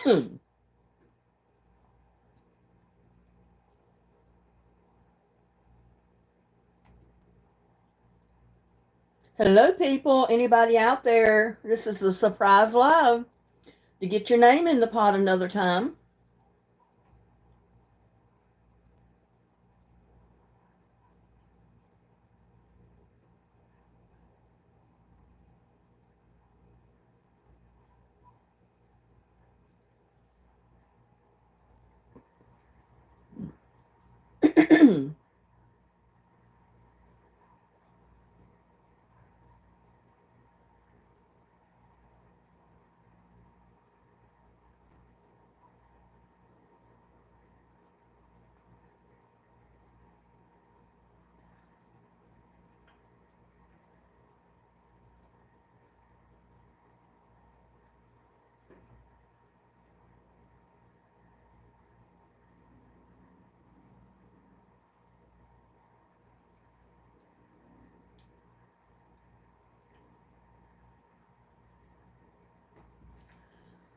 Hello, people. Anybody out there? This is a surprise live to get your name in the pot another time.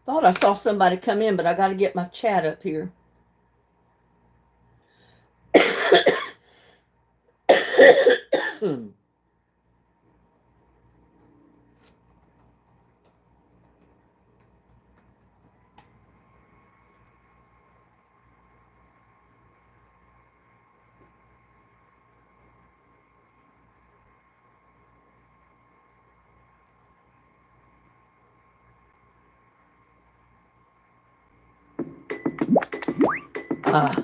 Thought I saw somebody come in, but I got to get my chat up here. Ah,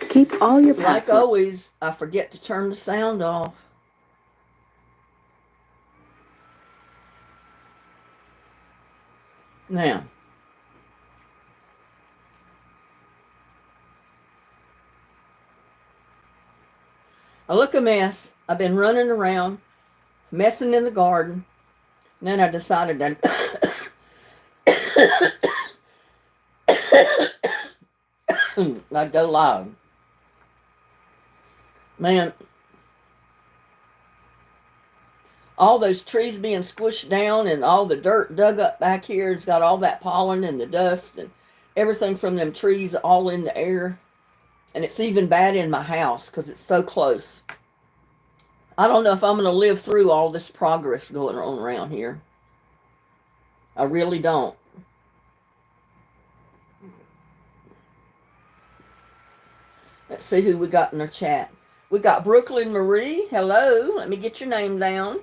Keep all your like passwords. always, I forget to turn the sound off. Now, I look a mess. I've been running around, messing in the garden. And then I decided that I'd go live. Man, all those trees being squished down and all the dirt dug up back here, it's got all that pollen and the dust and everything from them trees all in the air. And it's even bad in my house because it's so close. I don't know if I'm going to live through all this progress going on around here. I really don't. Let's see who we got in our chat. We got Brooklyn Marie. Hello. Let me get your name down.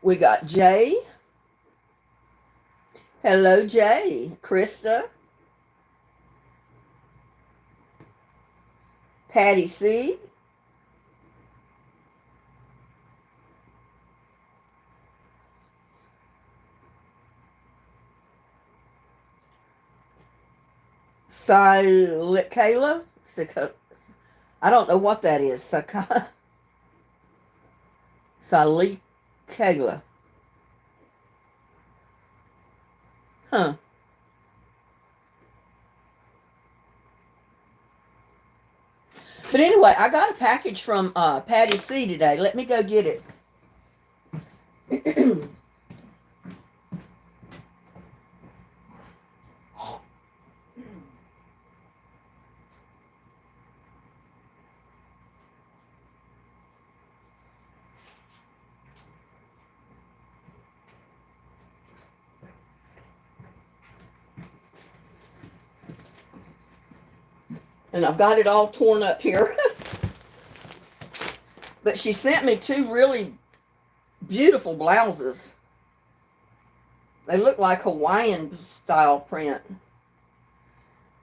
We got Jay. Hello, Jay. Krista. Patty C. Kayla. I don't know what that is. Salik Kayla. Huh. But anyway, I got a package from Patty C today. Let me go get it. And I've got it all torn up here. But she sent me two really beautiful blouses. They look like Hawaiian style print.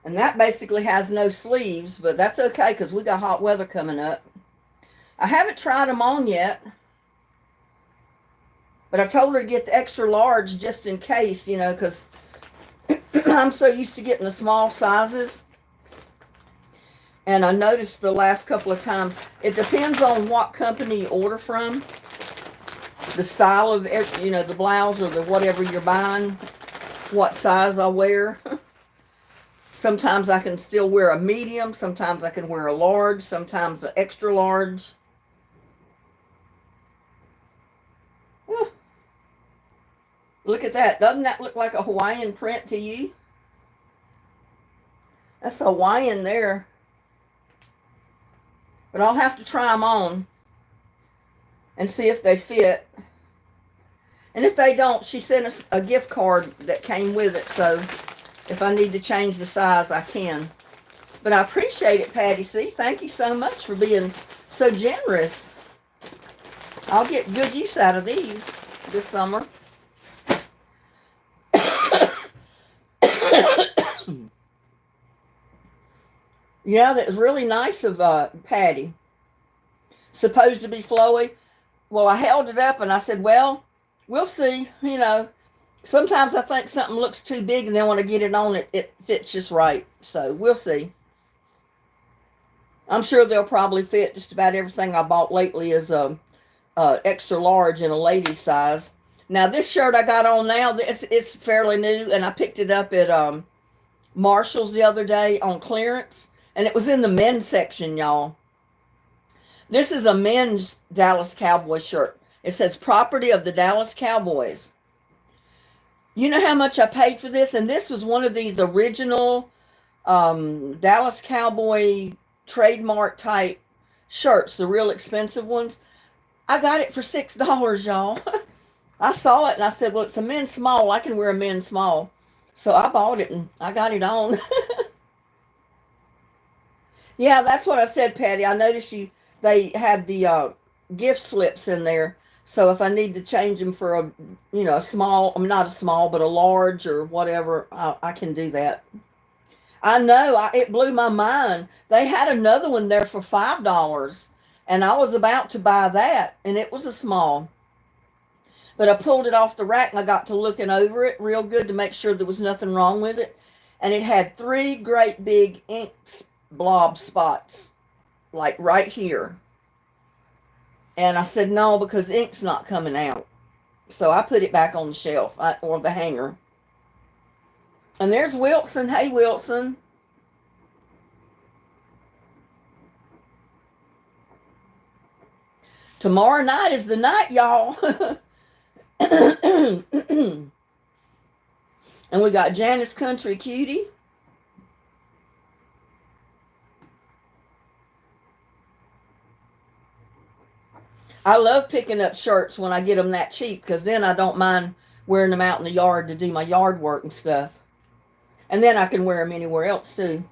And that basically has no sleeves, but that's okay because we got hot weather coming up. I haven't tried them on yet. But I told her to get the extra large just in case, because I'm so used to getting the small sizes. And I noticed the last couple of times, it depends on what company you order from. The style of, the blouse or the whatever you're buying, what size I wear. Sometimes I can still wear a medium. Sometimes I can wear a large. Sometimes an extra large. Look at that. Doesn't that look like a Hawaiian print to you? That's Hawaiian there. But I'll have to try them on and see if they fit. And if they don't, she sent us a gift card that came with it. So if I need to change the size, I can. But I appreciate it, Patty C. Thank you so much for being so generous. I'll get good use out of these this summer. Yeah, that was really nice of Patty. Supposed to be flowy. Well, I held it up and I said, well, we'll see. You know, sometimes I think something looks too big and then when I get it on, it fits just right. So we'll see. I'm sure they'll probably fit. Just about everything I bought lately is extra large in a lady's size. Now, this shirt I got on now, it's fairly new, and I picked it up at Marshall's the other day on clearance, and it was in the men's section, y'all. This is a men's Dallas Cowboy shirt. It says property of the Dallas Cowboys. You know how much I paid for this? And this was one of these original Dallas Cowboy trademark type shirts, the real expensive ones. I got it for $6, y'all. I saw it and I said, well, it's a men's small. I can wear a men's small. So I bought it and I got it on. Yeah, that's what I said, Patty. I noticed they had the gift slips in there. So if I need to change them for a small, I mean, not a small, but a large or whatever, I can do that. I know, it blew my mind. They had another one there for $5, and I was about to buy that, and it was a small. But I pulled it off the rack, and I got to looking over it real good to make sure there was nothing wrong with it. And it had 3 great big ink blob spots, like right here. And I said, no, because ink's not coming out. So I put it back on the shelf, or the hanger. And there's Wilson. Hey, Wilson. Tomorrow night is the night, y'all. And we got Janice Country Cutie. I love picking up shirts when I get them that cheap because then I don't mind wearing them out in the yard to do my yard work and stuff. And then I can wear them anywhere else too.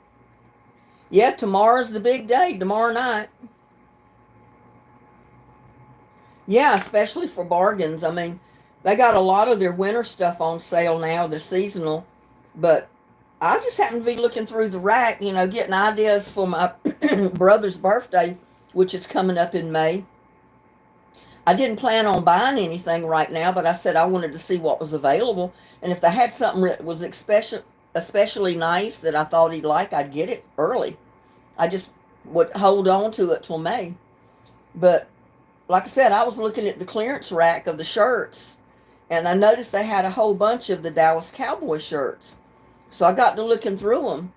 Yeah, tomorrow's the big day, tomorrow night. Yeah, especially for bargains. I mean, they got a lot of their winter stuff on sale now. They're seasonal. But I just happen to be looking through the rack, getting ideas for my brother's birthday, which is coming up in May. I didn't plan on buying anything right now, but I said I wanted to see what was available. And if they had something that was especially nice that I thought he'd like, I'd get it early. I just would hold on to it till May. But like I said, I was looking at the clearance rack of the shirts, and I noticed they had a whole bunch of the Dallas Cowboy shirts. So I got to looking through them.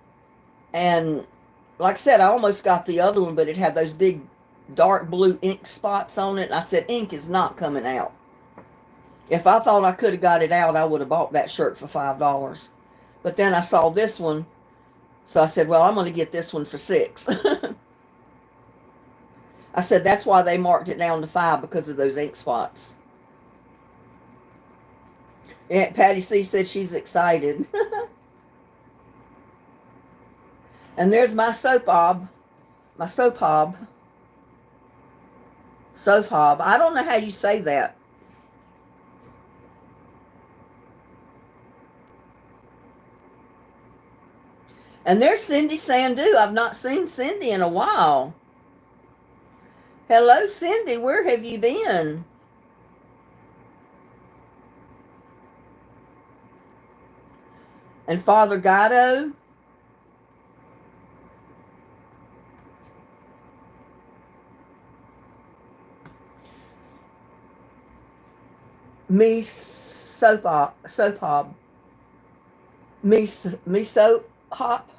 And like I said, I almost got the other one, but it had those big dark blue ink spots on it. And I said, ink is not coming out. If I thought I could have got it out, I would have bought that shirt for $5. But then I saw this one. So I said, well, I'm going to get this one for $6. I said, that's why they marked it down to $5, because of those ink spots. Aunt Patty C said she's excited. And there's my soap hob. My soap hob. Soap hob. I don't know how you say that. And there's Cindy Sandu. I've not seen Cindy in a while. Hello, Cindy. Where have you been? And Father Gatto. Me soap hob. Me soap hop.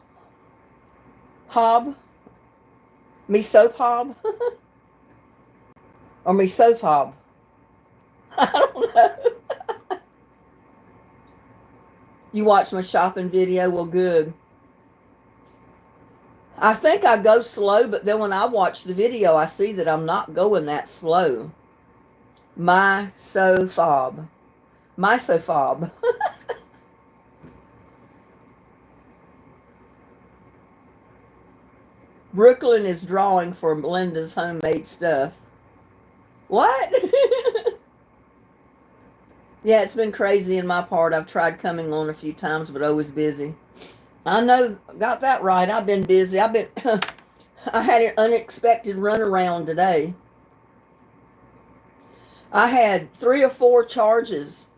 Hob. Me soap hob. Or me soap hob. I don't know. You watch my shopping video? Well, good. I think I go slow, but then when I watch the video, I see that I'm not going that slow. My so fob. My so fob. Brooklyn is drawing for Melinda's homemade stuff. What? Yeah, it's been crazy in my part. I've tried coming on a few times, but always busy. I know, got that right. I've been busy. I had an unexpected runaround today. I had 3 or 4 charges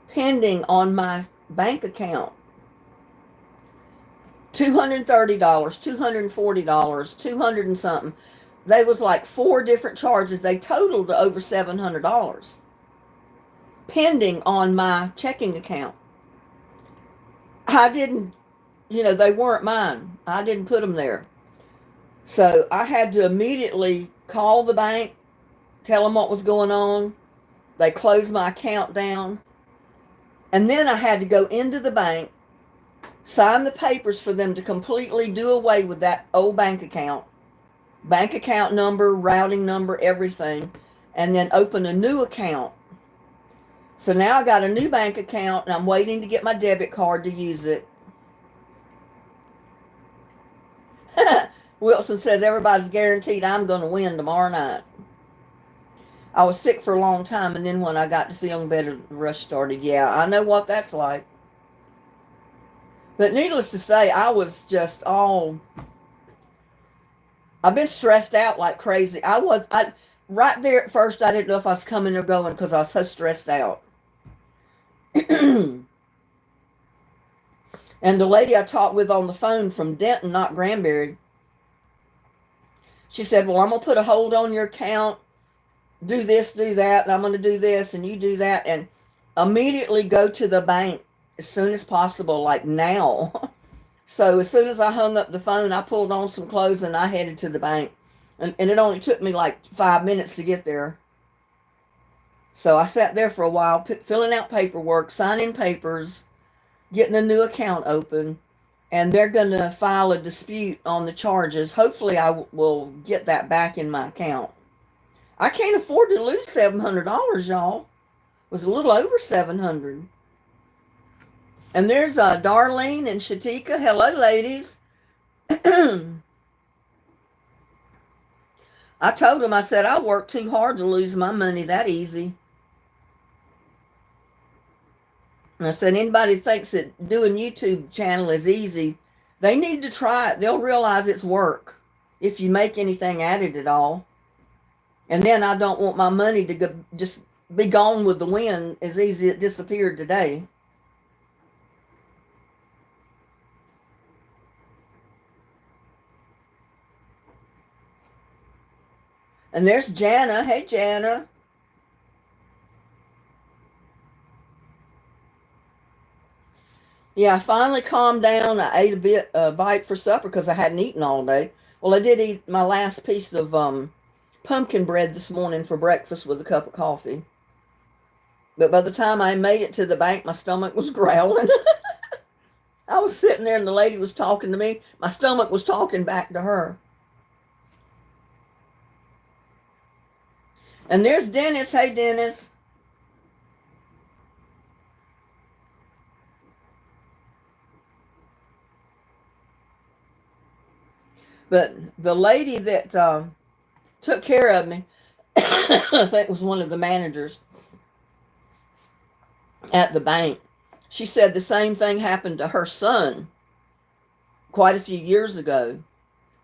pending on my bank account. $230, $240, 200 and something. They was like 4 different charges. They totaled to over $700 pending on my checking account. I didn't, they weren't mine. I didn't put them there. So I had to immediately call the bank, tell them what was going on. They closed my account down. And then I had to go into the bank, sign the papers for them to completely do away with that old bank account number, routing number, everything, and then open a new account. So now I got a new bank account, and I'm waiting to get my debit card to use it. Wilson says everybody's guaranteed I'm going to win tomorrow night. I was sick for a long time, and then when I got to feeling better, the rush started. Yeah, I know what that's like. But needless to say, I was just I've been stressed out like crazy. Right there at first, I didn't know if I was coming or going because I was so stressed out. And the lady I talked with on the phone from Denton, not Granbury, she said, well, I'm going to put a hold on your account, do this, do that, and I'm going to do this, and you do that, and immediately go to the bank as soon as possible, like now. So as soon as I hung up the phone, I pulled on some clothes and I headed to the bank. And it only took me like 5 minutes to get there. So I sat there for a while, filling out paperwork, signing papers, getting a new account open, and they're going to file a dispute on the charges. Hopefully I will get that back in my account. I can't afford to lose $700, y'all. It was a little over $700. And there's Darlene and Shatika. Hello, ladies. I told them, I said, I worked too hard to lose my money that easy. And I said, anybody thinks that doing YouTube channel is easy, they need to try it. They'll realize it's work if you make anything at it at all. And then I don't want my money to just be gone with the wind as easy as it disappeared today. And there's Jana. Hey, Jana. Yeah, I finally calmed down. I ate a bite for supper because I hadn't eaten all day. Well, I did eat my last piece of pumpkin bread this morning for breakfast with a cup of coffee. But by the time I made it to the bank, my stomach was growling. I was sitting there and the lady was talking to me. My stomach was talking back to her. And there's Dennis. Hey, Dennis. But the lady that took care of me, I think was one of the managers at the bank. She said the same thing happened to her son quite a few years ago,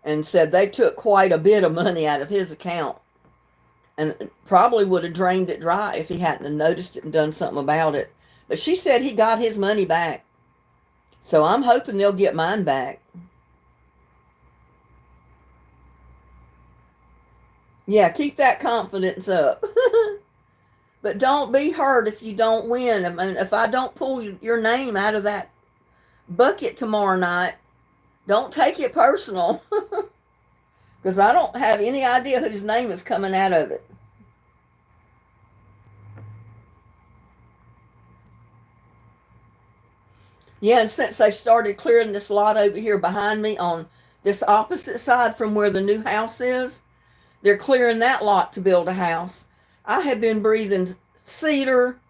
and said they took quite a bit of money out of his account. And probably would have drained it dry if he hadn't noticed it and done something about it. But she said he got his money back. So I'm hoping they'll get mine back. Yeah, keep that confidence up. But don't be hurt if you don't win. I mean, if I don't pull your name out of that bucket tomorrow night, don't take it personal. Because I don't have any idea whose name is coming out of it. Yeah, and since they've started clearing this lot over here behind me on this opposite side from where the new house is, they're clearing that lot to build a house. I have been breathing cedar,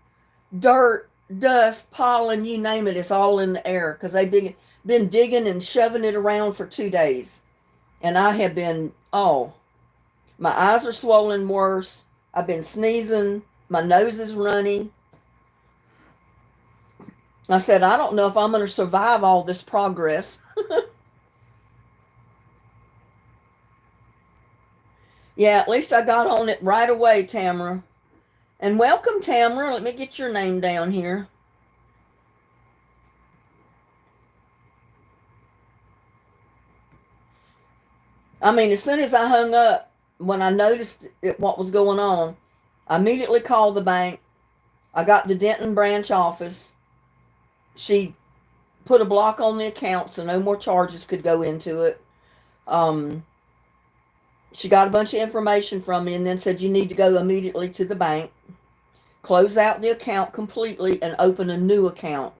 dirt, dust, pollen, you name it, it's all in the air because they've been digging and shoving it around for 2 days. And I have been, oh, my eyes are swollen worse. I've been sneezing. My nose is runny. I said, I don't know if I'm going to survive all this progress. Yeah, at least I got on it right away, Tamara. And welcome, Tamara. Let me get your name down here. I mean, as soon as I hung up, when I noticed what was going on, I immediately called the bank. I got the Denton branch office. She put a block on the account so no more charges could go into it. She got a bunch of information from me and then said you need to go immediately to the bank, close out the account completely, and open a new account.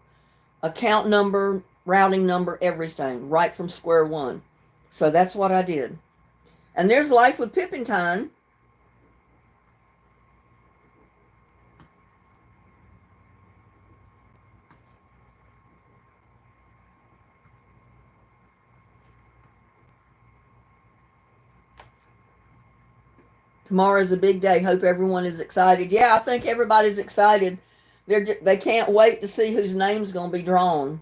Account number, routing number, everything, right from square one. So that's what I did. And there's Life with Pippintine. Tomorrow's a big day. Hope everyone is excited. Yeah, I think everybody's excited. They can't wait to see whose name's going to be drawn.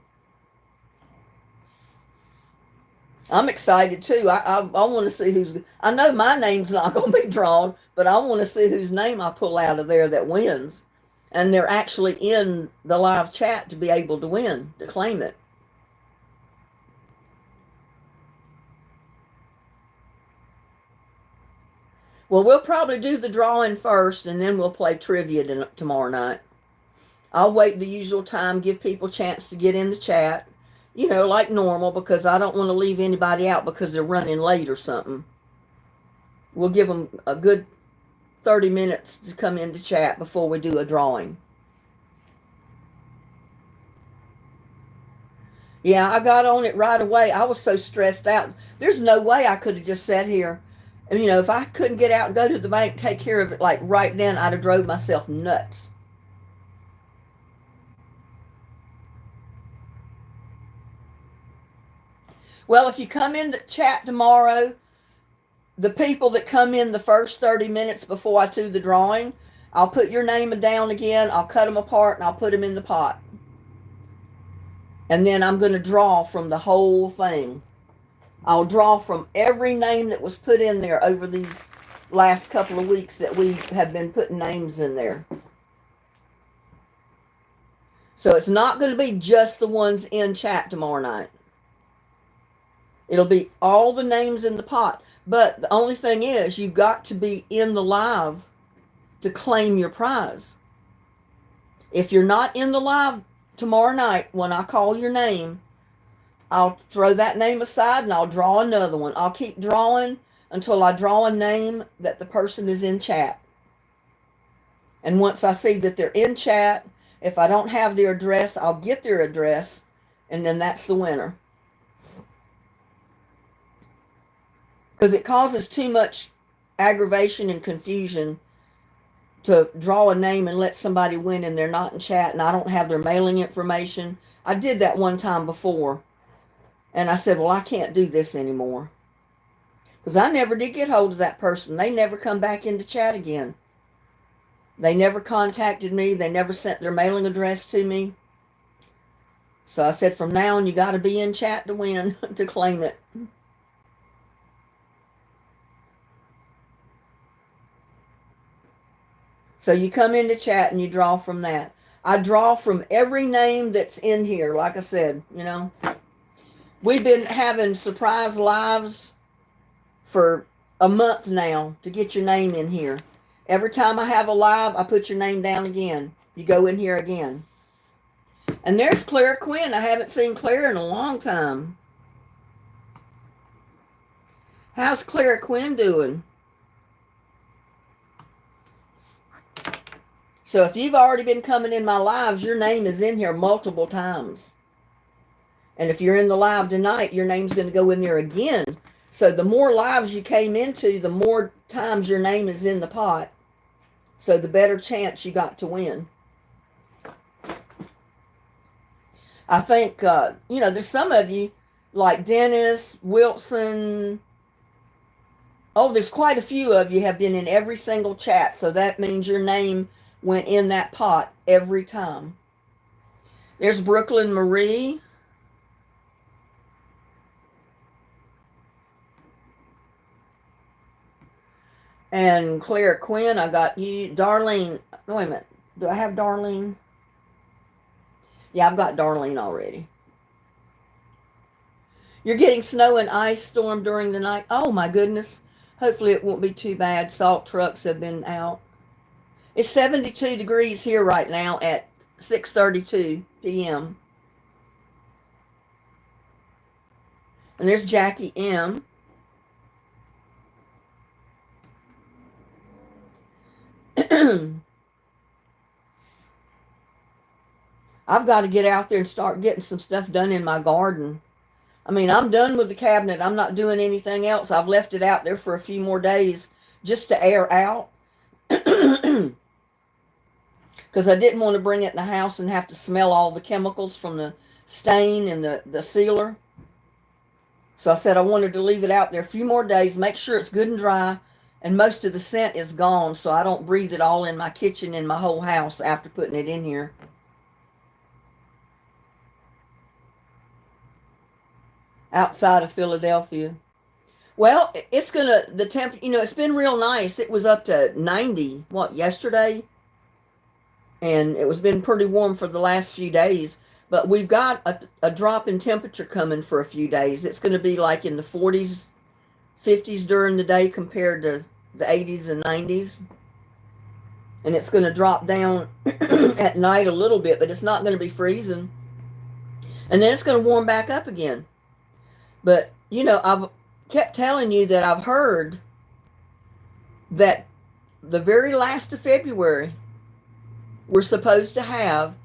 I'm excited too. I want to see who's. I know my name's not going to be drawn, but I want to see whose name I pull out of there that wins. And they're actually in the live chat to be able to win, to claim it. Well, we'll probably do the drawing first, and then we'll play trivia tomorrow night. I'll wait the usual time, give people a chance to get in the chat, like normal, because I don't want to leave anybody out because they're running late or something. We'll give them a good 30 minutes to come into chat before we do a drawing. Yeah, I got on it right away. I was so stressed out. There's no way I could have just sat here. And, if I couldn't get out and go to the bank, take care of it like right then, I'd have drove myself nuts. Well, if you come in to chat tomorrow, the people that come in the first 30 minutes before I do the drawing, I'll put your name down again, I'll cut them apart, and I'll put them in the pot. And then I'm going to draw from the whole thing. I'll draw from every name that was put in there over these last couple of weeks that we have been putting names in there. So it's not going to be just the ones in chat tomorrow night. It'll be all the names in the pot. But the only thing is, you've got to be in the live to claim your prize. If you're not in the live tomorrow night, when I call your name, I'll throw that name aside and I'll draw another one. I'll keep drawing until I draw a name that the person is in chat. And once I see that they're in chat, if I don't have their address, I'll get their address, and then that's the winner. Because it causes too much aggravation and confusion to draw a name and let somebody win and they're not in chat and I don't have their mailing information. I did that one time before. And I said, well, I can't do this anymore. Because I never did get hold of that person. They never come back into chat again. They never contacted me. They never sent their mailing address to me. So I said, from now on, you got to be in chat to win, to claim it. So you come into chat and you draw from that. I draw from every name that's in here, like I said, We've been having surprise lives for a month now to get your name in here. Every time I have a live, I put your name down again. You go in here again. And there's Clara Quinn. I haven't seen Clara in a long time. How's Clara Quinn doing? So if you've already been coming in my lives, your name is in here multiple times. And if you're in the live tonight, your name's going to go in there again. So the more lives you came into, the more times your name is in the pot. So the better chance you got to win. I think, there's some of you, like Dennis, Wilson. Oh, there's quite a few of you have been in every single chat. So that means your name went in that pot every time. There's Brooklyn Marie. And Claire Quinn, I got you. Darlene, wait a minute. Do I have Darlene? Yeah, I've got Darlene already. You're getting snow and ice storm during the night. Oh, my goodness. Hopefully it won't be too bad. Salt trucks have been out. It's 72 degrees here right now at 6:32 p.m. And there's Jackie M. I've got to get out there and start getting some stuff done in my garden. I mean, I'm done with the cabinet. I'm not doing anything else. I've left it out there for a few more days just to air out. Because I didn't want to bring it in the house and have to smell all the chemicals from the stain and the sealer. So I said I wanted to leave it out there a few more days, make sure it's good and dry, and most of the scent is gone so I don't breathe it all in my kitchen and my whole house after putting it in here. Outside of Philadelphia. Well, it's gonna, the temp, it's been real nice. It was up to 90, yesterday? And it was been pretty warm for the last few days. But we've got a drop in temperature coming for a few days. It's going to be like in the 40s, 50s during the day compared to the 80s and 90s. And it's going to drop down at night a little bit, but it's not going to be freezing. And then it's going to warm back up again. But, I've kept telling you that I've heard that the very last of February, we're supposed to have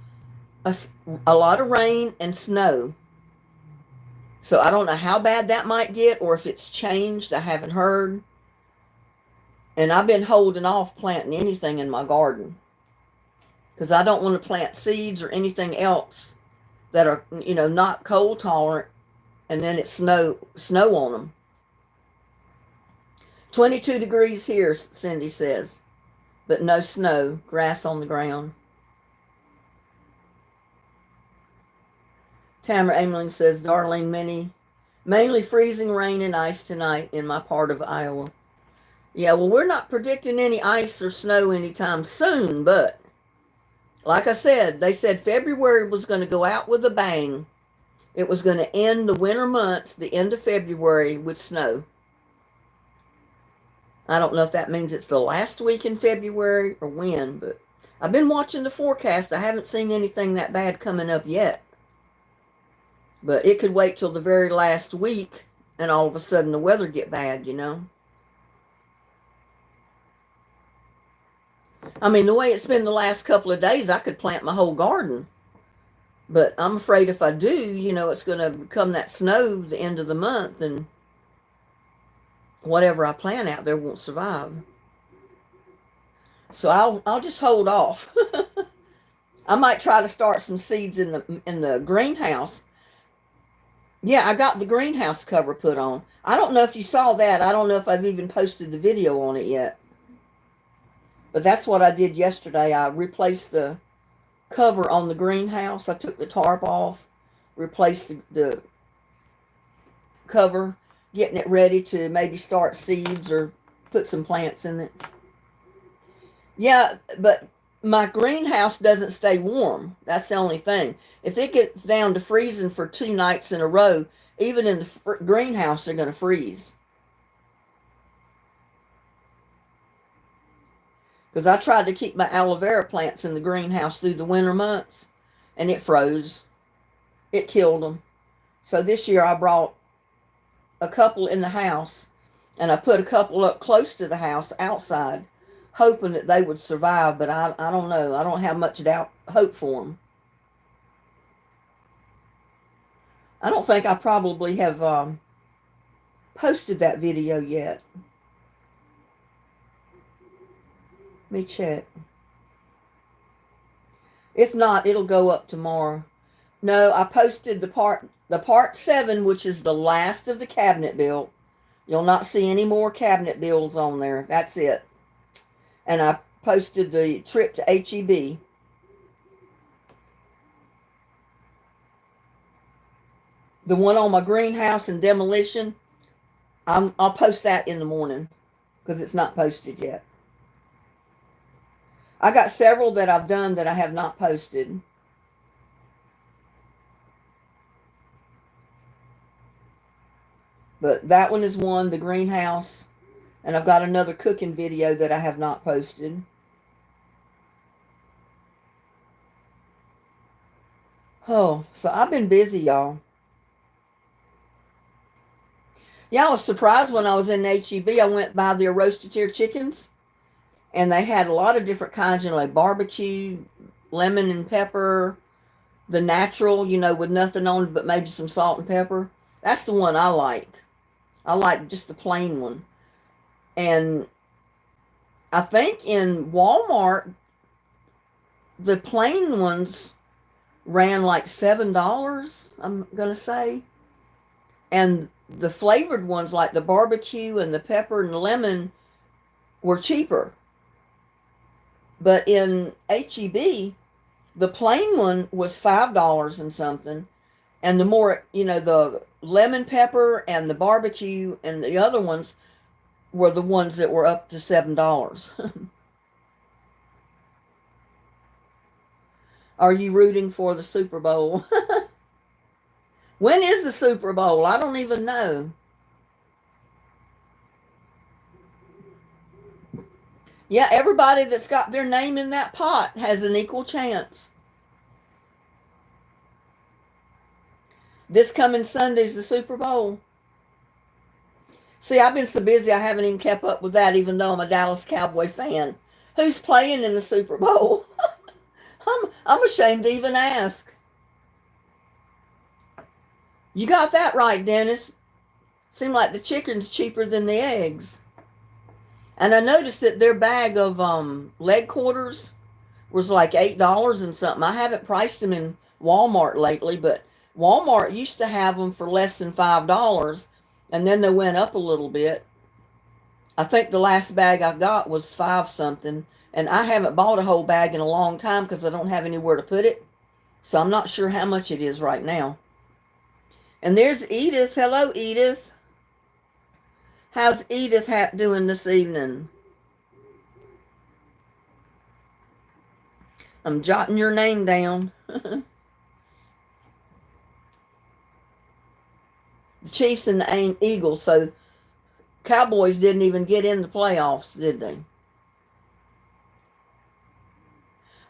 a lot of rain and snow. So I don't know how bad that might get or if it's changed. I haven't heard. And I've been holding off planting anything in my garden because I don't want to plant seeds or anything else that are, not cold tolerant, and then it's snow on them. 22 degrees here, Cindy says, but no snow, grass on the ground. Tamara Ameling says, Darlene, mainly freezing rain and ice tonight in my part of Iowa. Yeah, well, we're not predicting any ice or snow anytime soon, but like I said, they said February was going to go out with a bang. It was going to end the winter months, the end of February, with snow. I don't know if that means it's the last week in February or when, but I've been watching the forecast. I haven't seen anything that bad coming up yet. But it could wait till the very last week and all of a sudden the weather get bad, I mean, the way it's been the last couple of days, I could plant my whole garden. But I'm afraid if I do, it's going to become that snow the end of the month and whatever I plant out there won't survive. So I'll just hold off. I might try to start some seeds in the greenhouse. Yeah, I got the greenhouse cover put on. I don't know if you saw that. I don't know if I've even posted the video on it yet. But that's what I did yesterday. I replaced the cover on the greenhouse. I took the tarp off, replaced the cover, getting it ready to maybe start seeds or put some plants in it. Yeah, but my greenhouse doesn't stay warm. That's the only thing. If it gets down to freezing for 2 nights in a row, even in the greenhouse, they're going to freeze. Because I tried to keep my aloe vera plants in the greenhouse through the winter months, and it froze. It killed them. So this year I brought a couple in the house, and I put a couple up close to the house outside, hoping that they would survive, but I don't know. I don't have much hope for them. I don't think I probably have posted that video yet. Let me check. If not, it'll go up tomorrow. No, I posted the part 7, which is the last of the cabinet build. You'll not see any more cabinet builds on there. That's it. And I posted the trip to HEB. The one on my greenhouse and demolition, I'll post that in the morning because it's not posted yet. I got several that I've done that I have not posted. But that one is one, the greenhouse. And I've got another cooking video that I have not posted. Oh, so I've been busy, y'all. Yeah, I was surprised when I was in HEB. I went by their roasted tier chickens. And they had a lot of different kinds, like barbecue, lemon and pepper, the natural, with nothing on it but maybe some salt and pepper. That's the one I like. I like just the plain one. And I think in Walmart, the plain ones ran like $7, I'm going to say. And the flavored ones, like the barbecue and the pepper and the lemon, were cheaper. But in HEB, the plain one was $5 and something. And the more, the lemon pepper and the barbecue and the other ones were the ones that were up to $7. Are you rooting for the Super Bowl? When is the Super Bowl? I don't even know. Yeah, everybody that's got their name in that pot has an equal chance. This coming Sunday's the Super Bowl. See, I've been so busy I haven't even kept up with that, even though I'm a Dallas Cowboy fan. Who's playing in the Super Bowl? I'm ashamed to even ask. You got that right, Dennis. Seemed like the chicken's cheaper than the eggs. And I noticed that their bag of leg quarters was like $8 and something. I haven't priced them in Walmart lately, but Walmart used to have them for less than $5, and then they went up a little bit. I think the last bag I got was 5 something, and I haven't bought a whole bag in a long time because I don't have anywhere to put it. So I'm not sure how much it is right now. And there's Edith. Hello, Edith. How's Edith doing this evening? I'm jotting your name down. The Chiefs and the Eagles, so Cowboys didn't even get in the playoffs, did they?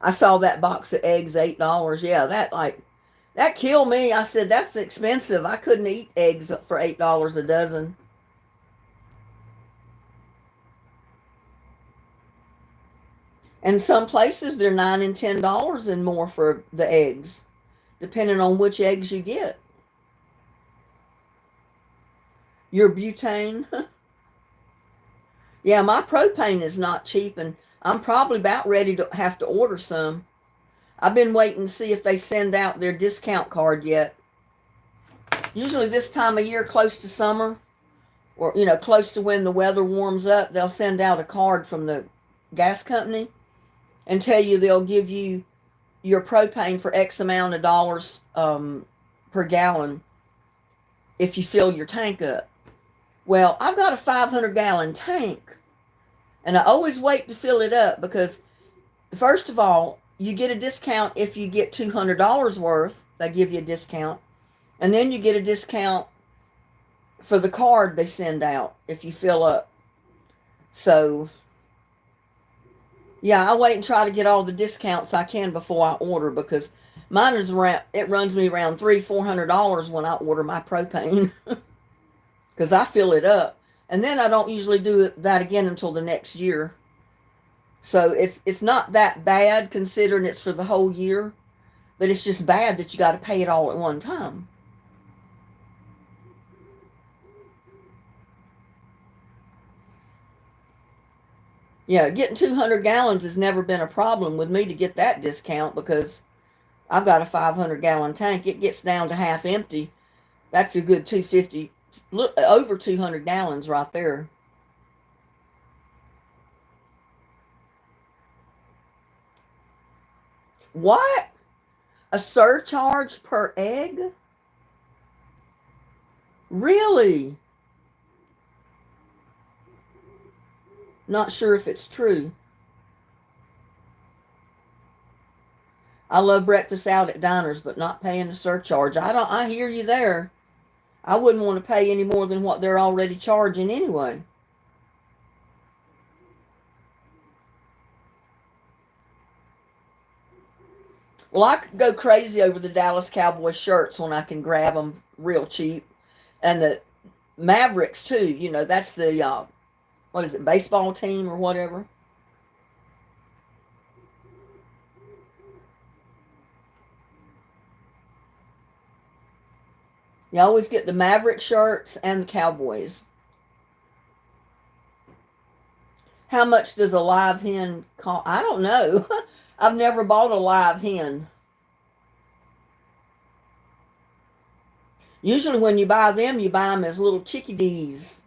I saw that box of eggs, $8. Yeah, that killed me. I said, that's expensive. I couldn't eat eggs for $8 a dozen. And some places they're $9 and $10 and more for the eggs, depending on which eggs you get. Your butane. Yeah, my propane is not cheap, and I'm probably about ready to have to order some. I've been waiting to see if they send out their discount card yet. Usually this time of year, close to summer, or, close to when the weather warms up, they'll send out a card from the gas company and tell you they'll give you your propane for X amount of dollars per gallon if you fill your tank up. Well, I've got a 500-gallon tank, and I always wait to fill it up because, first of all, you get a discount if you get $200 worth. They give you a discount. And then you get a discount for the card they send out if you fill up. So, yeah, I wait and try to get all the discounts I can before I order because mine is it runs me around $300-400 when I order my propane because I fill it up. And then I don't usually do that again until the next year. So it's not that bad considering it's for the whole year, but it's just bad that you got to pay it all at one time. Yeah, getting 200 gallons has never been a problem with me to get that discount because I've got a 500-gallon tank. It gets down to half empty. That's a good 250, look, over 200 gallons right there. What? A surcharge per egg? Really? Not sure if it's true. I love breakfast out at diners, but not paying a surcharge. I hear you there. I wouldn't want to pay any more than what they're already charging anyway. Well, I could go crazy over the Dallas Cowboys shirts when I can grab them real cheap. And the Mavericks, too. You know, that's the, what is it, baseball team or whatever. You always get the Maverick shirts and the Cowboys. How much does a live hen cost? I don't know. I've never bought a live hen. Usually, when you buy them as little chickadees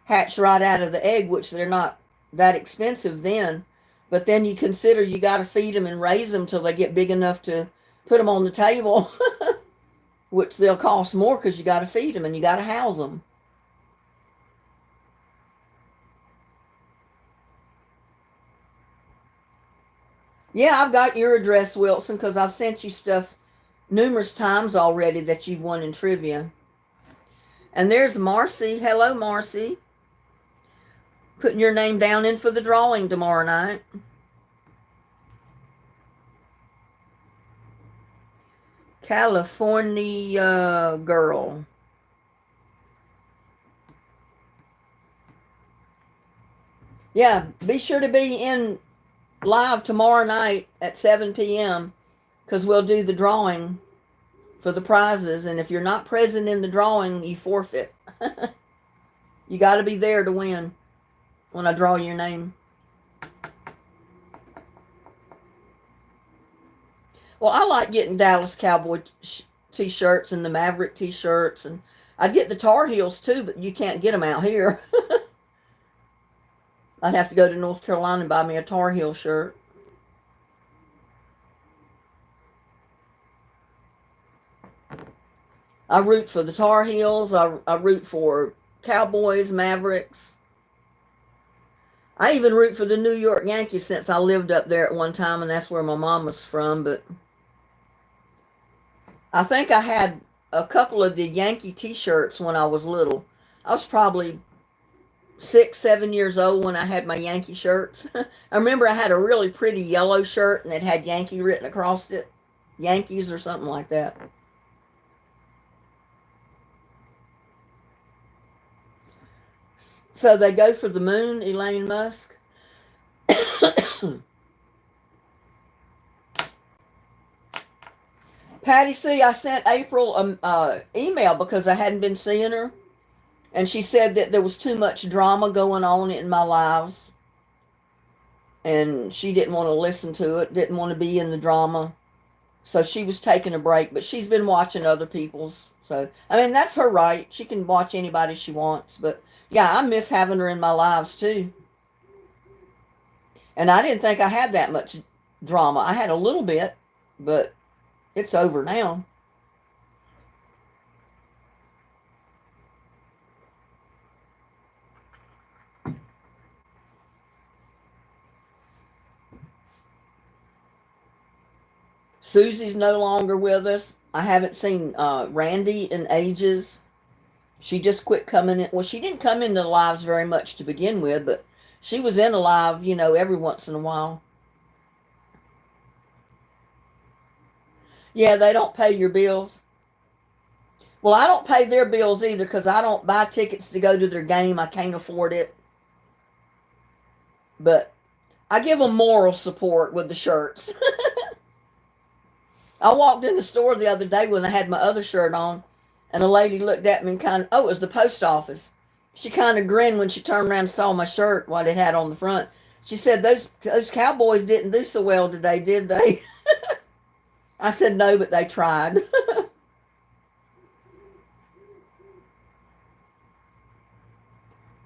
hatched right out of the egg, which they're not that expensive then. But then you consider you got to feed them and raise them till they get big enough to put them on the table, which they'll cost more because you got to feed them and you got to house them. Yeah, I've got your address, Wilson, because I've sent you stuff numerous times already that you've won in trivia. And there's Marcy. Hello, Marcy. Putting your name down in for the drawing tomorrow night. California girl. Yeah, be sure to be in live tomorrow night at 7 p.m. because we'll do the drawing for the prizes. And if you're not present in the drawing, you forfeit. You got to be there to win when I draw your name. Well, I like getting Dallas Cowboy t-shirts and the Maverick t-shirts, and I'd get the Tar Heels too, but you can't get them out here. I'd have to go to North Carolina and buy me a Tar Heel shirt. I root for the Tar Heels. I root for Cowboys, Mavericks. I even root for the New York Yankees since I lived up there at one time, and that's where my mom was from. But I think I had a couple of the Yankee t-shirts when I was little. I was probably 6, 7 years old when I had my Yankee shirts. I remember I had a really pretty yellow shirt and it had Yankee written across it. Yankees or something like that. So they go for the moon, Elaine Musk. Patty C, I sent April an email because I hadn't been seeing her. And she said that there was too much drama going on in my lives. And she didn't want to listen to it, didn't want to be in the drama. So she was taking a break, but she's been watching other people's. So, I mean, that's her right. She can watch anybody she wants. But yeah, I miss having her in my lives too. And I didn't think I had that much drama. I had a little bit, but it's over now. Susie's no longer with us. I haven't seen Randy in ages. She just quit coming in. Well, she didn't come into the lives very much to begin with, but she was in a live, every once in a while. Yeah, they don't pay your bills. Well, I don't pay their bills either because I don't buy tickets to go to their game. I can't afford it. But I give them moral support with the shirts. I walked in the store the other day when I had my other shirt on, and a lady looked at me and oh, it was the post office. She kind of grinned when she turned around and saw my shirt, what it had on the front. She said, those Cowboys didn't do so well today, did they? I said, no, but they tried.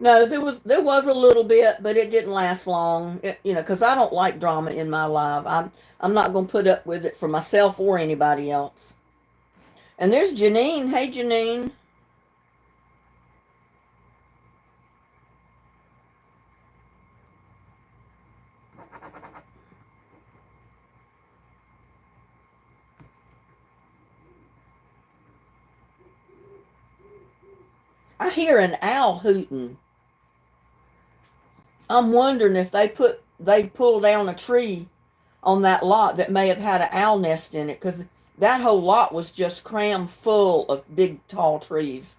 No, there was a little bit, but it didn't last long. Because I don't like drama in my life. I'm not going to put up with it for myself or anybody else. And there's Janine. Hey, Janine. I hear an owl hooting. I'm wondering if they pulled down a tree on that lot that may have had an owl nest in it, because that whole lot was just crammed full of big tall trees.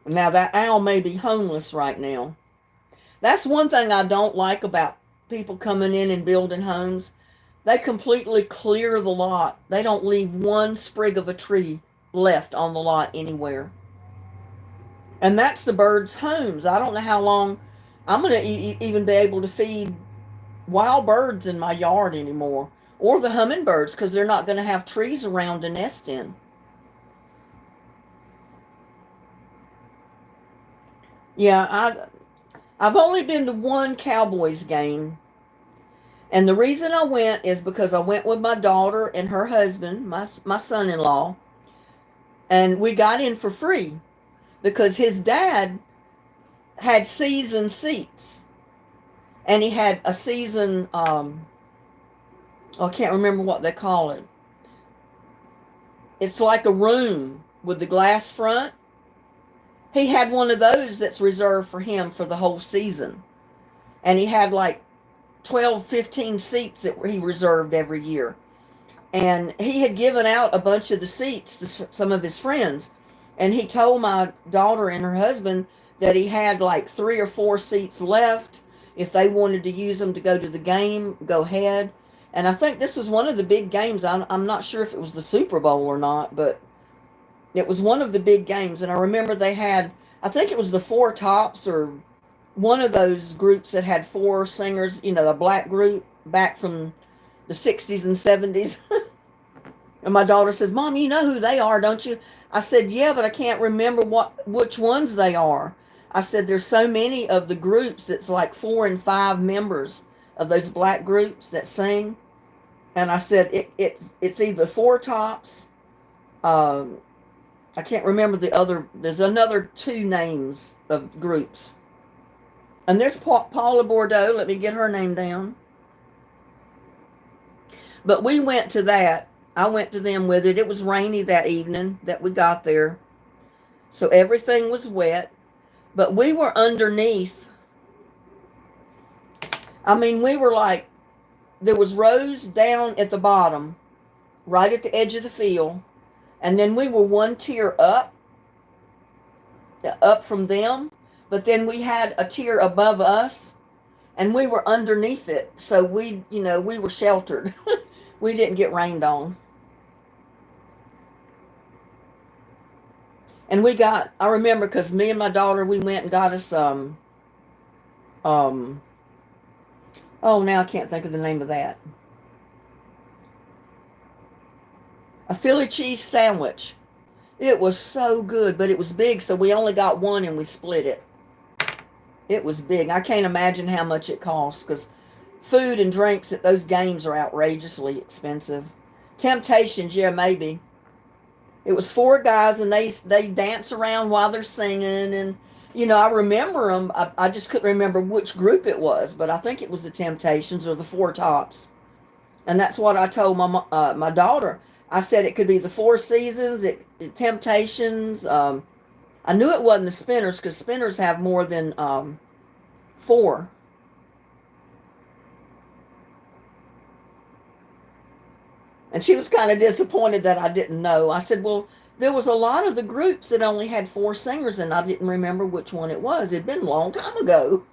Now that owl may be homeless right now. That's one thing I don't like about people coming in and building homes. They completely clear the lot. They don't leave one sprig of a tree left on the lot anywhere. And that's the birds' homes. I don't know how long I'm going to even be able to feed wild birds in my yard anymore, or the hummingbirds, because they're not going to have trees around to nest in. Yeah, I've only been to one Cowboys game, and the reason I went is because I went with my daughter and her husband, my son-in-law, and we got in for free because his dad had season seats, and he had a season I can't remember what they call it. It's like a room with the glass front. He had one of those that's reserved for him for the whole season. And he had like 12, 15 seats that he reserved every year. And he had given out a bunch of the seats to some of his friends. And he told my daughter and her husband that he had like 3 or 4 seats left. If they wanted to use them to go to the game, go ahead. And I think this was one of the big games. I'm not sure if it was the Super Bowl or not, but it was one of the big games. And I remember they had, I think it was the Four Tops or one of those groups that had 4 singers, a black group back from the 60s and 70s. And my daughter says, Mom, you know who they are, don't you? I said, yeah, but I can't remember which ones they are. I said, there's so many of the groups that's like 4 and 5 members of those black groups that sing. And I said, it's either Four Tops. I can't remember the other. There's another 2 names of groups. And there's Paula Bordeaux. Let me get her name down. But we went to that. I went to them with it. It was rainy that evening that we got there. So everything was wet. But we were underneath. I mean, we were like, there was rows down at the bottom, right at the edge of the field. And then we were one tier up from them. But then we had a tier above us, and we were underneath it. So we were sheltered. We didn't get rained on. And I remember because me and my daughter, we went and got us, oh, now I can't think of the name of that. A Philly cheese sandwich. It was so good, but it was big, so we only got one and we split it. It was big. I can't imagine how much it costs because food and drinks at those games are outrageously expensive. Temptations, yeah, maybe. It was 4 guys, and they dance around while they're singing, and I remember them. I just couldn't remember which group it was, but I think it was the Temptations or the Four Tops, and that's what I told my daughter. I said it could be the Four Seasons, Temptations. I knew it wasn't the Spinners because Spinners have more than 4. And she was kind of disappointed that I didn't know. I said, well, there was a lot of the groups that only had 4 singers, and I didn't remember which one it was. It'd been a long time ago.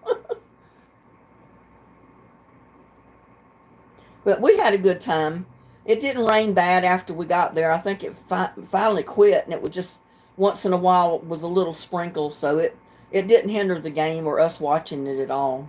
But we had a good time. It didn't rain bad after we got there. I think it finally quit, and it was just once in a while it was a little sprinkle, so it didn't hinder the game or us watching it at all.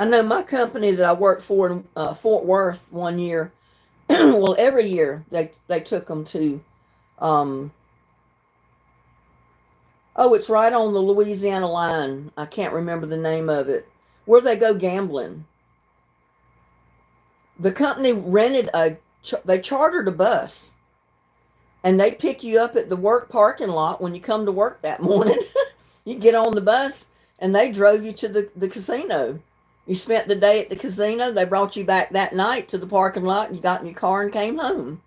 I know my company that I worked for in Fort Worth one year. Well, every year they took them to. Um, oh, it's right on the Louisiana line. I can't remember the name of it. Where they go gambling. The company rented they chartered a bus, and they pick you up at the work parking lot when you come to work that morning. You get on the bus, and they drove you to the casino. You spent the day at the casino. They brought you back that night to the parking lot, and you got in your car and came home.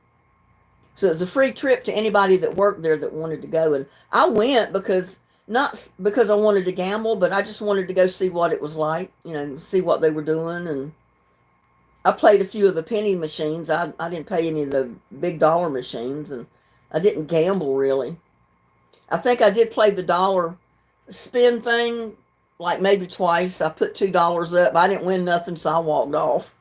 So it was a free trip to anybody that worked there that wanted to go. And I went because, not because I wanted to gamble, but I just wanted to go see what it was like, see what they were doing. And I played a few of the penny machines. I didn't pay any of the big dollar machines, and I didn't gamble really. I think I did play the dollar spin thing like maybe twice. I put $2 up. I didn't win nothing, so I walked off.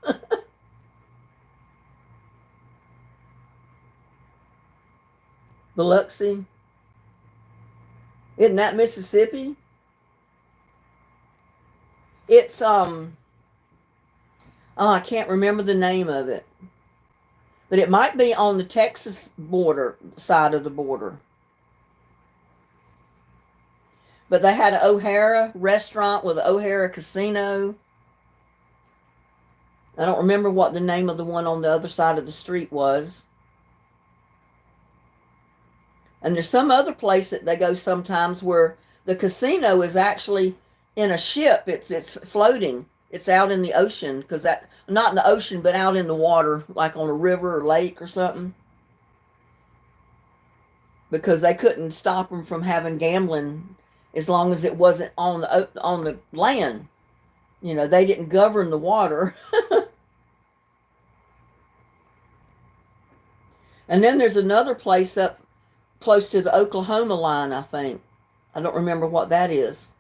Biloxi. Isn't that Mississippi? It's oh, I can't remember the name of it. But it might be on the Texas border side of the border. But they had an O'Hara restaurant with an O'Hara casino. I don't remember what the name of the one on the other side of the street was. And there's some other place that they go sometimes where the casino is actually in a ship. It's floating. It's out in the ocean, because that, not in the ocean, but out in the water, like on a river or lake or something. Because they couldn't stop them from having gambling as long as it wasn't on the land. They didn't govern the water. And then there's another place up close to the Oklahoma line, I think. I don't remember what that is.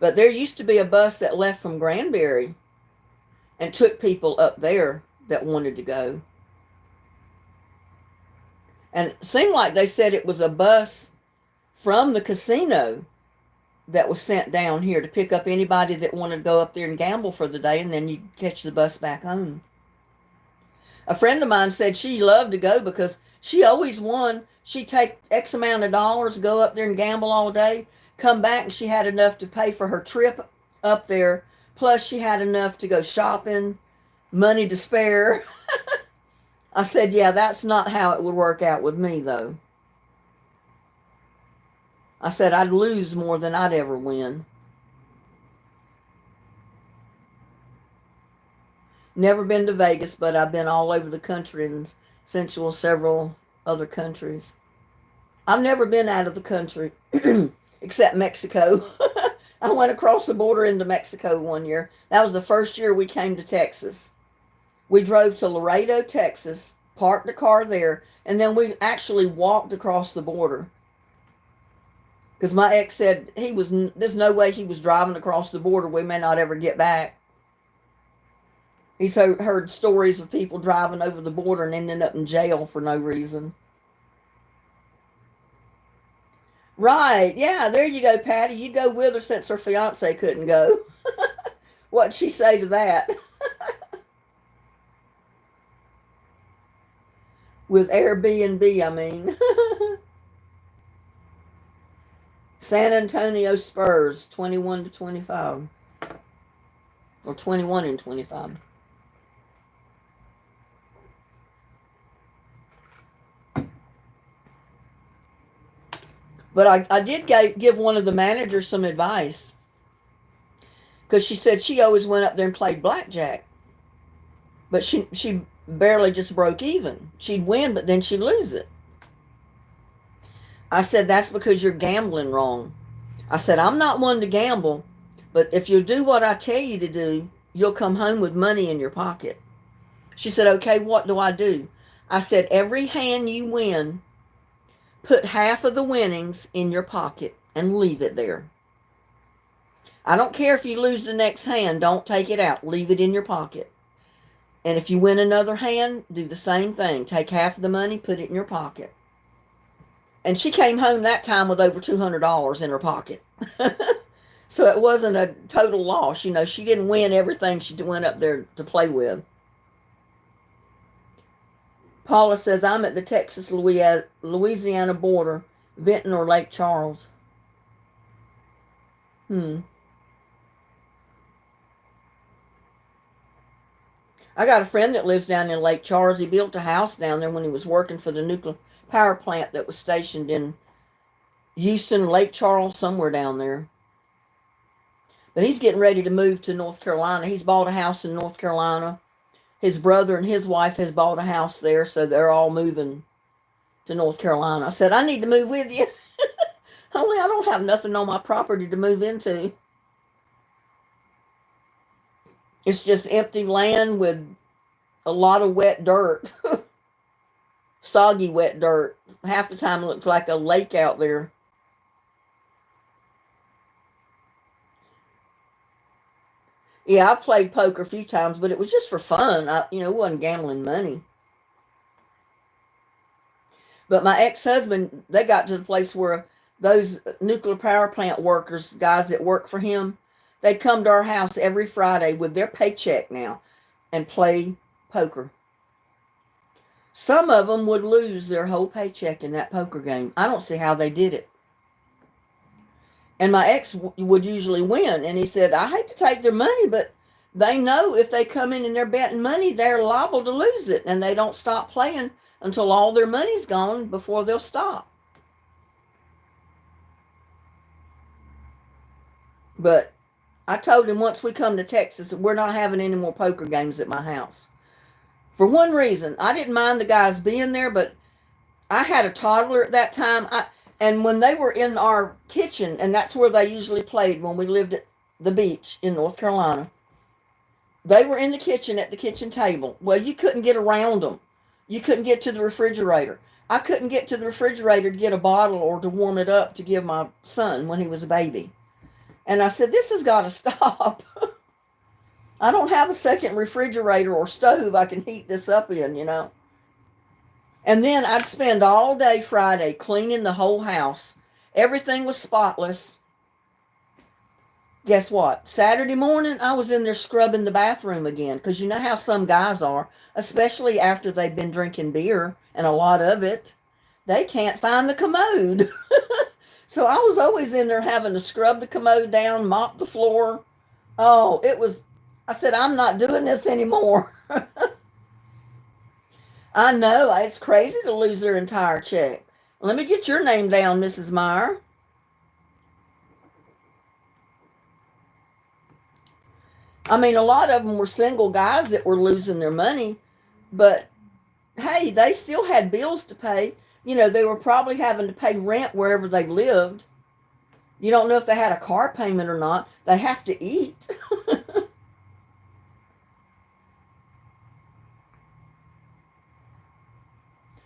But there used to be a bus that left from Granbury and took people up there that wanted to go. And it seemed like they said it was a bus from the casino that was sent down here to pick up anybody that wanted to go up there and gamble for the day, and then you catch the bus back home. A friend of mine said she loved to go because she always won. She'd take X amount of dollars, go up there and gamble all day, come back, and she had enough to pay for her trip up there. Plus, she had enough to go shopping, money to spare. I said, yeah, that's not how it would work out with me, though. I said I'd lose more than I'd ever win. Never been to Vegas, but I've been all over the country and Central, several other countries. I've never been out of the country except Mexico. I went across the border into Mexico one year. That was the first year we came to Texas. We drove to Laredo, Texas, parked the car there, and then we actually walked across the border. Because my ex said there's no way he was driving across the border. We may not ever get back. He's heard stories of people driving over the border and ending up in jail for no reason. Right, yeah, there you go, Patty. You go with her since her fiance couldn't go. What'd she say to that? With Airbnb, I mean. San Antonio Spurs, 21-25. Or 21-25. But I did give one of the managers some advice. Because she said she always went up there and played blackjack. But she barely just broke even. She'd win, but then she'd lose it. I said, that's because you're gambling wrong. I said, I'm not one to gamble, but if you do what I tell you to do, you'll come home with money in your pocket. She said, okay, what do I do? I said, every hand you win, put half of the winnings in your pocket and leave it there. I don't care if you lose the next hand. Don't take it out. Leave it in your pocket. And if you win another hand, do the same thing. Take half of the money, put it in your pocket. And she came home that time with over $200 in her pocket. So it wasn't a total loss. You know, she didn't win everything she went up there to play with. Paula says, I'm at the Texas Louisiana border, Vinton or Lake Charles. I got a friend that lives down in Lake Charles. He built a house down there when he was working for the nuclear power plant that was stationed in Houston, Lake Charles, somewhere down there. But he's getting ready to move to North Carolina. He's bought a house in North Carolina. His brother and his wife has bought a house there, so they're all moving to North Carolina. I said, I need to move with you. Only I don't have nothing on my property to move into. It's just empty land with a lot of wet dirt. Soggy wet dirt. Half the time it looks like a lake out there. Yeah, I've played poker a few times, but it was just for fun. It wasn't gambling money. But my ex-husband, they got to the place where those nuclear power plant workers, guys that work for him, they'd come to our house every Friday with their paycheck now and play poker. Some of them would lose their whole paycheck in that poker game. I don't see how they did it. And my ex would usually win. And he said, I hate to take their money, but they know if they come in and they're betting money, they're liable to lose it. And they don't stop playing until all their money's gone before they'll stop. But I told him once we come to Texas that we're not having any more poker games at my house. For one reason, I didn't mind the guys being there, but I had a toddler at that time. And when they were in our kitchen, and that's where they usually played when we lived at the beach in North Carolina, they were in the kitchen at the kitchen table. Well, you couldn't get around them. You couldn't get to the refrigerator. I couldn't get to the refrigerator to get a bottle or to warm it up to give my son when he was a baby. And I said, this has got to stop. I don't have a second refrigerator or stove I can heat this up in, And then I'd spend all day Friday cleaning the whole house. Everything was spotless. Guess what? Saturday morning, I was in there scrubbing the bathroom again. Because you know how some guys are, especially after they've been drinking beer, and a lot of it. They can't find the commode. So I was always in there having to scrub the commode down, mop the floor. Oh, I said, I'm not doing this anymore. I know, it's crazy to lose their entire check. Let me get your name down, Mrs. Meyer. I mean, a lot of them were single guys that were losing their money, but hey, they still had bills to pay. They were probably having to pay rent wherever they lived. You don't know if they had a car payment or not. They have to eat.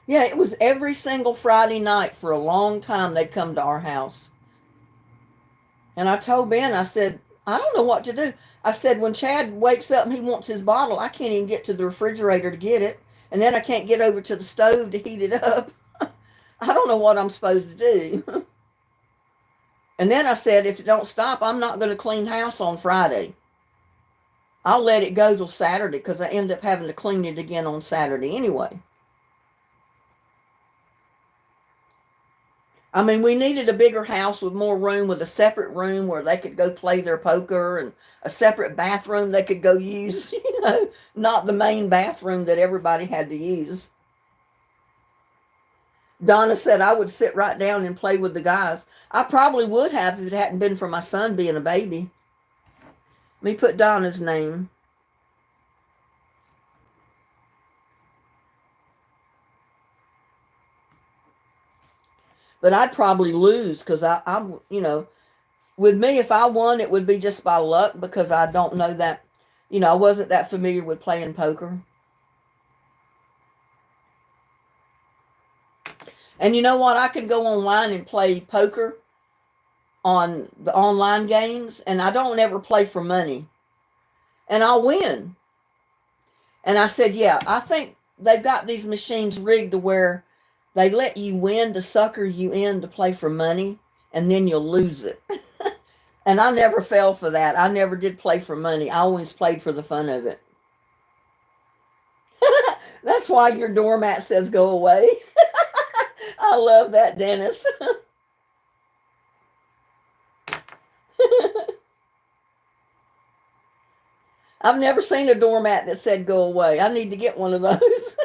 Yeah, it was every single Friday night for a long time they'd come to our house. And I told Ben, I said, I don't know what to do. I said, when Chad wakes up and he wants his bottle, I can't even get to the refrigerator to get it. And then I can't get over to the stove to heat it up. I don't know what I'm supposed to do. And then I said, if it don't stop, I'm not going to clean house on Friday. I'll let it go till Saturday because I end up having to clean it again on Saturday anyway. I mean, we needed a bigger house with more room, with a separate room where they could go play their poker and a separate bathroom they could go use, not the main bathroom that everybody had to use. Donna said I would sit right down and play with the guys. I probably would have if it hadn't been for my son being a baby. Let me put Donna's name. But I'd probably lose because I'm, with me, if I won, it would be just by luck because I don't know that, I wasn't that familiar with playing poker. And you know what? I could go online and play poker on the online games, and I don't ever play for money. And I'll win. And I said, yeah, I think they've got these machines rigged to where they let you win to sucker you in to play for money, and then you'll lose it. And I never fell for that. I never did play for money. I always played for the fun of it. That's why your doormat says go away. I love that, Dennis. I've never seen a doormat that said go away. I need to get one of those.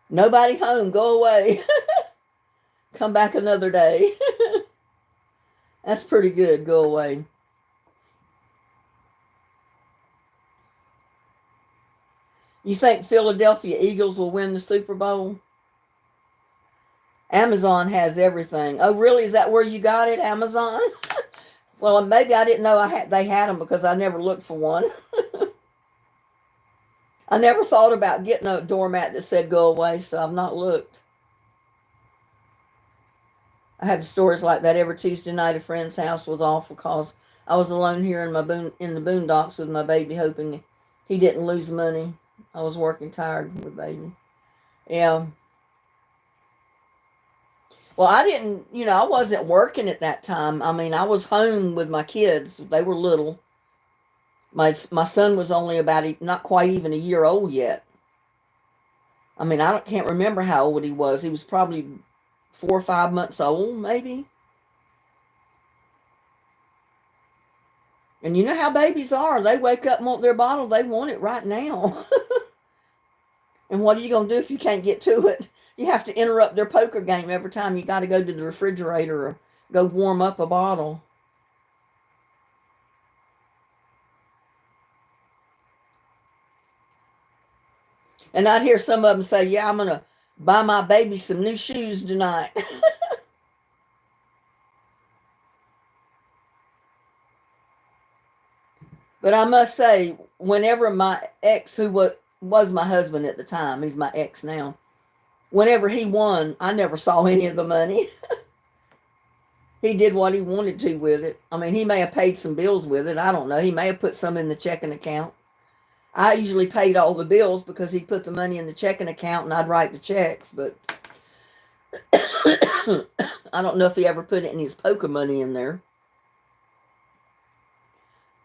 Nobody home, go away. Come back another day. That's pretty good, go away. You think Philadelphia Eagles will win the Super Bowl? Amazon has everything. Oh, really? Is that where you got it, Amazon? Well, maybe I didn't know they had them because I never looked for one. I never thought about getting a doormat that said go away, so I've not looked. I have stories like that every Tuesday night. A friend's house was awful because I was alone here in the boondocks with my baby, hoping he didn't lose money. I was working tired with baby. Yeah. Well, I didn't, I wasn't working at that time. I mean, I was home with my kids. They were little. My son was only about not quite even a year old yet. I mean, I can't remember how old he was. He was probably 4 or 5 months old, maybe. And you know how babies are. They wake up and want their bottle. They want it right now. And what are you going to do if you can't get to it? You have to interrupt their poker game every time you got to go to the refrigerator or go warm up a bottle. And I'd hear some of them say, yeah, I'm going to buy my baby some new shoes tonight. But I must say, whenever my ex, who was my husband at the time, he's my ex now, whenever he won, I never saw any of the money. He did what he wanted to with it. I mean, he may have paid some bills with it. I don't know. He may have put some in the checking account. I usually paid all the bills because he put the money in the checking account and I'd write the checks. But I don't know if he ever put any of his poker money in there.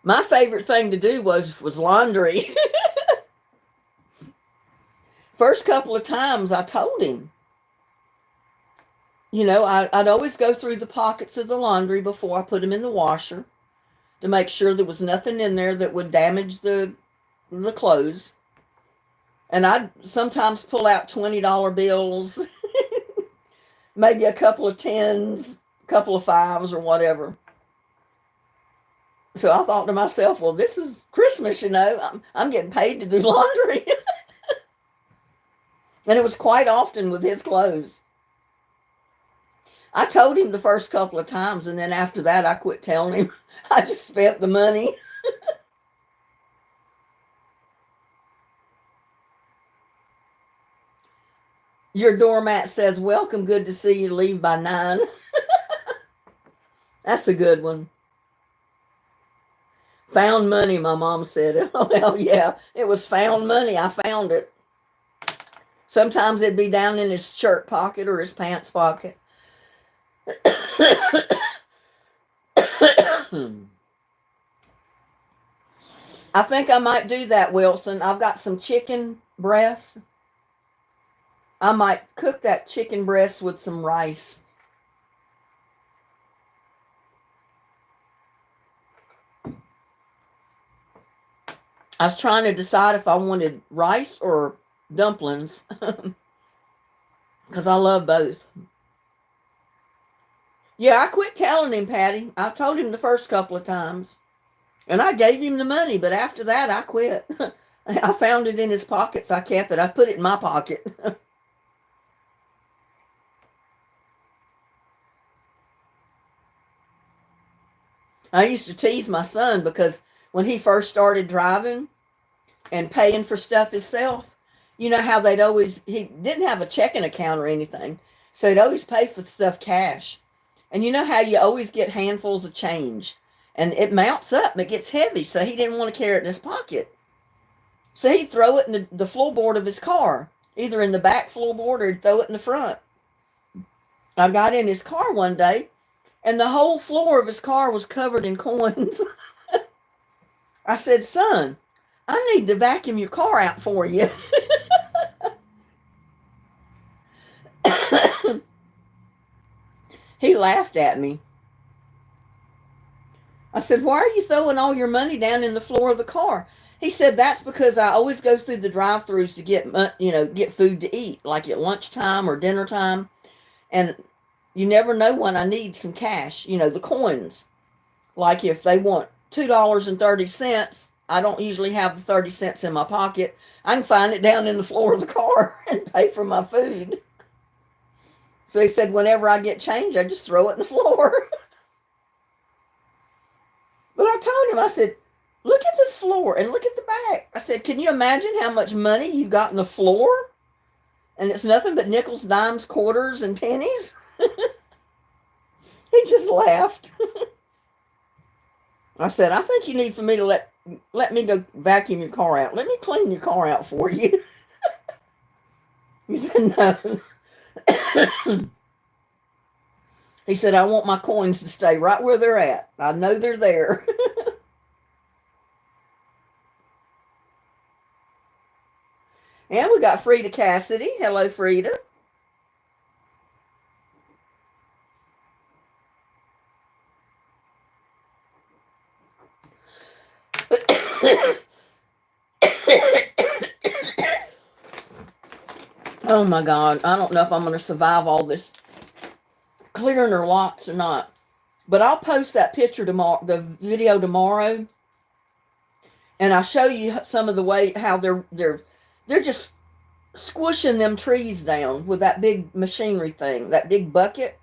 My favorite thing to do was laundry. First couple of times I told him, I'd always go through the pockets of the laundry before I put them in the washer to make sure there was nothing in there that would damage the clothes. And I'd sometimes pull out $20 bills, maybe a couple of tens, a couple of fives or whatever. So I thought to myself, well, this is Christmas, I'm getting paid to do laundry. And it was quite often with his clothes. I told him the first couple of times, and then after that, I quit telling him. I just spent the money. Your doormat says, welcome, good to see you, leave by 9. That's a good one. Found money, my mom said. Oh, well, yeah, it was found money. I found it. Sometimes it'd be down in his shirt pocket or his pants pocket. I think I might do that, Wilson. I've got some chicken breast. I might cook that chicken breast with some rice. I was trying to decide if I wanted rice or dumplings because I love both. Yeah, I quit telling him, Patty. I told him the first couple of times. And I gave him the money, but after that, I quit. I found it in his pockets. I kept it. I put it in my pocket. I used to tease my son because when he first started driving and paying for stuff himself, you know how he didn't have a checking account or anything. So he'd always pay for stuff cash. And you know how you always get handfuls of change. And it mounts up and it gets heavy. So he didn't want to carry it in his pocket. So he'd throw it in the floorboard of his car. Either in the back floorboard or he'd throw it in the front. I got in his car one day, and the whole floor of his car was covered in coins. I said, son, I need to vacuum your car out for you. He laughed at me. I said, why are you throwing all your money down in the floor of the car? He said, that's because I always go through the drive-throughs to get food to eat, like at lunchtime or dinner time. And you never know when I need some cash, the coins. Like if they want $2.30, I don't usually have the 30 cents in my pocket. I can find it down in the floor of the car and pay for my food. So he said, whenever I get change, I just throw it in the floor. But I told him, I said, look at this floor and look at the back. I said, can you imagine how much money you've got in the floor? And it's nothing but nickels, dimes, quarters, and pennies. He just laughed. I said, I think you need for me to let me go vacuum your car out. Let me clean your car out for you. He said, no. He said, I want my coins to stay right where they're at. I know they're there. And we got Frida Cassidy. Hello, Frida. Oh my God. I don't know if I'm going to survive all this clearing her lots or not. But I'll post that picture tomorrow, the video tomorrow. And I'll show you some of the way how they're just squishing them trees down with that big machinery thing, that big bucket.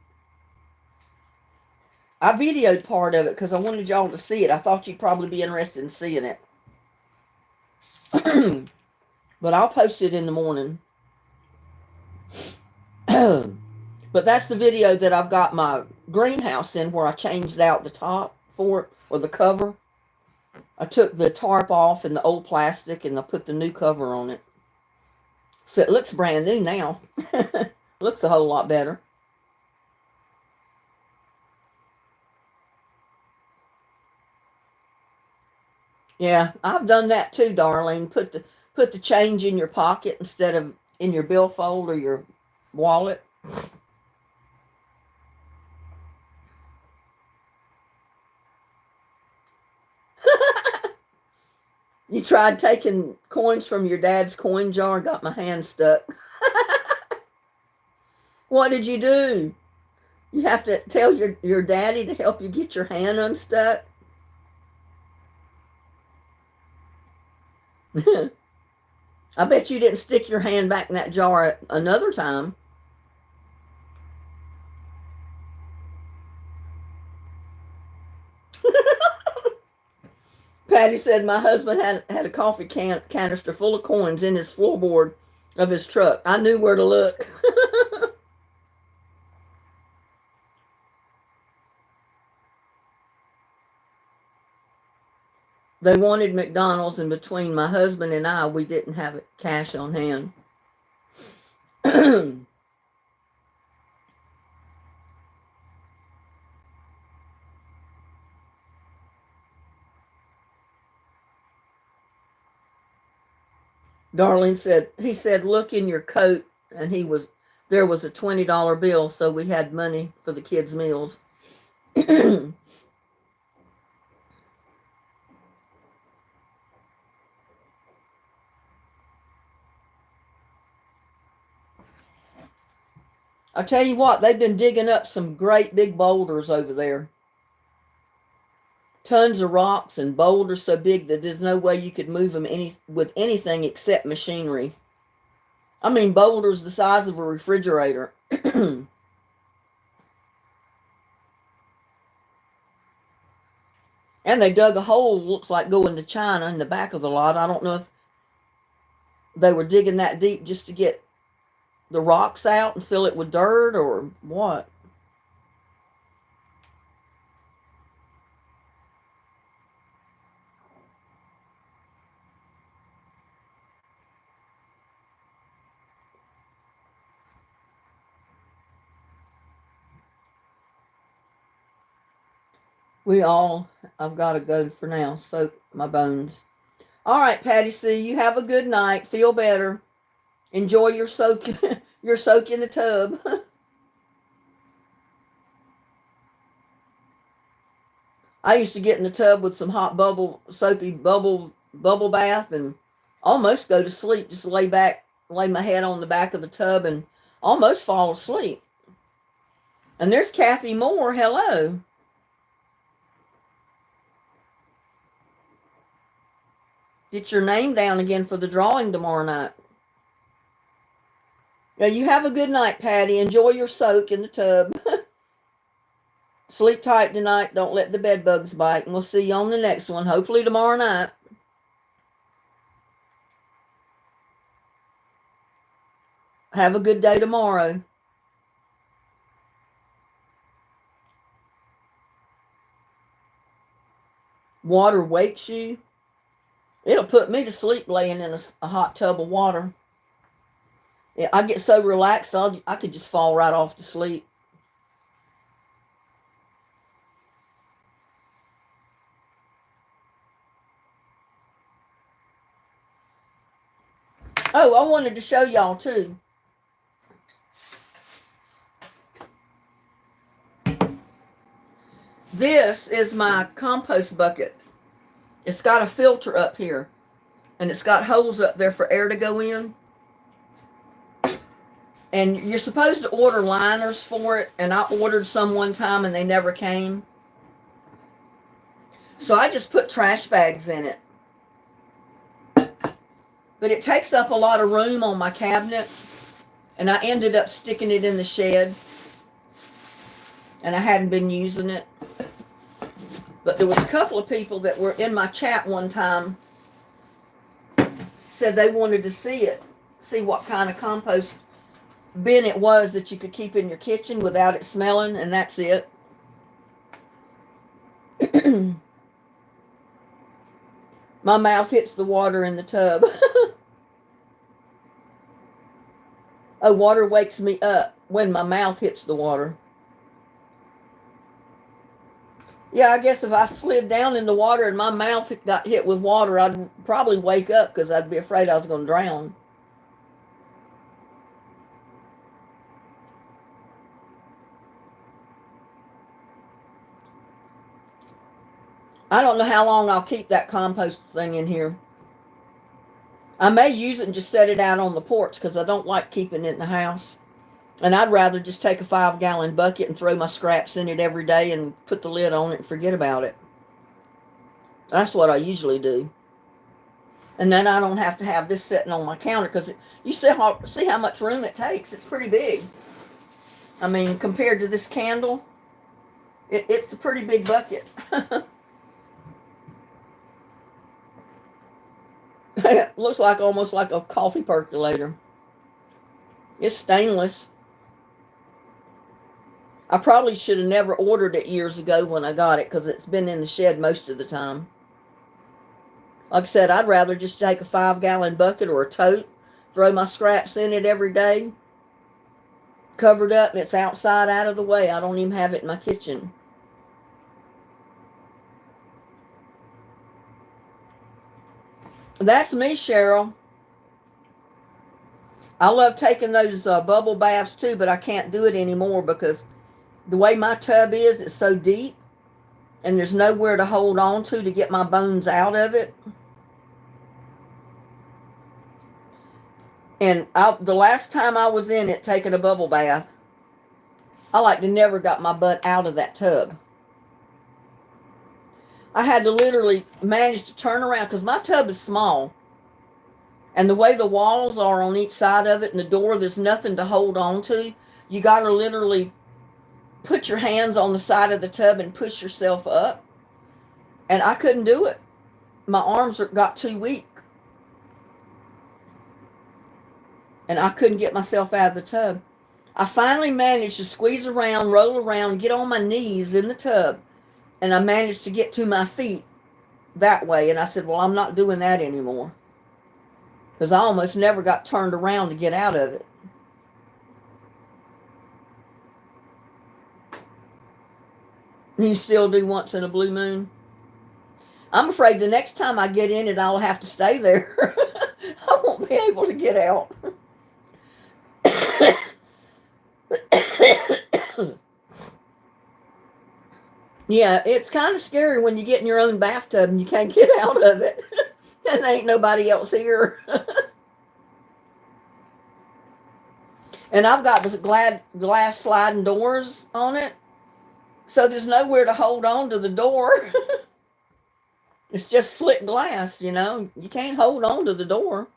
I videoed part of it because I wanted y'all to see it. I thought you'd probably be interested in seeing it. But I'll post it in the morning. But that's the video that I've got my greenhouse in, where I changed out the top for it, or the cover. I took the tarp off and the old plastic, and I put the new cover on it. So it looks brand new now. Looks a whole lot better. Yeah, I've done that too, darling. Put the change in your pocket instead of in your billfold or your wallet. You tried taking coins from your dad's coin jar, got my hand stuck. What did you do? You have to tell your daddy to help you get your hand unstuck? I bet you didn't stick your hand back in that jar another time. Patty said my husband had a coffee canister full of coins in his floorboard of his truck. I knew where to look. They wanted McDonald's, and between my husband and I, we didn't have cash on hand. Darlene said, he said, look in your coat, and there was a $20 bill, so we had money for the kids' meals. I tell you what, they've been digging up some great big boulders over there. Tons of rocks and boulders so big that there's no way you could move them with anything except machinery. I mean, boulders the size of a refrigerator. And they dug a hole, looks like going to China, in the back of the lot. I don't know if they were digging that deep just to get the rocks out and fill it with dirt or what. I've got to go for now. Soak my bones. All right, Patty C, you have a good night. Feel better. Enjoy your soak, your soak in the tub. I used to get in the tub with some hot soapy bubble bath, and almost go to sleep. Just lay back, lay my head on the back of the tub, and almost fall asleep. And there's Kathy Moore. Hello. Get your name down again for the drawing tomorrow night. Now, you have a good night, Patty. Enjoy your soak in the tub. Sleep tight tonight. Don't let the bed bugs bite. And we'll see you on the next one, hopefully tomorrow night. Have a good day tomorrow. Water wakes you. It'll put me to sleep laying in a hot tub of water. Yeah, I get so relaxed, I could just fall right off to sleep. Oh, I wanted to show y'all too. This is my compost bucket. It's got a filter up here, and it's got holes up there for air to go in. And you're supposed to order liners for it, and I ordered some one time and they never came. So I just put trash bags in it. But it takes up a lot of room on my cabinet, and I ended up sticking it in the shed, and I hadn't been using it. But there was a couple of people that were in my chat one time, said they wanted to see what kind of compost bin it was that you could keep in your kitchen without it smelling, and that's it. My mouth hits the water in the tub. Oh, water wakes me up when my mouth hits the water. Yeah, I guess if I slid down in the water and my mouth got hit with water, I'd probably wake up because I'd be afraid I was going to drown. I don't know how long I'll keep that compost thing in here. I may use it and just set it out on the porch because I don't like keeping it in the house. And I'd rather just take a 5-gallon bucket and throw my scraps in it every day and put the lid on it and forget about it. That's what I usually do. And then I don't have to have this sitting on my counter because you see how much room it takes. It's pretty big. I mean, compared to this candle, it's a pretty big bucket. It looks like almost like a coffee percolator. It's stainless. I probably should have never ordered it years ago when I got it because it's been in the shed most of the time. Like I said, I'd rather just take a 5-gallon bucket or a tote, throw my scraps in it every day, covered up, and it's outside out of the way. I don't even have it in my kitchen. That's me, Cheryl. I love taking those bubble baths too, but I can't do it anymore because the way my tub is, it's so deep and there's nowhere to hold on to get my bones out of it. And the last time I was in it taking a bubble bath, I like to never got my butt out of that tub. I had to literally manage to turn around because my tub is small. And the way the walls are on each side of it and the door, there's nothing to hold on to. You got to literally put your hands on the side of the tub and push yourself up. And I couldn't do it. My arms got too weak. And I couldn't get myself out of the tub. I finally managed to squeeze around, roll around, get on my knees in the tub. And I managed to get to my feet that way. And I said, well, I'm not doing that anymore. Because I almost never got turned around to get out of it. You still do once in a blue moon? I'm afraid the next time I get in it, I'll have to stay there. I won't be able to get out. Yeah, it's kind of scary when you get in your own bathtub and you can't get out of it. And there ain't nobody else here. And I've got this glass sliding doors on it. So there's nowhere to hold on to the door. It's just slick glass, you know. You can't hold on to the door.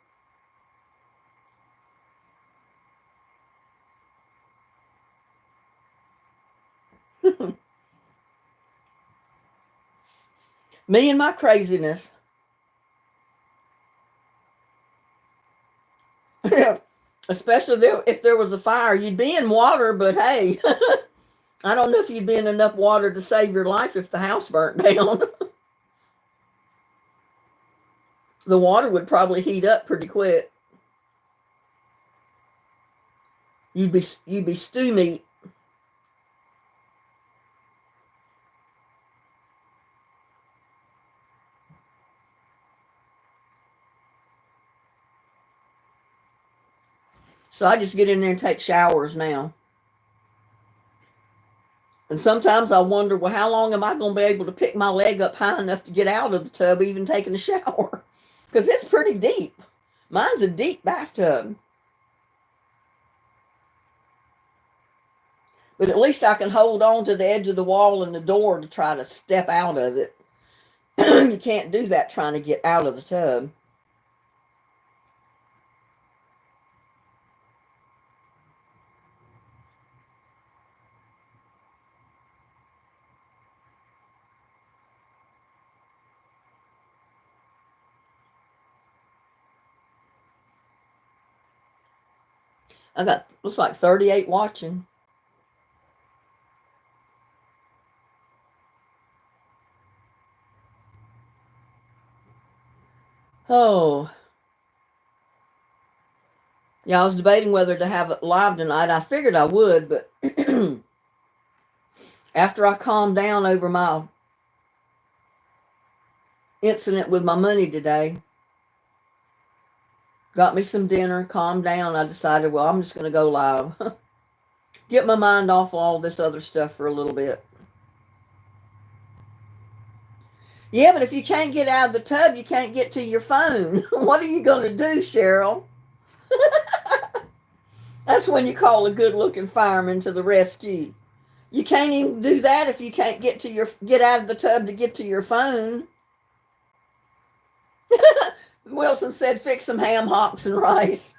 Me and my craziness. Especially if there was a fire. You'd be in water, but hey, I don't know if you'd be in enough water to save your life if the house burnt down. The water would probably heat up pretty quick. You'd be stew meat. So I just get in there and take showers now. And sometimes I wonder, well, how long am I going to be able to pick my leg up high enough to get out of the tub, even taking a shower? Because it's pretty deep. Mine's a deep bathtub. But at least I can hold on to the edge of the wall and the door to try to step out of it. You can't do that trying to get out of the tub. I got, looks like 38 watching. Oh. Yeah, I was debating whether to have it live tonight. I figured I would, but after I calmed down over my incident with my money today, got me some dinner, calmed down, I decided, well, I'm just going to go live. Get my mind off all this other stuff for a little bit. Yeah, but if you can't get out of the tub, you can't get to your phone. What are you going to do, Cheryl? That's when you call a good-looking fireman to the rescue. You can't even do that if you can't get out of the tub to get to your phone. Wilson said, fix some ham hocks and rice.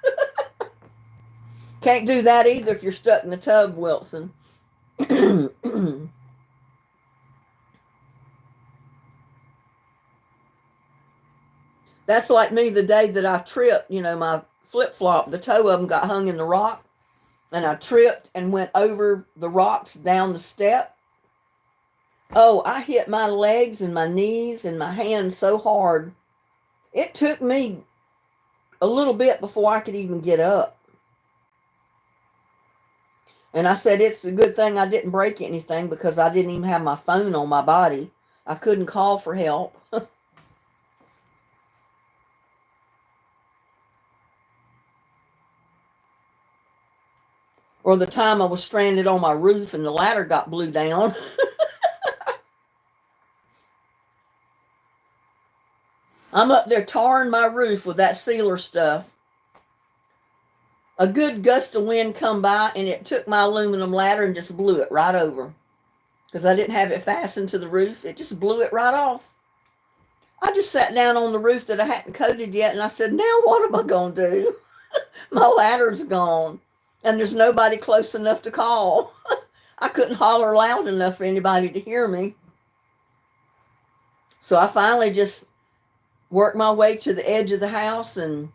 Can't do that either if you're stuck in the tub, Wilson. That's like me the day that I tripped, my flip-flop, the toe of them got hung in the rock, and I tripped and went over the rocks down the step. Oh, I hit my legs and my knees and my hands so hard. It took me a little bit before I could even get up. And I said, it's a good thing I didn't break anything because I didn't even have my phone on my body. I couldn't call for help. Or the time I was stranded on my roof and the ladder got blew down. I'm up there tarring my roof with that sealer stuff. A good gust of wind come by and it took my aluminum ladder and just blew it right over. Because I didn't have it fastened to the roof. It just blew it right off. I just sat down on the roof that I hadn't coated yet and I said, now what am I going to do? My ladder's gone. And there's nobody close enough to call. I couldn't holler loud enough for anybody to hear me. So I finally just worked my way to the edge of the house and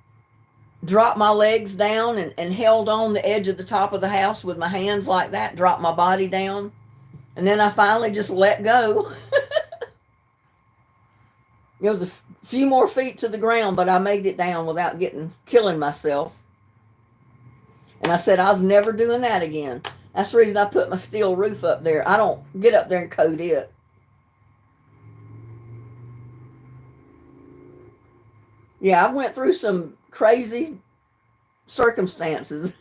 dropped my legs down and held on the edge of the top of the house with my hands like that, dropped my body down. And then I finally just let go. It was a few more feet to the ground, but I made it down without killing myself. And I said, I was never doing that again. That's the reason I put my steel roof up there. I don't get up there and coat it. Yeah, I went through some crazy circumstances.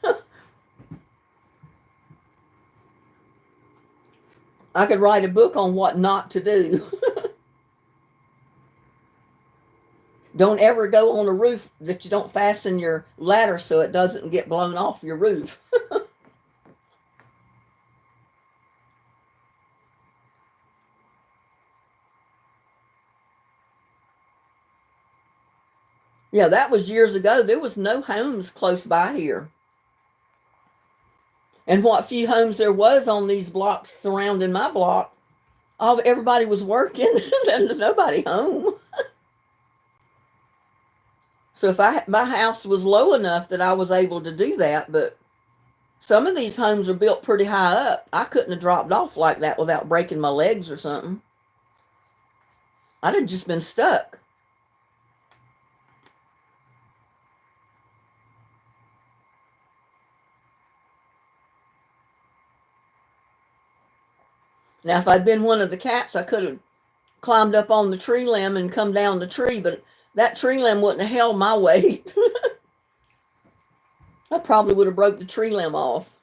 I could write a book on what not to do. Don't ever go on a roof that you don't fasten your ladder so it doesn't get blown off your roof. Yeah, that was years ago. There was no homes close by here. And what few homes there was on these blocks surrounding my block, everybody was working and nobody home. So if my house was low enough that I was able to do that, but some of these homes are built pretty high up. I couldn't have dropped off like that without breaking my legs or something. I'd have just been stuck. Now, if I'd been one of the cats, I could have climbed up on the tree limb and come down the tree, but that tree limb wouldn't have held my weight. I probably would have broke the tree limb off.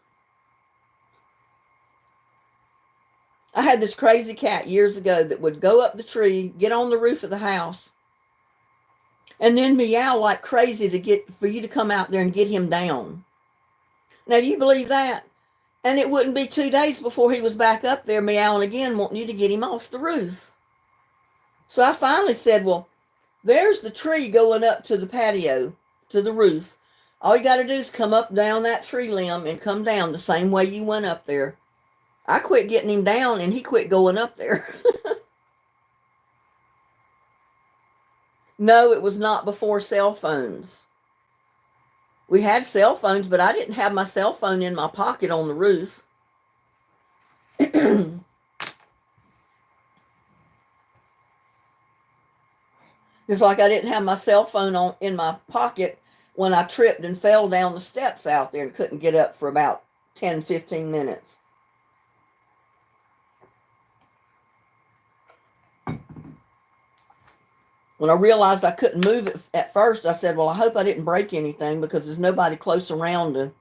I had this crazy cat years ago that would go up the tree, get on the roof of the house, and then meow like crazy for you to come out there and get him down. Now, do you believe that? And it wouldn't be 2 days before he was back up there meowing again, wanting you to get him off the roof. So I finally said, well, there's the tree going up to the patio, to the roof. All you got to do is come up down that tree limb and come down the same way you went up there. I quit getting him down and he quit going up there. No, it was not before cell phones. We had cell phones, but I didn't have my cell phone in my pocket on the roof. Just like I didn't have my cell phone in my pocket when I tripped and fell down the steps out there and couldn't get up for about 10, 15 minutes. When I realized I couldn't move it at first, I said, well, I hope I didn't break anything because there's nobody close around to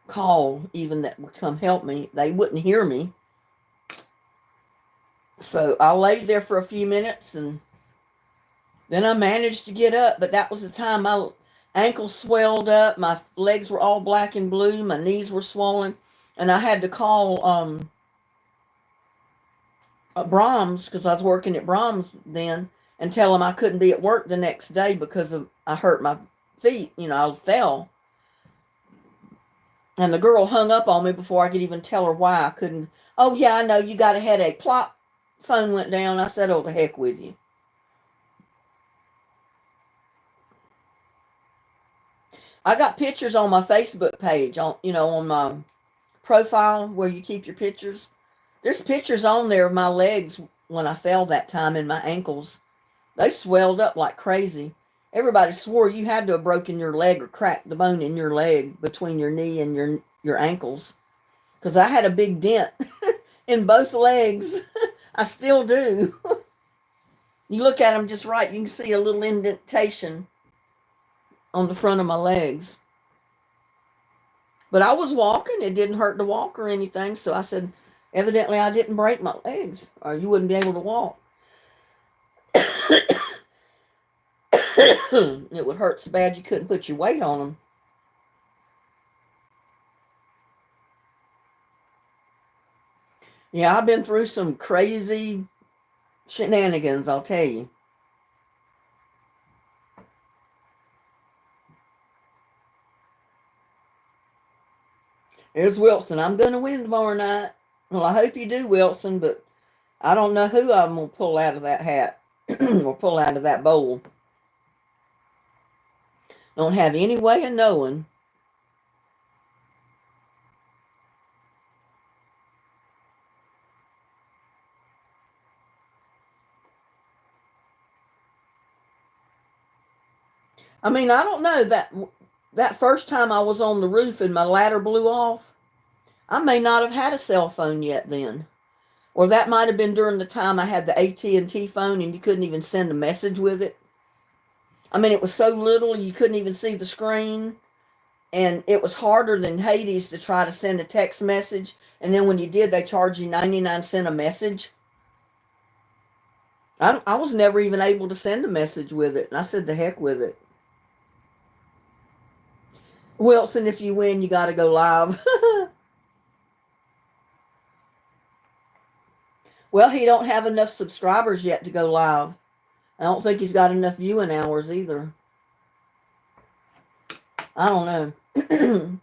call even that would come help me. They wouldn't hear me. So I laid there for a few minutes and then I managed to get up, but that was the time my ankles swelled up, my legs were all black and blue, my knees were swollen, and I had to call Brahms, because I was working at Brahms then, and tell them I couldn't be at work the next day because I hurt my feet. I fell. And the girl hung up on me before I could even tell her why I couldn't. Oh, yeah, I know, you got a headache. Plop, phone went down. I said, oh, the heck with you. I got pictures on my Facebook page, on my profile where you keep your pictures. There's pictures on there of my legs when I fell that time and my ankles. They swelled up like crazy. Everybody swore you had to have broken your leg or cracked the bone in your leg between your knee and your ankles. Because I had a big dent in both legs. I still do. You look at them just right, you can see a little indentation on the front of my legs. But I was walking. It didn't hurt to walk or anything. So I said, evidently I didn't break my legs or you wouldn't be able to walk. It would hurt so bad you couldn't put your weight on them. Yeah, I've been through some crazy shenanigans, I'll tell you. There's Wilson. I'm going to win tomorrow night. Well, I hope you do, Wilson, but I don't know who I'm going to pull out of that hat or pull out of that bowl. Don't have any way of knowing. I don't know that first time I was on the roof and my ladder blew off. I may not have had a cell phone yet then. Or that might have been during the time I had the AT&T phone and you couldn't even send a message with it. I mean, it was so little you couldn't even see the screen. And it was harder than Hades to try to send a text message. And then when you did, they charged you 99 cents a message. I was never even able to send a message with it. And I said, the heck with it. Wilson, if you win, you got to go live. Well, he don't have enough subscribers yet to go live. I don't think he's got enough viewing hours either. I don't know.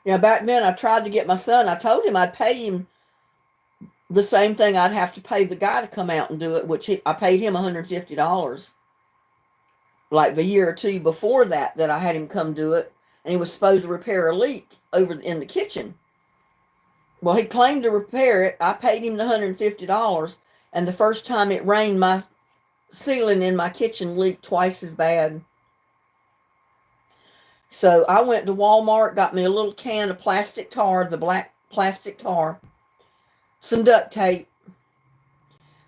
Yeah, back then I tried to get my son. I told him I'd pay him the same thing I'd have to pay the guy to come out and do it, which I paid him $150. Like the year or two before that I had him come do it, and he was supposed to repair a leak over in the kitchen. Well, he claimed to repair it. I paid him the $150, and the first time it rained, my ceiling in my kitchen leaked twice as bad. So I went to Walmart, got me a little can of plastic tar, the black plastic tar, some duct tape.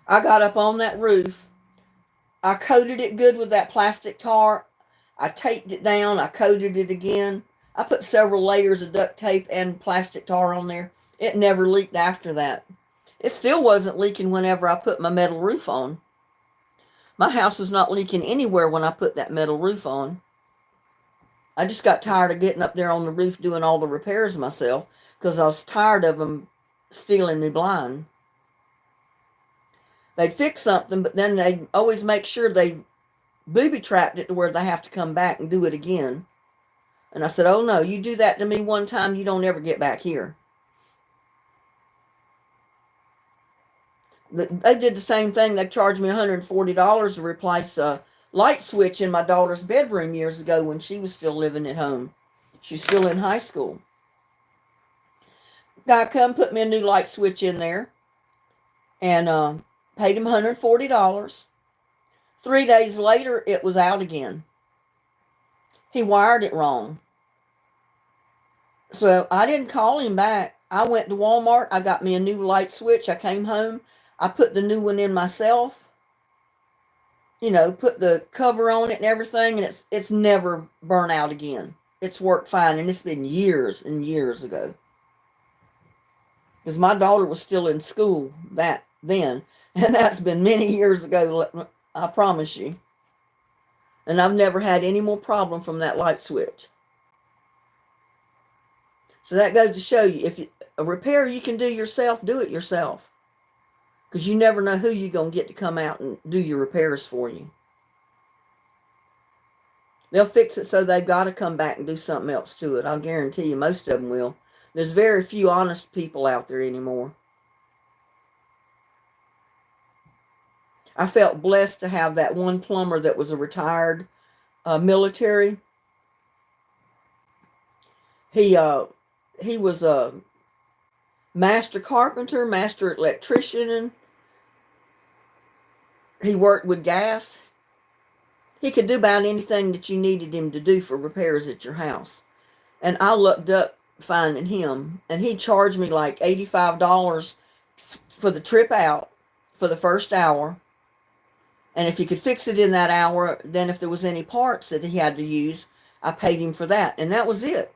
I got up on that roof. I coated it good with that plastic tar. I taped it down. I coated it again. I put several layers of duct tape and plastic tar on there. It never leaked after that. It still wasn't leaking whenever I put my metal roof on. My house was not leaking anywhere when I put that metal roof on. I just got tired of getting up there on the roof doing all the repairs myself because I was tired of them stealing me blind. They'd fix something, but then they'd always make sure they booby-trapped it to where they have to come back and do it again. And I said, oh no, you do that to me one time, you don't ever get back here. They did the same thing. They charged me $140 to replace a light switch in my daughter's bedroom years ago when she was still living at home. She was still in high school. Guy come put me a new light switch in there and paid him $140. 3 days later, it was out again. He wired it wrong. So I didn't call him back. I went to Walmart. I got me a new light switch. I came home. I put the new one in myself. You know, put the cover on it and everything, and it's never burnt out again. It's worked fine, and it's been years and years ago. Because my daughter was still in school then, and that's been many years ago, I promise you. And I've never had any more problem from that light switch. So that goes to show you, if a repair you can do yourself, do it yourself. Because you never know who you're going to get to come out and do your repairs for you. They'll fix it so they've got to come back and do something else to it. I'll guarantee you most of them will. There's very few honest people out there anymore. I felt blessed to have that one plumber that was a retired military. He was a master carpenter, master electrician. He worked with gas. He could do about anything that you needed him to do for repairs at your house. And I looked up finding him, and he charged me like $85 for the trip out for the first hour. And if he could fix it in that hour, then if there was any parts that he had to use, I paid him for that. And that was it.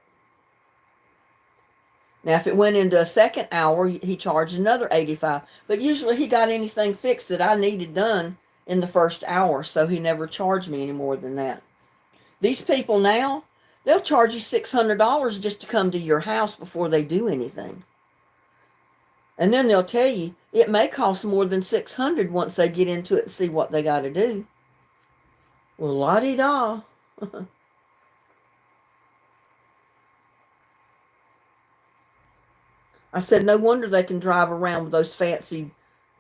Now, if it went into a second hour, he charged another $85. But usually he got anything fixed that I needed done in the first hour, so he never charged me any more than that. These people now, they'll charge you $600 just to come to your house before they do anything. And then they'll tell you it may cost more than $600 once they get into it and see what they got to do. Well, la-di-da. I said, no wonder they can drive around with those fancy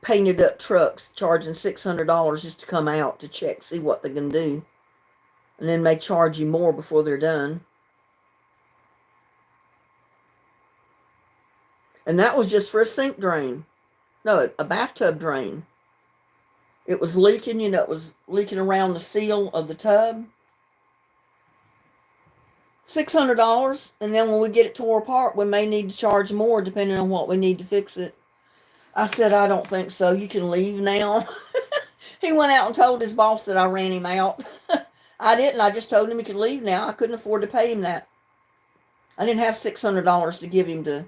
painted up trucks charging $600 just to come out to check, see what they can do. And then may charge you more before they're done. And that was just for a sink drain. No, a bathtub drain. It was leaking, it was leaking around the seal of the tub. $600, and then when we get it tore apart, we may need to charge more depending on what we need to fix it. I said, I don't think so. You can leave now. He went out and told his boss that I ran him out. I didn't. I just told him he could leave now. I couldn't afford to pay him that. I didn't have $600 to give him to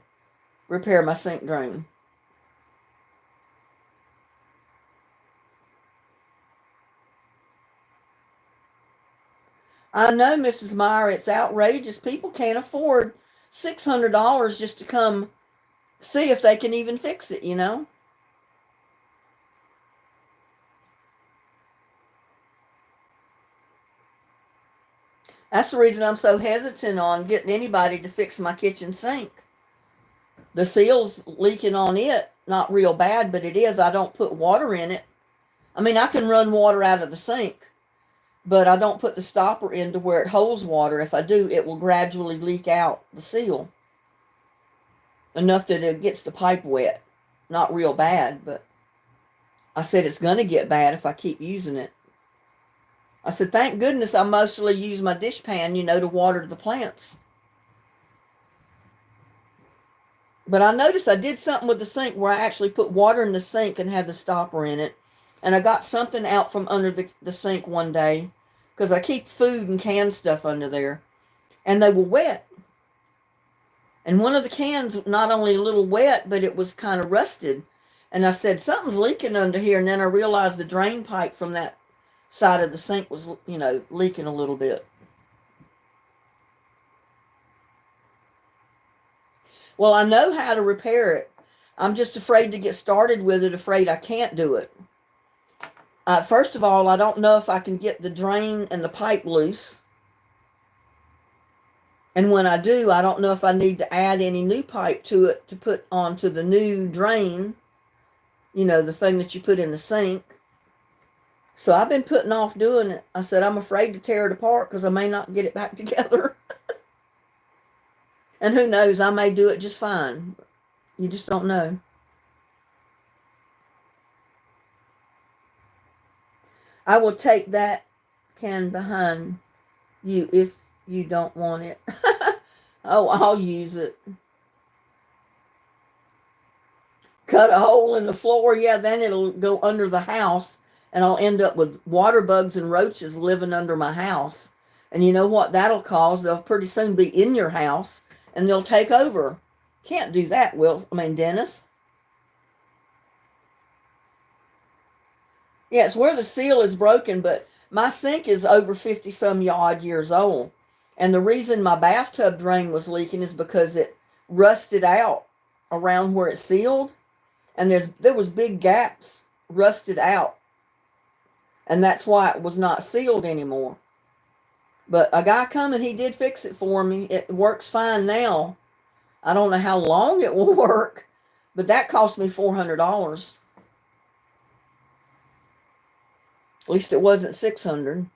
repair my sink drain. I know, Mrs. Meyer, it's outrageous. People can't afford $600 just to come see if they can even fix it, That's the reason I'm so hesitant on getting anybody to fix my kitchen sink. The seal's leaking on it, not real bad, but it is. I don't put water in it. I mean, I can run water out of the sink, but I don't put the stopper in to where it holds water. If I do, it will gradually leak out the seal enough that it gets the pipe wet. Not real bad, but I said it's going to get bad if I keep using it. I said, thank goodness I mostly use my dishpan, to water the plants. But I noticed I did something with the sink where I actually put water in the sink and had the stopper in it. And I got something out from under the sink one day because I keep food and canned stuff under there. And they were wet. And one of the cans, not only a little wet, but it was kind of rusted. And I said, something's leaking under here. And then I realized the drain pipe from that side of the sink was, leaking a little bit. Well, I know how to repair it. I'm just afraid to get started with it, afraid I can't do it. First of all, I don't know if I can get the drain and the pipe loose. And when I do, I don't know if I need to add any new pipe to it to put onto the new drain, the thing that you put in the sink. So I've been putting off doing it. I said, I'm afraid to tear it apart because I may not get it back together. And who knows, I may do it just fine. You just don't know. I will take that can behind you if you don't want it. Oh, I'll use it. Cut a hole in the floor. Yeah, then it'll go under the house and I'll end up with water bugs and roaches living under my house. And you know what that'll cause? They'll pretty soon be in your house and they'll take over. Can't do that, Dennis. Yeah, it's where the seal is broken, but my sink is over 50 some odd years old. And the reason my bathtub drain was leaking is because it rusted out around where it's sealed. And there was big gaps rusted out. And that's why it was not sealed anymore. But a guy come and he did fix it for me. It works fine now. I don't know how long it will work, but that cost me $400. At least it wasn't $600.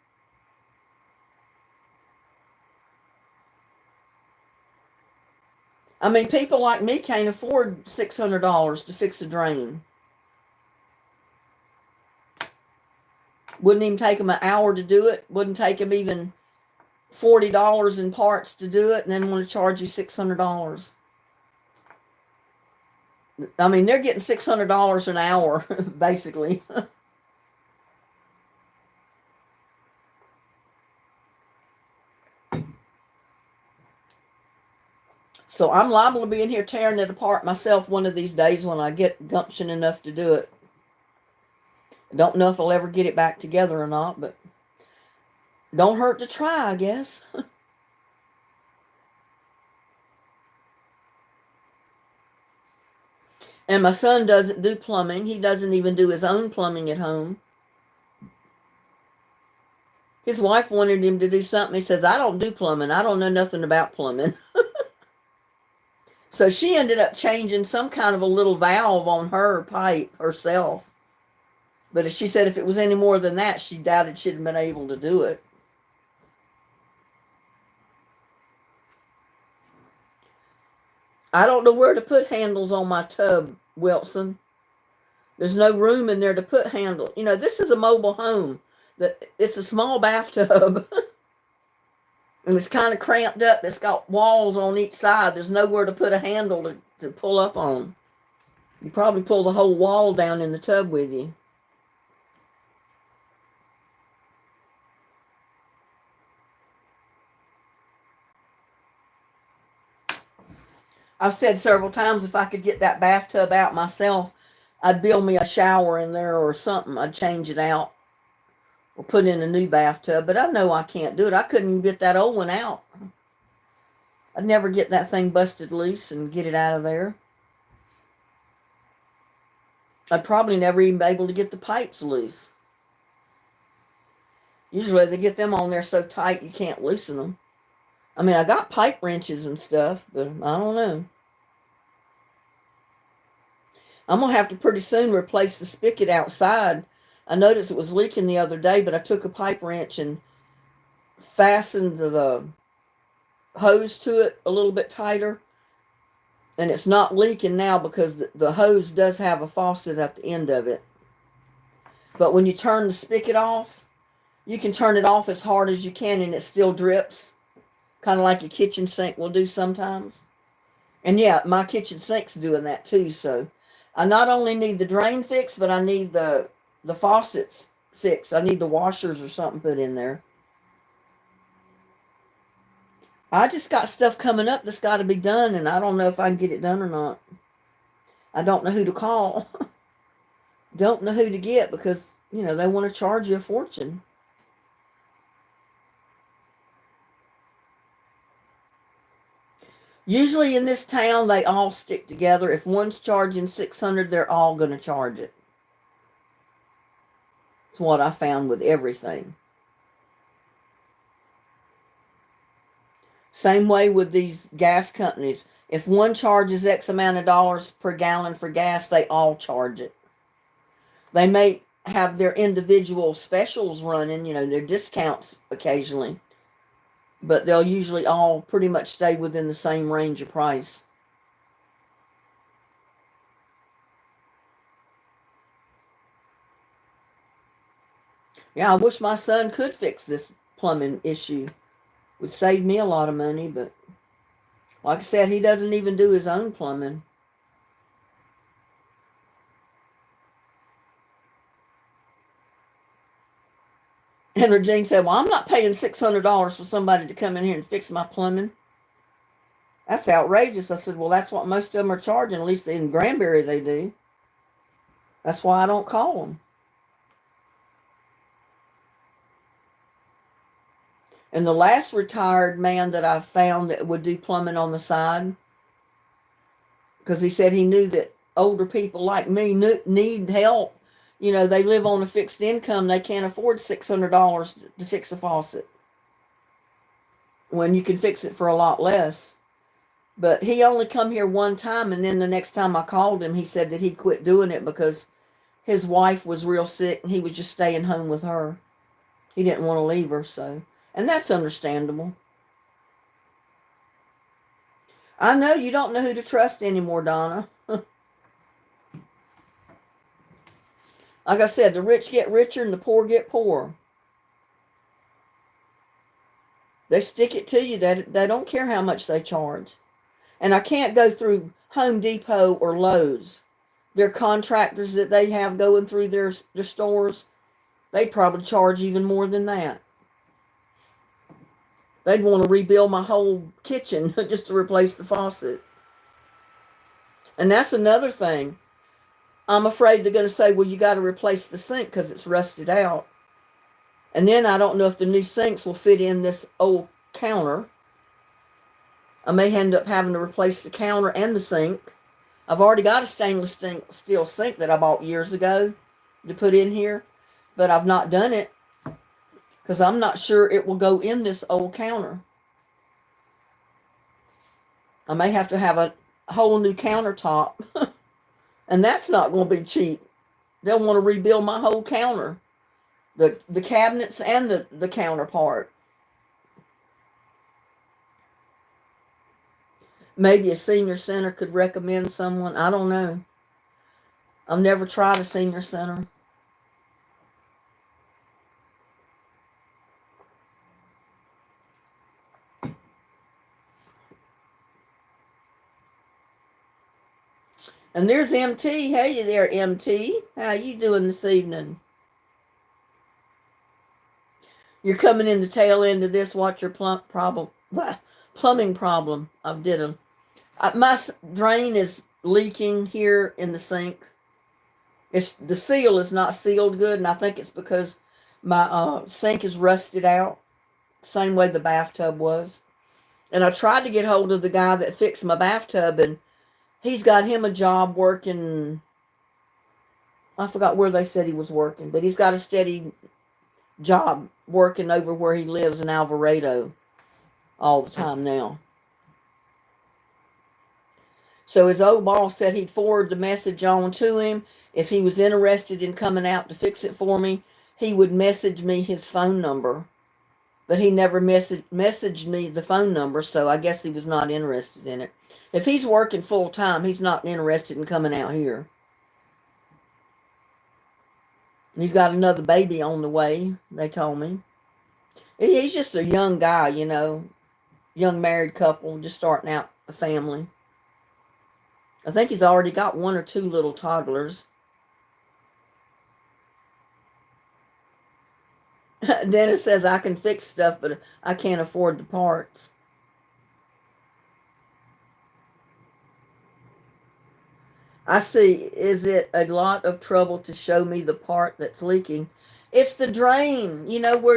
I mean, people like me can't afford $600 to fix a drain. Wouldn't even take them an hour to do it. Wouldn't take them even $40 in parts to do it, and then want to charge you $600. I mean, they're getting $600 an hour, basically. So I'm liable to be in here tearing it apart myself one of these days when I get gumption enough to do it. I don't know if I'll ever get it back together or not, but don't hurt to try, I guess. And my son doesn't do plumbing. He doesn't even do his own plumbing at home. His wife wanted him to do something. He says, I don't do plumbing. I don't know nothing about plumbing. So she ended up changing some kind of a little valve on her pipe herself. But she said if it was any more than that, she doubted she'd have been able to do it. I don't know where to put handles on my tub, Wilson. There's no room in there to put handle. You know, this is a mobile home. It's a small bathtub. And it's kind of cramped up. It's got walls on each side. There's nowhere to put a handle to pull up on. You probably pull the whole wall down in the tub with you. I've said several times if I could get that bathtub out myself, I'd build me a shower in there or something. I'd change it out or put in a new bathtub. But I know I can't do it. I couldn't get that old one out. I'd never get that thing busted loose and get it out of there. I'd probably never even be able to get the pipes loose. Usually they get them on there so tight you can't loosen them. I mean, I got pipe wrenches and stuff, but I don't know. I'm going to have to pretty soon replace the spigot outside. I noticed it was leaking the other day, but I took a pipe wrench and fastened the hose to it a little bit tighter. And it's not leaking now because the hose does have a faucet at the end of it. But when you turn the spigot off, you can turn it off as hard as you can and it still drips. Kind of like your kitchen sink will do sometimes. And yeah, my kitchen sink's doing that too. So I not only need the drain fixed, but I need the faucets fixed. I need the washers or something put in there. I just got stuff coming up that's got to be done, and I don't know if I can get it done or not. I don't know who to call. Don't know who to get because, you know, they want to charge you a fortune. Usually in this town, they all stick together. If one's charging $600, they're all going to charge it. That's what I found with everything. Same way with these gas companies. If one charges X amount of dollars per gallon for gas, they all charge it. They may have their individual specials running, you know, their discounts occasionally. But they'll usually all pretty much stay within the same range of price. Yeah, I wish my son could fix this plumbing issue. Would save me a lot of money, but like I said, he doesn't even do his own plumbing. And Regine said, well, I'm not paying $600 for somebody to come in here and fix my plumbing. That's outrageous. I said, well, that's what most of them are charging. At least in Granbury they do. That's why I don't call them. And the last retired man that I found that would do plumbing on the side, because he said he knew that older people like me need help. You know, they live on a fixed income. They can't afford $600 to fix a faucet when you can fix it for a lot less. But he only come here one time, and then the next time I called him, he said that he quit doing it because his wife was real sick and he was just staying home with her. He didn't want to leave her, so. And that's understandable. I know you don't know who to trust anymore, Donna. Like I said, the rich get richer and the poor get poorer. They stick it to you. They don't care how much they charge. And I can't go through Home Depot or Lowe's. Their contractors that they have going through their stores, they'd probably charge even more than that. They'd want to rebuild my whole kitchen just to replace the faucet. And that's another thing. I'm afraid they're going to say, well, you got to replace the sink because it's rusted out. And then I don't know if the new sinks will fit in this old counter. I may end up having to replace the counter and the sink. I've already got a stainless steel sink that I bought years ago to put in here, but I've not done it because I'm not sure it will go in this old counter. I may have to have a whole new countertop, and that's not going to be cheap. They'll want to rebuild my whole counter, the cabinets and the counter part. Maybe a senior center could recommend someone. I don't know. I've never tried a senior center. And there's MT. Hey there, MT. How you doing this evening? You're coming in the tail end of this. What's your plumbing problem? My drain is leaking here in the sink. The seal is not sealed good, and I think it's because my sink is rusted out, same way the bathtub was. And I tried to get hold of the guy that fixed my bathtub, and he's got him a job working. I forgot where they said he was working, but he's got a steady job working over where he lives in Alvarado all the time now. So his old boss said he'd forward the message on to him. If he was interested in coming out to fix it for me, he would message me his phone number. But he never messaged me the phone number, so I guess he was not interested in it. If he's working full time, he's not interested in coming out here. He's got another baby on the way, they told me. He's just a young guy, young married couple, just starting out a family. I think he's already got 1 or 2 little toddlers. Dennis says I can fix stuff, but I can't afford the parts. I see. Is it a lot of trouble to show me the part that's leaking? It's the drain, where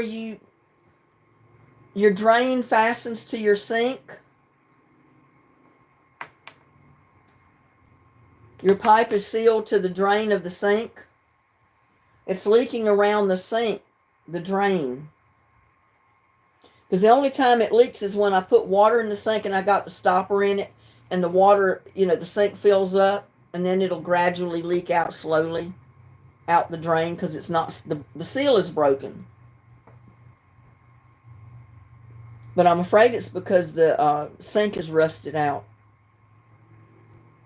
your drain fastens to your sink. Your pipe is sealed to the drain of the sink. It's leaking around the sink, the drain. Because the only time it leaks is when I put water in the sink and I got the stopper in it, and the water, the sink fills up, and then it'll gradually leak out slowly out the drain because it's not, the seal is broken. But I'm afraid it's because the sink is rusted out.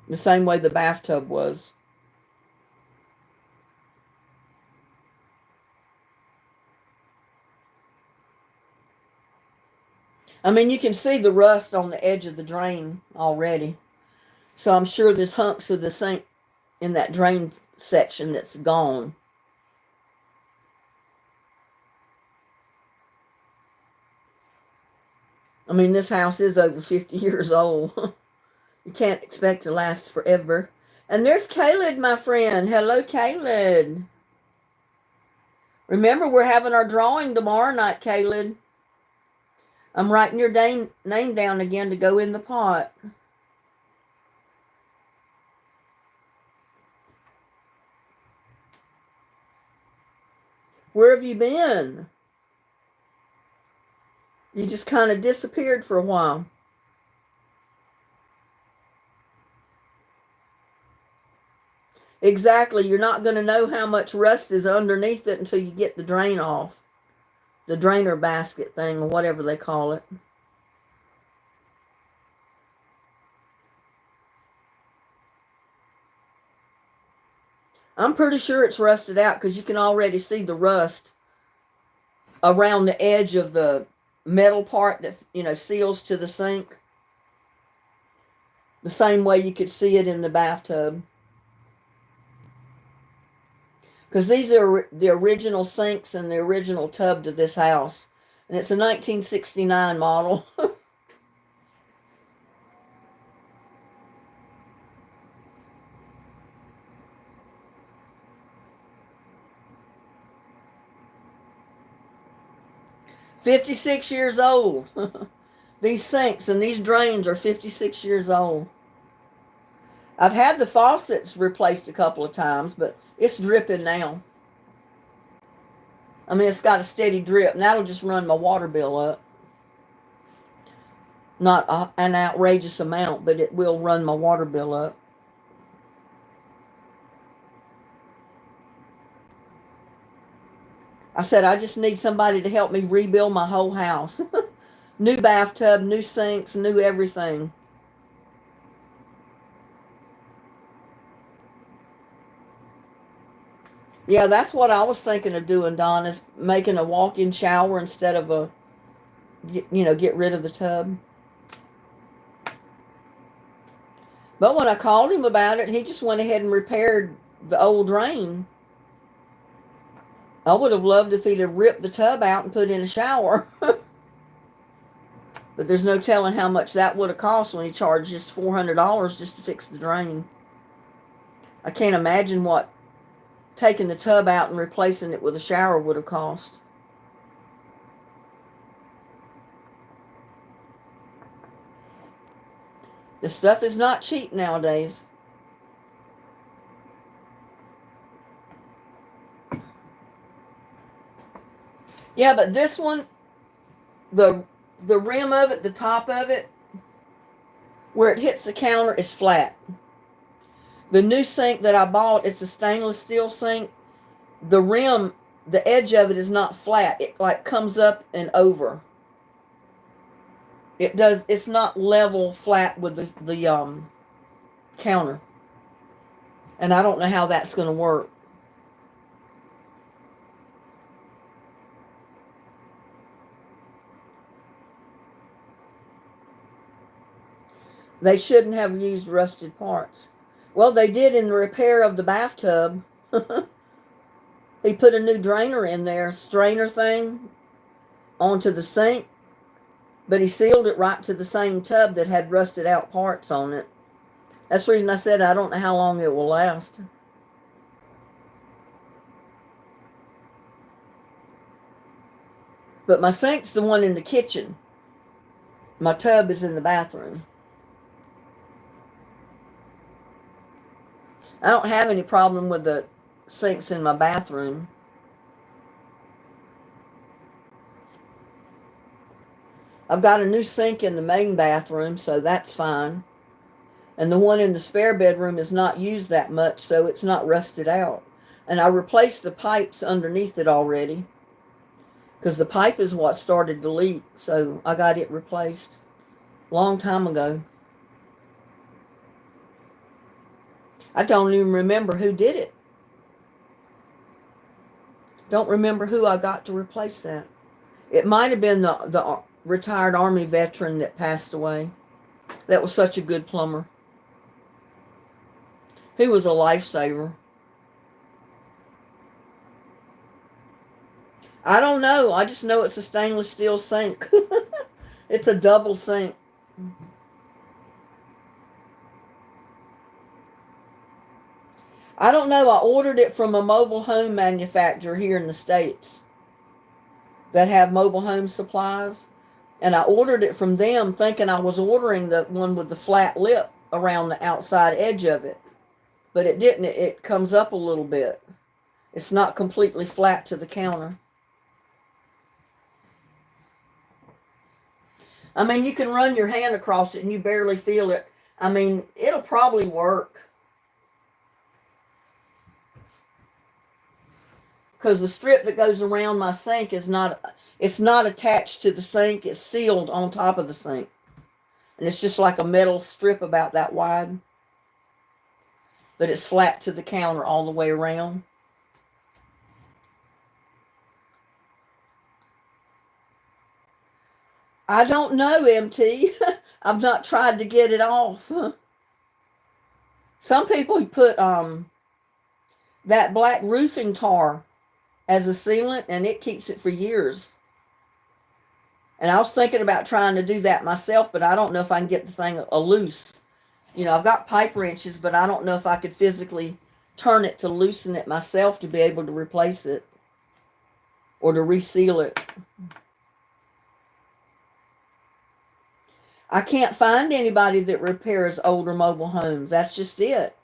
The same way the bathtub was. I mean, you can see the rust on the edge of the drain already. So I'm sure there's hunks of the sink in that drain section that's gone. I mean, this house is over 50 years old. You can't expect to last forever. And there's Caleb, my friend. Hello, Caleb. Remember, we're having our drawing tomorrow night, Caleb. I'm writing your name down again to go in the pot. Where have you been? You just kind of disappeared for a while. Exactly. You're not going to know how much rust is underneath it until you get the drain off. The drainer basket thing, or whatever they call it. I'm pretty sure it's rusted out because you can already see the rust around the edge of the metal part that, seals to the sink. The same way you could see it in the bathtub. Because these are the original sinks and the original tub to this house. And it's a 1969 model. $56 years old. These sinks and these drains are 56 years old. I've had the faucets replaced a couple of times, but it's dripping now. I mean, it's got a steady drip, and that'll just run my water bill up. Not an outrageous amount, but it will run my water bill up. I said, I just need somebody to help me rebuild my whole house. New bathtub, new sinks, new everything. Yeah, that's what I was thinking of doing, Don, is making a walk-in shower instead of get rid of the tub. But when I called him about it, he just went ahead and repaired the old drain. I would have loved if he'd have ripped the tub out and put in a shower. But there's no telling how much that would have cost when he charged just $400 just to fix the drain. I can't imagine what taking the tub out and replacing it with a shower would have cost. This stuff is not cheap nowadays. Yeah, but this one, the rim of it, the top of it, where it hits the counter is flat. The new sink that I bought, it's a stainless steel sink. The rim, the edge of it is not flat. It like comes up and over. It's not level flat with the counter. And I don't know how that's going to work. They shouldn't have used rusted parts. Well, they did in the repair of the bathtub. He put a new drainer in there, strainer thing, onto the sink, but he sealed it right to the same tub that had rusted out parts on it. That's the reason I said I don't know how long it will last. But my sink's the one in the kitchen. My tub is in the bathroom. I don't have any problem with the sinks in my bathroom. I've got a new sink in the main bathroom, so that's fine. And the one in the spare bedroom is not used that much, so it's not rusted out. And I replaced the pipes underneath it already, because the pipe is what started to leak, so I got it replaced a long time ago. I don't even remember who did it. Don't remember who I got to replace that. It might have been the retired Army veteran that passed away. That was such a good plumber. He was a lifesaver. I don't know. I just know it's a stainless steel sink. It's a double sink. I don't know. I ordered it from a mobile home manufacturer here in the States that have mobile home supplies. And I ordered it from them thinking I was ordering the one with the flat lip around the outside edge of it. But it didn't. It comes up a little bit. It's not completely flat to the counter. I mean, you can run your hand across it and you barely feel it. I mean, it'll probably work. Because the strip that goes around my sink it's not attached to the sink. It's sealed on top of the sink. And it's just like a metal strip about that wide. But it's flat to the counter all the way around. I don't know, MT. I've not tried to get it off. Some people put that black roofing tar as a sealant, and it keeps it for years. And I was thinking about trying to do that myself, but I don't know if I can get the thing loose. I've got pipe wrenches, but I don't know if I could physically turn it to loosen it myself to be able to replace it or to reseal it. I can't find anybody that repairs older mobile homes. That's just it.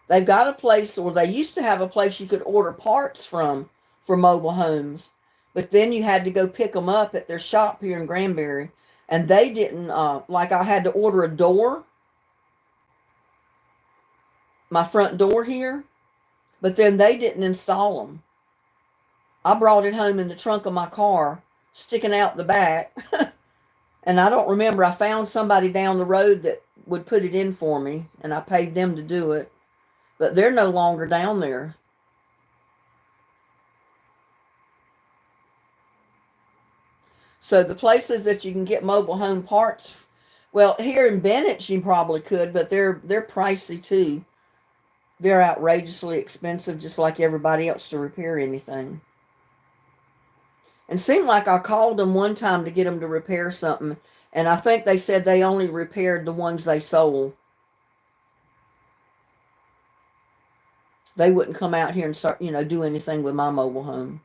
They've got a place, or they used to have a place you could order parts from for mobile homes. But then you had to go pick them up at their shop here in Granbury. And they didn't, like I had to order a door, my front door here, but then they didn't install them. I brought it home in the trunk of my car, sticking out the back. And I don't remember, I found somebody down the road that would put it in for me, and I paid them to do it. but they're no longer down there. So the places that you can get mobile home parts, well, here in Bennett you probably could, but they're pricey too. They're outrageously expensive, just like everybody else, to repair anything. And it seemed like I called them one time to get them to repair something, and I think they said they only repaired the ones they sold. They wouldn't come out here and start, do anything with my mobile home.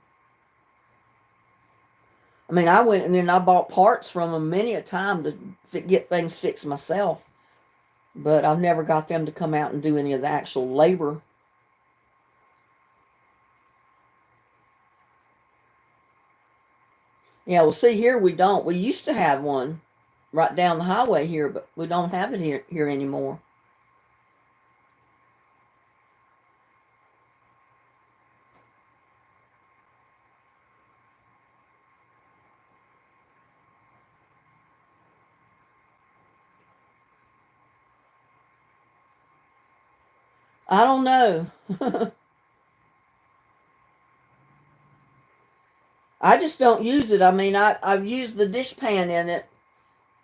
I mean, I went and then I bought parts from them many a time to get things fixed myself. But I've never got them to come out and do any of the actual labor. Yeah, well, see, here we don't. We used to have one right down the highway here, but we don't have it here anymore. I don't know. I just don't use it. I mean, I've used the dishpan in it,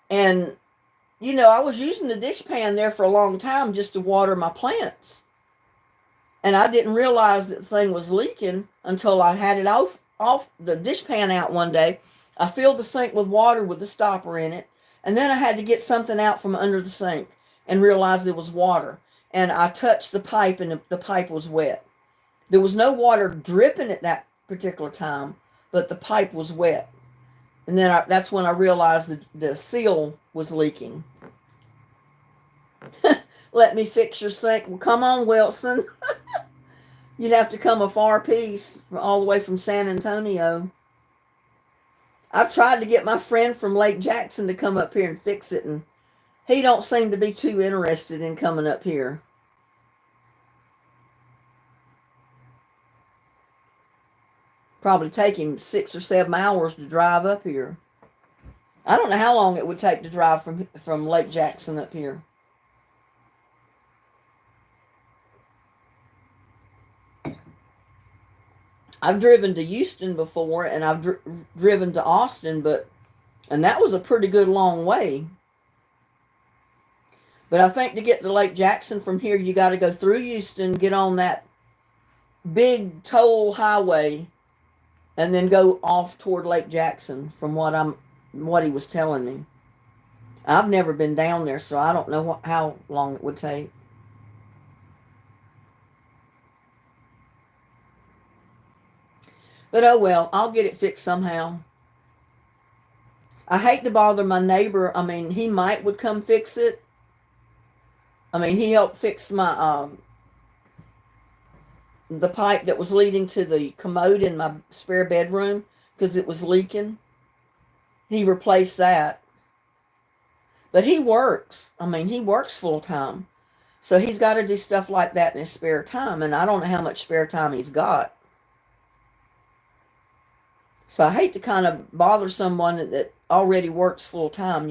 and I was using the dishpan there for a long time just to water my plants. And I didn't realize that the thing was leaking until I had it off the dishpan out one day. I filled the sink with water with the stopper in it, and then I had to get something out from under the sink and realized it was water. And I touched the pipe, and the pipe was wet. There was no water dripping at that particular time, but the pipe was wet. And then that's when I realized the seal was leaking. Let me fix your sink. Well, come on, Wilson. You'd have to come a far piece all the way from San Antonio. I've tried to get my friend from Lake Jackson to come up here and fix it, and he don't seem to be too interested in coming up here. Probably take him 6 or 7 hours to drive up here. I don't know how long it would take to drive from Lake Jackson up here. I've driven to Houston before, and I've driven to Austin, and that was a pretty good long way. But I think to get to Lake Jackson from here, you got to go through Houston, get on that big toll highway, and then go off toward Lake Jackson. From what he was telling me, I've never been down there, so I don't know how long it would take. But oh well, I'll get it fixed somehow. I hate to bother my neighbor. I mean, he would come fix it. I mean, he helped fix my the pipe that was leading to the commode in my spare bedroom because it was leaking. He replaced that. But he works. I mean, he works full time. So he's got to do stuff like that in his spare time, and I don't know how much spare time he's got. So I hate to kind of bother someone that already works full time,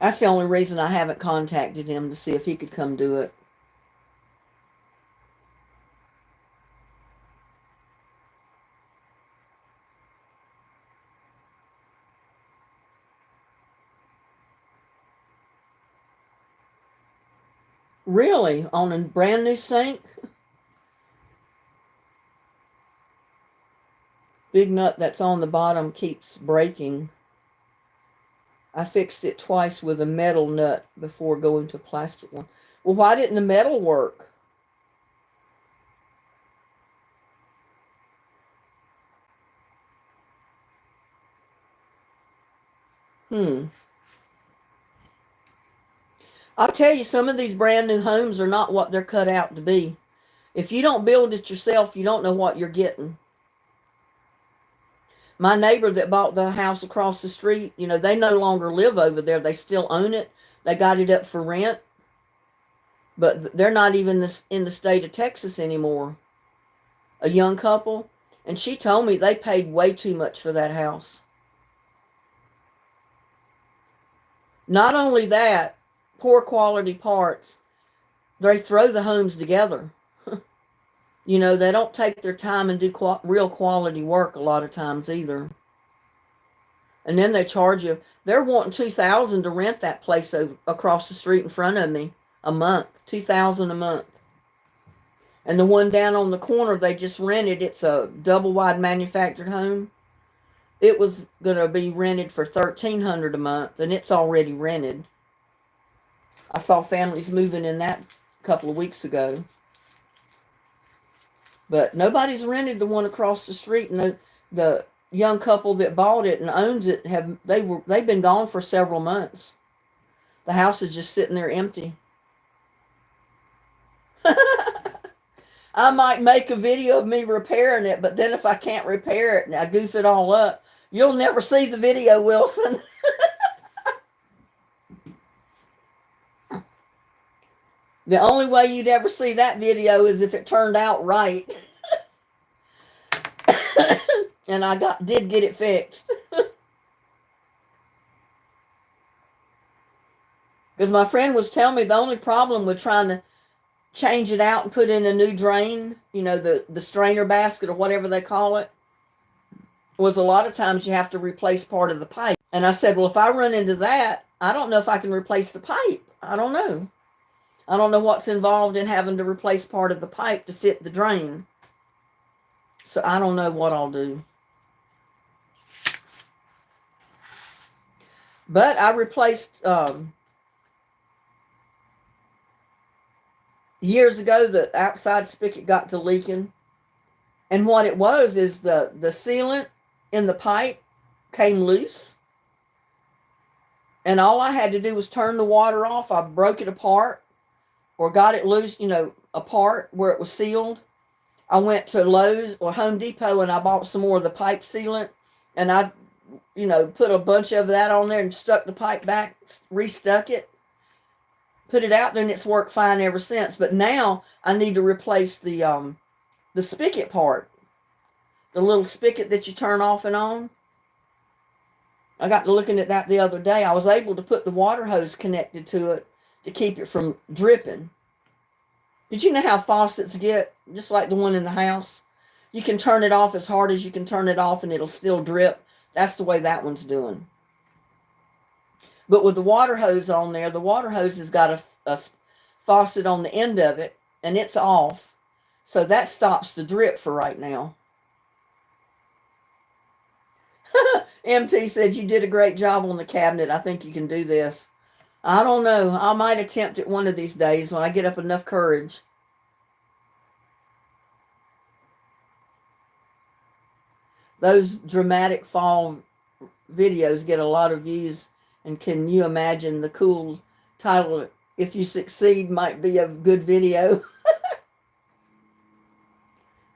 That's the only reason I haven't contacted him, to see if he could come do it. Really? On a brand new sink? Big nut that's on the bottom keeps breaking. I fixed it twice with a metal nut before going to a plastic one. Well, why didn't the metal work? I'll tell you, some of these brand new homes are not what they're cut out to be. If you don't build it yourself, you don't know what you're getting. My neighbor that bought the house across the street, they no longer live over there. They still own it. They got it up for rent. But they're not even in the state of Texas anymore. A young couple. And she told me they paid way too much for that house. Not only that, poor quality parts. They throw the homes together. You know, they don't take their time and do real quality work a lot of times either. And then they charge you. They're wanting $2,000 to rent that place across the street in front of me a month. $2,000 a month. And the one down on the corner they just rented, it's a double wide manufactured home. It was going to be rented for $1,300 a month, and it's already rented. I saw families moving in that a couple of weeks ago. But nobody's rented the one across the street, and the young couple that bought it and owns it they've been gone for several months. The house is just sitting there empty. I might make a video of me repairing it, but then if I can't repair it and I goof it all up, you'll never see the video, Wilson. The only way you'd ever see that video is if it turned out right. And I did get it fixed. Because my friend was telling me the only problem with trying to change it out and put in a new drain, you know, the strainer basket or whatever they call it, was a lot of times you have to replace part of the pipe. And I said, well, if I run into that, I don't know if I can replace the pipe. I don't know. I don't know what's involved in having to replace part of the pipe to fit the drain. So I don't know what I'll do. But I replaced, years ago, the outside spigot got to leaking. And what it was is the sealant in the pipe came loose. And all I had to do was turn the water off. I broke it apart or got it loose, you know, apart where it was sealed. I went to Lowe's or Home Depot and I bought some more of the pipe sealant. And I, you know, put a bunch of that on there and stuck the pipe back, restuck it, put it out there, and it's worked fine ever since. But now I need to replace the spigot part, the little spigot that you turn off and on. I got to looking at that the other day. I was able to put the water hose connected to it to keep it from dripping. Did you know how faucets get, just like the one in the house? You can turn it off as hard as you can turn it off and it'll still drip. That's the way that one's doing. But with the water hose on there, the water hose has got a faucet on the end of it, and it's off. So that stops the drip for right now. MT said, you did a great job on the cabinet. I think you can do this. I don't know. I might attempt it one of these days when I get up enough courage. Those dramatic fall videos get a lot of views. And can you imagine the cool title, If You Succeed, might be a good video.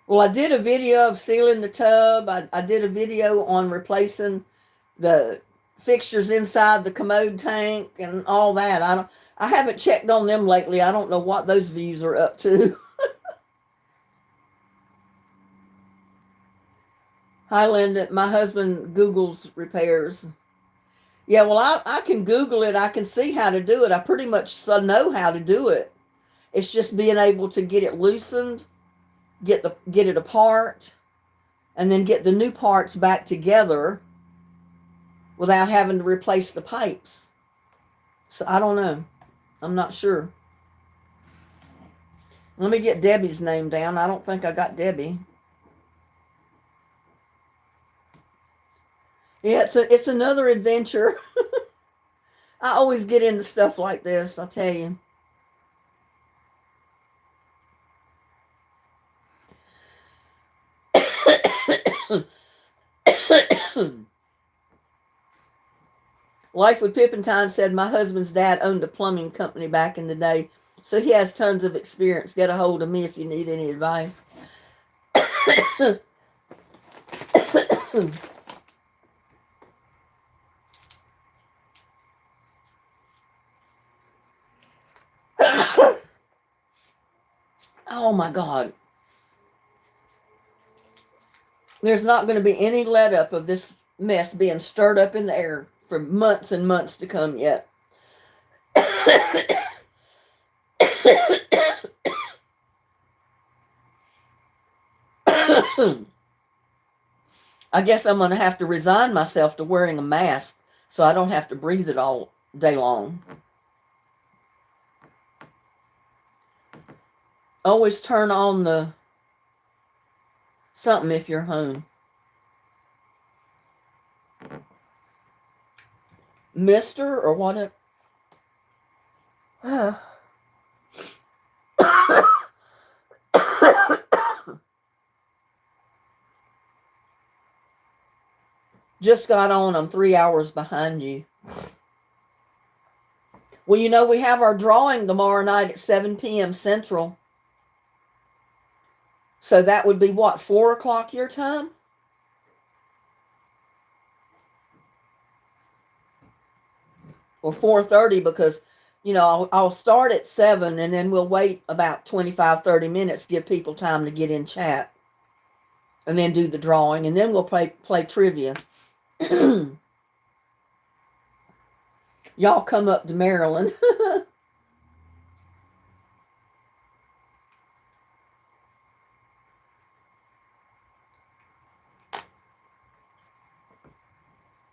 Well, I did a video of sealing the tub. I did a video on replacing the fixtures inside the commode tank and all that. I haven't checked on them lately. I don't know what those views are up to. Hi, Linda. My husband Googles repairs. Yeah, well, I can Google it. I can see how to do it. I pretty much know how to do it. It's just being able to get it loosened, get it apart, and then get the new parts back together without having to replace the pipes. So I don't know. I'm not sure. Let me get Debbie's name down. I don't think I got Debbie. Yeah, it's another adventure. I always get into stuff like this, I'll tell you. Life with Pippintine said, my husband's dad owned a plumbing company back in the day, so he has tons of experience. Get a hold of me if you need any advice. Oh my God. There's not going to be any let up of this mess being stirred up in the air for months and months to come yet. I guess I'm going to have to resign myself to wearing a mask so I don't have to breathe it all day long. Always turn on the something if you're home. Mister or what? Just got on. I'm 3 hours behind you. Well, you know, we have our drawing tomorrow night at 7 p.m. Central. So that would be what, 4 o'clock your time? Or 4:30, because, you know, I'll start at 7 and then we'll wait about 25-30 minutes, give people time to get in chat. And then do the drawing, and then we'll play trivia. Y'all come up to Maryland.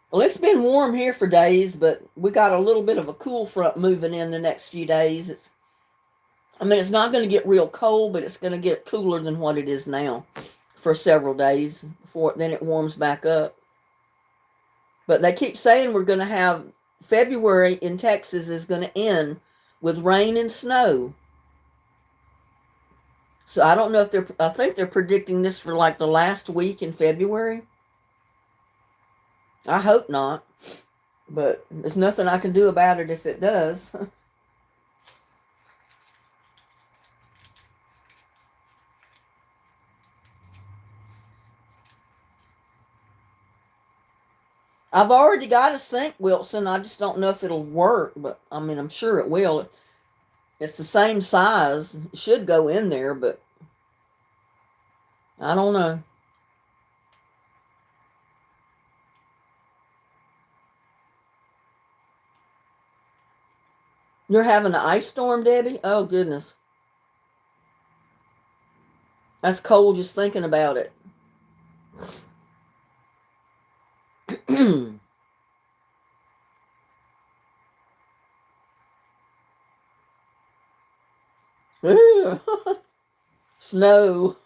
Well, it's been warm here for days, but we got a little bit of a cool front moving in the next few days. It's not going to get real cold, but it's going to get cooler than what it is now for several days before then it warms back up. But they keep saying we're going to have February in Texas is going to end with rain and snow. So I don't know if I think they're predicting this for like the last week in February. I hope not, but there's nothing I can do about it if it does. I've already got a sink, Wilson. I just don't know if it'll work, but I mean, I'm sure it will. It's the same size. It should go in there, but I don't know. You're having an ice storm, Debbie? Oh, goodness. That's cold just thinking about it. Snow.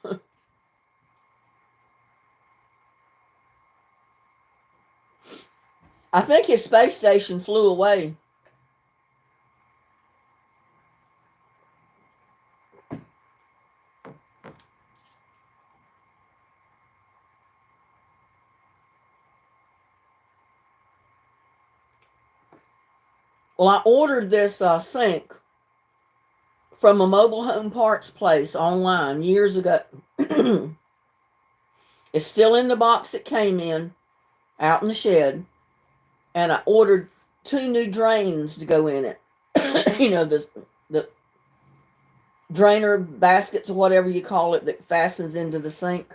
I think his space station flew away. Well, I ordered this sink from a mobile home parts place online years ago. It's still in the box it came in, out in the shed. And I ordered 2 new drains to go in it. You know, the drainer baskets or whatever you call it that fastens into the sink.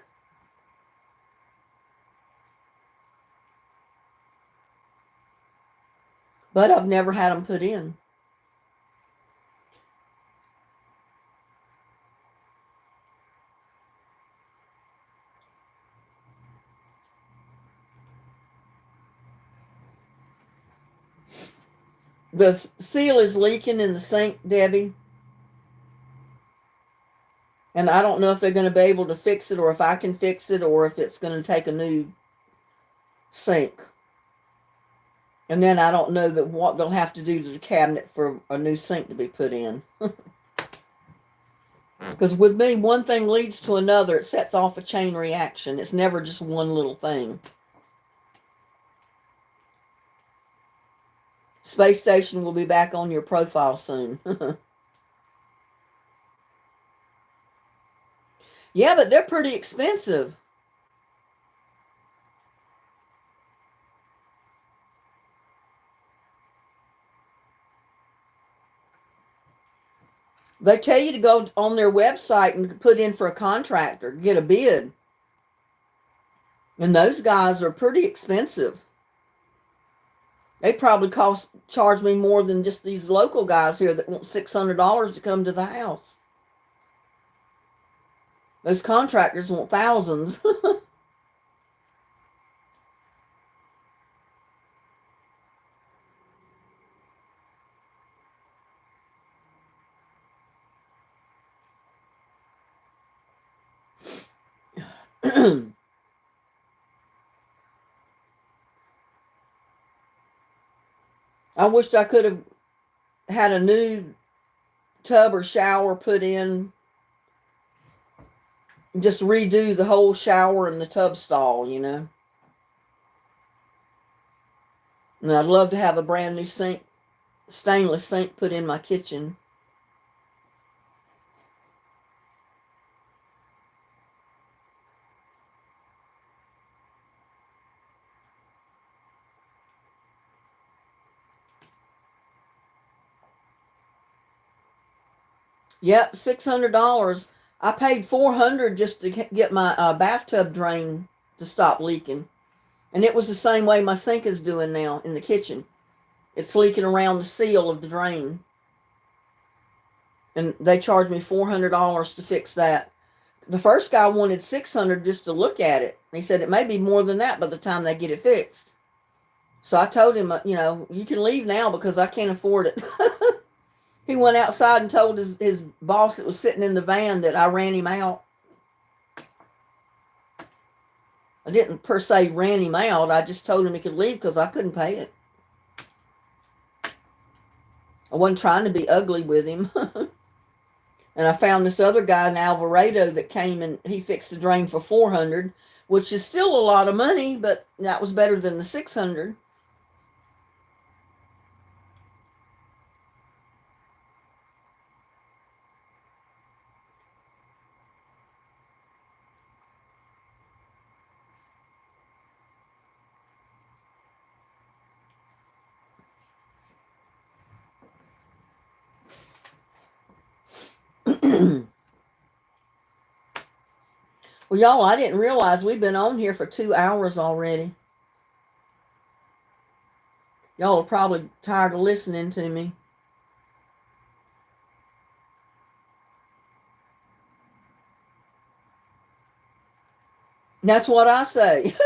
But I've never had them put in. The seal is leaking in the sink, Debbie. And I don't know if they're going to be able to fix it, or if I can fix it, or if it's going to take a new sink. And then I don't know what they'll have to do to the cabinet for a new sink to be put in. Because with me, one thing leads to another. It sets off a chain reaction. It's never just one little thing. Space Station will be back on your profile soon. Yeah, but they're pretty expensive. They tell you to go on their website and put in for a contractor, get a bid. And those guys are pretty expensive. They probably charge me more than just these local guys here that want $600 to come to the house. Those contractors want thousands. I wished I could have had a new tub or shower put in, just redo the whole shower and the tub stall, you know. And I'd love to have a brand new sink, stainless sink put in my kitchen. Yep, $600. I paid $400 just to get my bathtub drain to stop leaking, and it was the same way my sink is doing now in the kitchen. It's leaking around the seal of the drain, and they charged me $400 to fix that. The first guy wanted $600 just to look at it. He said it may be more than that by the time they get it fixed. So I told him, you know, you can leave now because I can't afford it. He went outside and told his boss that was sitting in the van that I ran him out. I didn't per se ran him out. I just told him he could leave because I couldn't pay it. I wasn't trying to be ugly with him. And I found this other guy in Alvarado that came and he fixed the drain for $400, which is still a lot of money, but that was better than the $600. Well, y'all, I didn't realize we've been on here for 2 hours already. Y'all are probably tired of listening to me. That's what I say.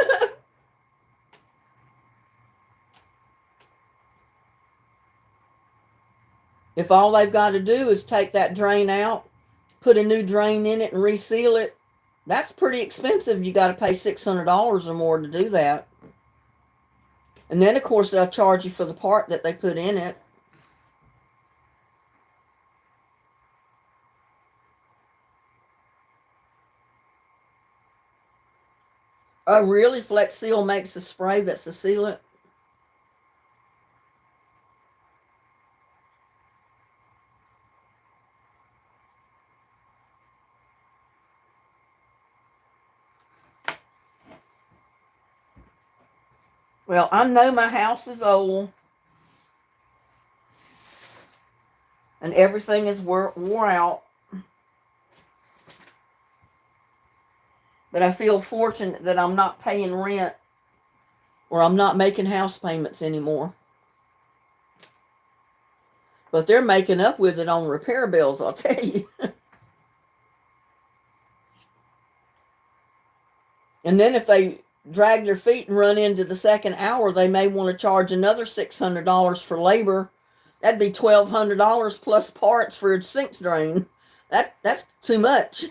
If all they've got to do is take that drain out, put a new drain in it, and reseal it, that's pretty expensive. You got to pay $600 or more to do that. And then, of course, they'll charge you for the part that they put in it. Oh, really? Flex Seal makes a spray that's a sealant? Well, I know my house is old and everything is wore out. But I feel fortunate that I'm not paying rent or I'm not making house payments anymore. But they're making up with it on repair bills, I'll tell you. And then if they drag their feet and run into the second hour, they may want to charge another $600 for labor. That'd be $1,200 plus parts for a sink drain. That's too much.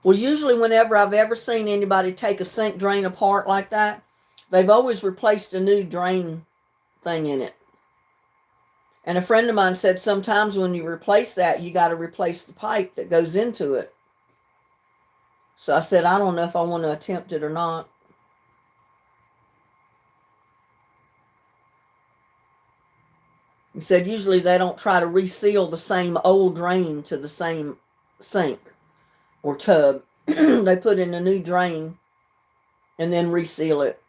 Well, usually whenever I've ever seen anybody take a sink drain apart like that, they've always replaced a new drain thing in it. And a friend of mine said sometimes when you replace that, you got to replace the pipe that goes into it. So I said, I don't know if I want to attempt it or not. He said usually they don't try to reseal the same old drain to the same sink or tub. They put in a new drain and then reseal it.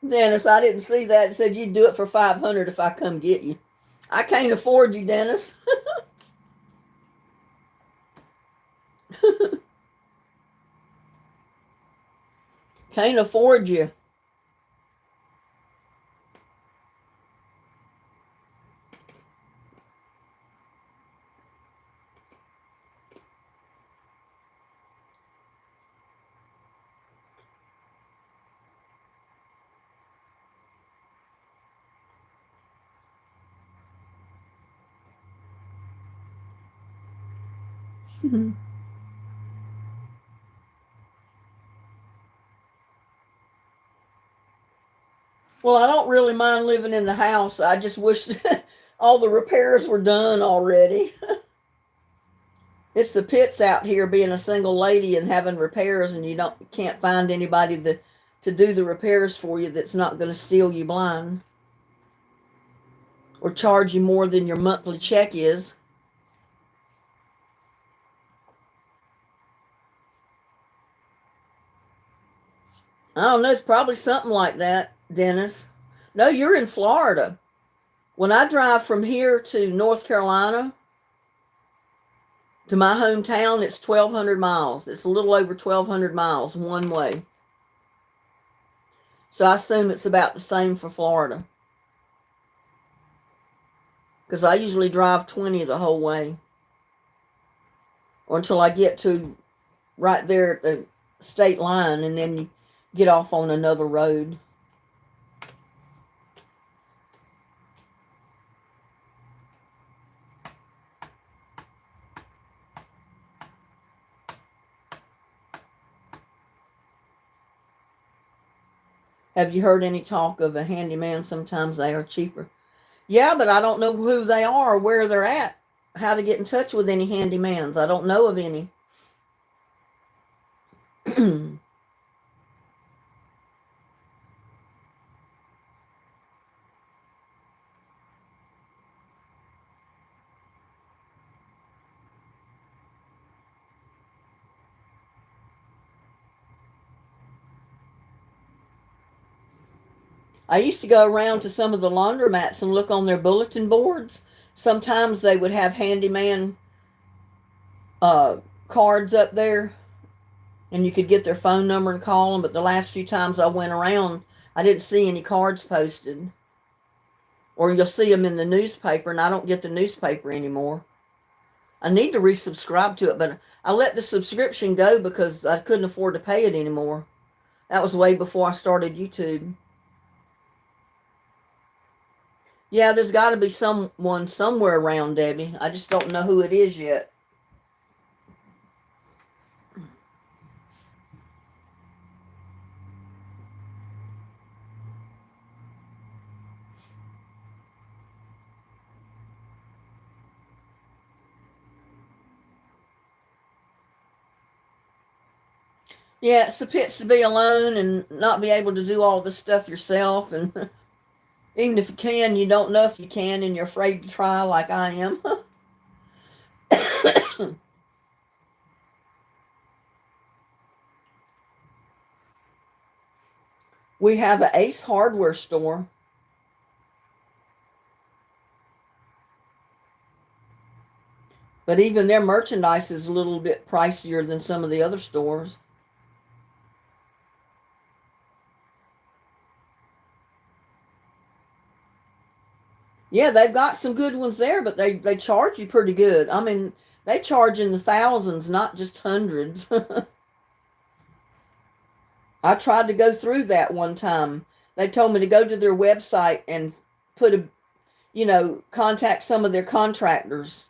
Dennis, I didn't see that. It said you'd do it for 500 if I come get you. I can't afford you, Dennis. Can't afford you. Well, I don't really mind living in the house. I just wish all the repairs were done already. It's the pits out here being a single lady and having repairs, and you can't find anybody to do the repairs for you that's not going to steal you blind or charge you more than your monthly check is. I don't know. It's probably something like that, Dennis. No, you're in Florida. When I drive from here to North Carolina, to my hometown, it's 1,200 miles. It's a little over 1,200 miles one way. So I assume it's about the same for Florida. Because I usually drive 20 the whole way. Or until I get to right there at the state line, and then you get off on another road. Have you heard any talk of a handyman? Sometimes they are cheaper. Yeah, but I don't know who they are, where they're at, how to get in touch with any handymans. I don't know of any. I used to go around to some of the laundromats and look on their bulletin boards. Sometimes they would have handyman cards up there, and you could get their phone number and call them. But the last few times I went around, I didn't see any cards posted. Or you'll see them in the newspaper, and I don't get the newspaper anymore. I need to resubscribe to it, but I let the subscription go because I couldn't afford to pay it anymore. That was way before I started YouTube. Yeah, there's got to be someone somewhere around, Debbie. I just don't know who it is yet. Yeah, it's a pits to be alone and not be able to do all this stuff yourself. And even if you can, you don't know if you can, and you're afraid to try like I am. We have an Ace Hardware store. But even their merchandise is a little bit pricier than some of the other stores. Yeah, they've got some good ones there, but they charge you pretty good. I mean, they charge in the thousands, not just hundreds. I tried to go through that one time. They told me to go to their website and put contact some of their contractors.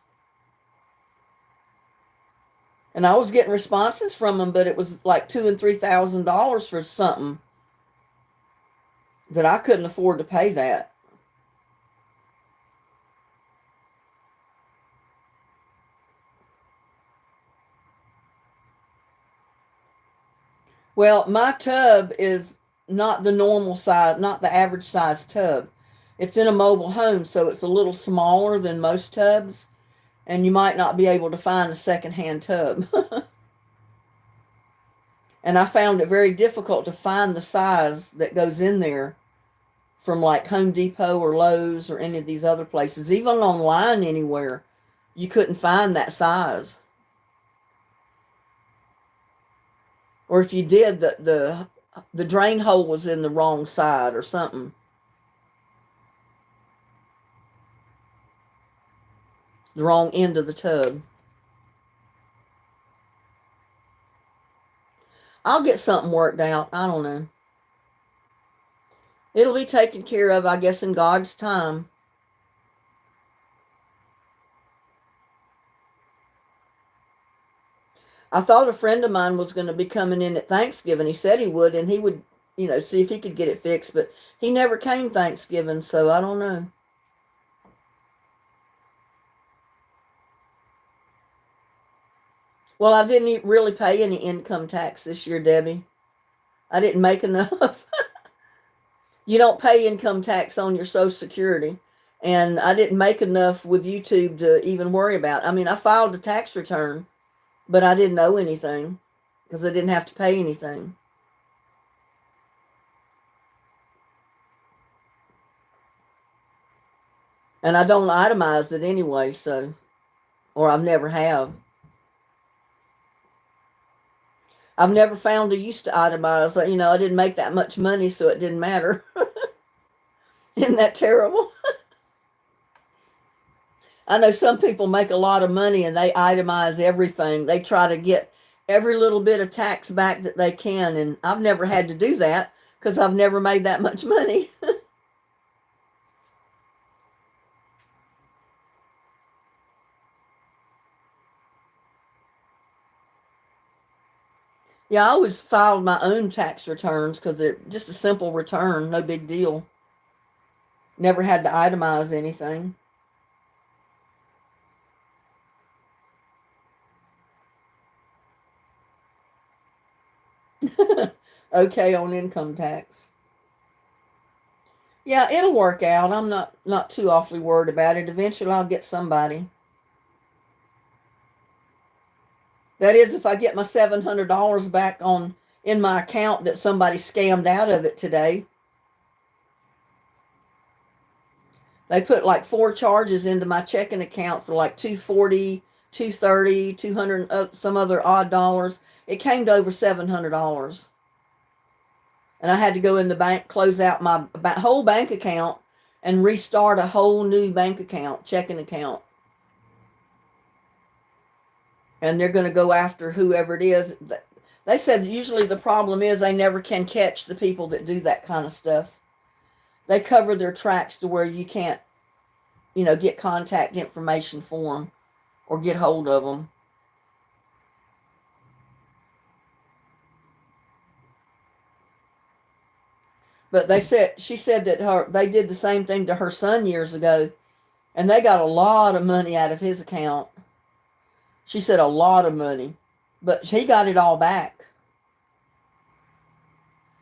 And I was getting responses from them, but it was like $2,000 and $3,000 for something that I couldn't afford to pay that. Well, my tub is not the normal size, not the average size tub. It's in a mobile home, so it's a little smaller than most tubs, and you might not be able to find a secondhand tub. And I found it very difficult to find the size that goes in there from like Home Depot or Lowe's or any of these other places. Even online anywhere, you couldn't find that size. Or if you did, the drain hole was in the wrong side or something. The wrong end of the tub. I'll get something worked out. I don't know. It'll be taken care of, I guess, in God's time. I thought a friend of mine was going to be coming in at Thanksgiving. He said he would, and he would, see if he could get it fixed, but he never came Thanksgiving, so I don't know. Well, I didn't really pay any income tax this year, Debbie. I didn't make enough. You don't pay income tax on your Social Security, and I didn't make enough with YouTube to even worry about. I mean, I filed a tax return, but I didn't owe anything because I didn't have to pay anything. And I don't itemize it anyway, so, or I've never have. I've never found a use to itemize. I didn't make that much money, so it didn't matter. Isn't that terrible? I know some people make a lot of money and they itemize everything. They try to get every little bit of tax back that they can. And I've never had to do that because I've never made that much money. Yeah, I always filed my own tax returns because they're just a simple return, no big deal. Never had to itemize anything. Okay on income tax. Yeah, it'll work out. I'm not too awfully worried about it. Eventually I'll get somebody. That is if I get my $700 back on in my account that somebody scammed out of it today. They put like 4 charges into my checking account for like 240, 230, 200 some other odd dollars. It came to over $700. And I had to go in the bank, close out my whole bank account, and restart a whole new bank account, checking account. And they're going to go after whoever it is. They said usually the problem is they never can catch the people that do that kind of stuff. They cover their tracks to where you can't, get contact information for them or get hold of them. But she said that they did the same thing to her son years ago, and they got a lot of money out of his account. She said a lot of money, but he got it all back.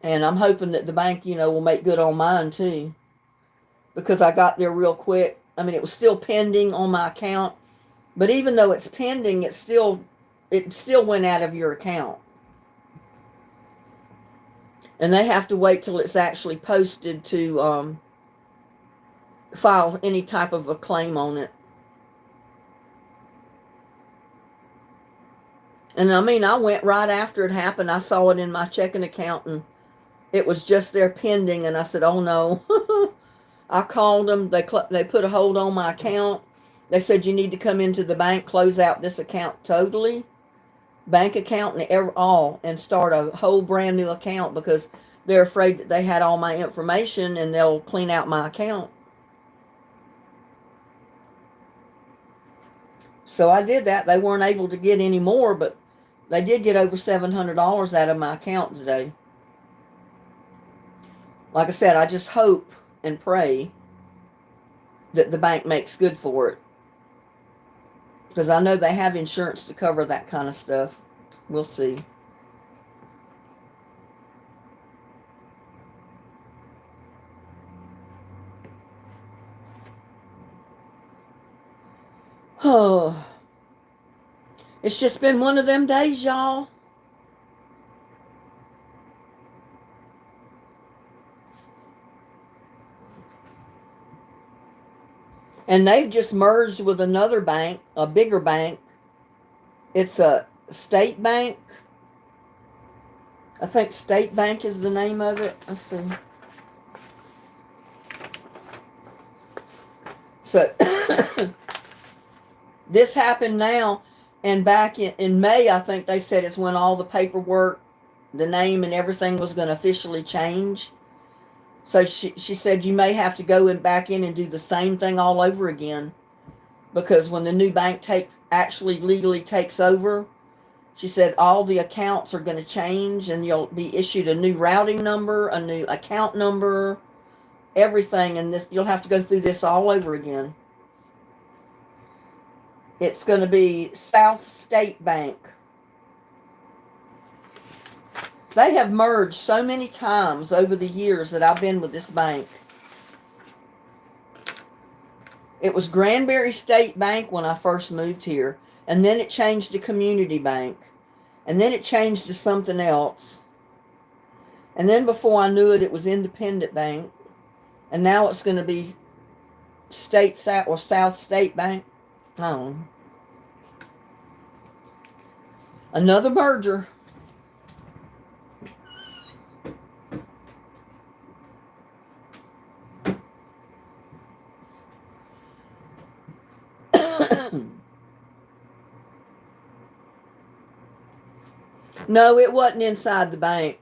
And I'm hoping that the bank, will make good on mine too, because I got there real quick. I mean, it was still pending on my account, but even though it's pending, it still went out of your account. And they have to wait till it's actually posted to file any type of a claim on it. And I mean, I went right after it happened. I saw it in my checking account and it was just there pending. And I said, oh no. I called them. They put a hold on my account. They said, you need to come into the bank, close out this account totally, bank account and all, and start a whole brand new account because they're afraid that they had all my information and they'll clean out my account. So I did that. They weren't able to get any more, but they did get over $700 out of my account today. Like I said, I just hope and pray that the bank makes good for it. Because I know they have insurance to cover that kind of stuff. We'll see. Oh, it's just been one of them days, y'all. And they've just merged with another bank, a bigger bank. It's a State Bank. I think State Bank is the name of it. Let's see. So this happened now, and back in May, I think they said it's when all the paperwork, the name and everything was going to officially change. So she said you may have to go back in and do the same thing all over again, because when the new bank actually legally takes over, she said all the accounts are going to change, and you'll be issued a new routing number, a new account number, everything, and this you'll have to go through this all over again. It's going to be South State Bank. They have merged so many times over the years that I've been with this bank. It was Granbury State Bank when I first moved here, and then it changed to Community Bank, and then it changed to something else, and then before I knew it, it was Independent Bank, and now it's going to be South State Bank. I don't know. Another merger. No, it wasn't inside the bank.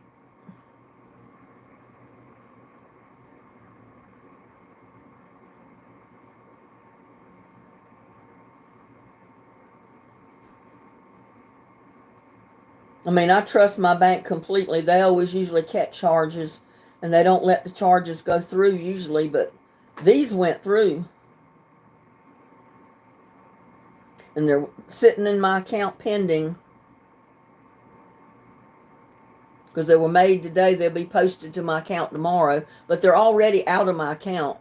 I mean, I trust my bank completely. They always usually catch charges, and they don't let the charges go through usually, but these went through. And they're sitting in my account pending. Because they were made today, they'll be posted to my account tomorrow, but they're already out of my account.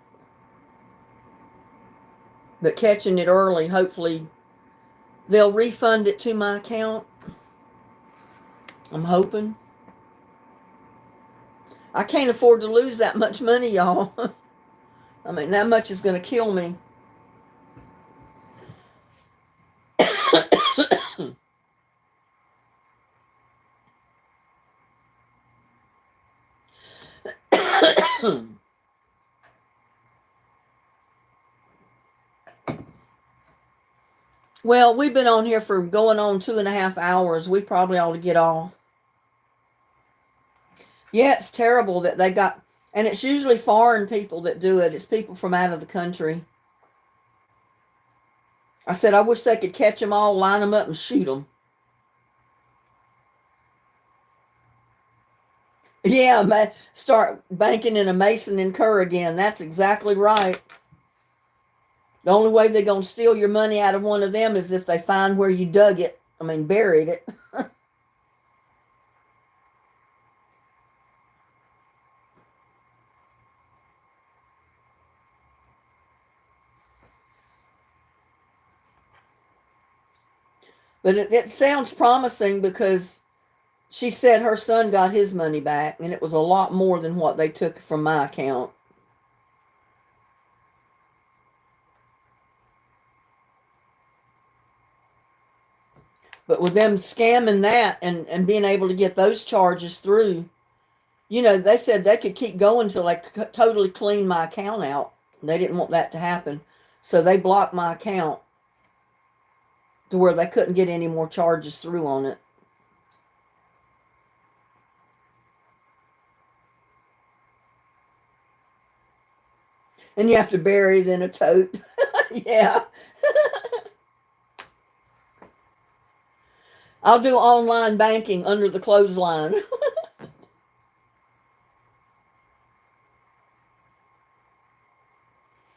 But catching it early, hopefully they'll refund it to my account. I'm hoping. I can't afford to lose that much money, y'all. I mean, that much is going to kill me. Well, we've been on here for going on 2.5 hours. We probably ought to get off. Yeah, it's terrible that they got, and it's usually foreign people that do it. It's people from out of the country. I said, I wish they could catch them all, line them up, and shoot them. Yeah, start banking in a Mason and Kerr again. That's exactly right. The only way they're going to steal your money out of one of them is if they find where you dug it. I mean, buried it. But it sounds promising because she said her son got his money back, and it was a lot more than what they took from my account. But with them scamming that and being able to get those charges through, they said they could keep going until they totally clean my account out. They didn't want that to happen. So they blocked my account to where they couldn't get any more charges through on it. And you have to bury it in a tote. Yeah. I'll do online banking under the clothesline.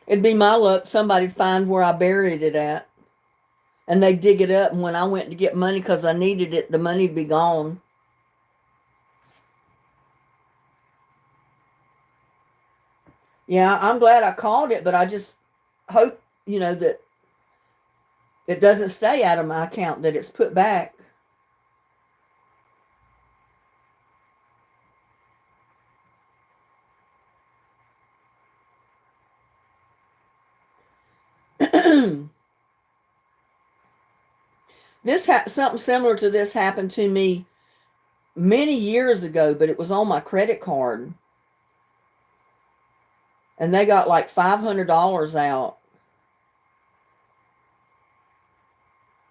It'd be my luck somebody'd find where I buried it at. And they'd dig it up, and when I went to get money because I needed it, the money'd be gone. Yeah, I'm glad I called it, but I just hope, that it doesn't stay out of my account, that it's put back. Something similar to this happened to me many years ago, but it was on my credit card. And they got like $500 out.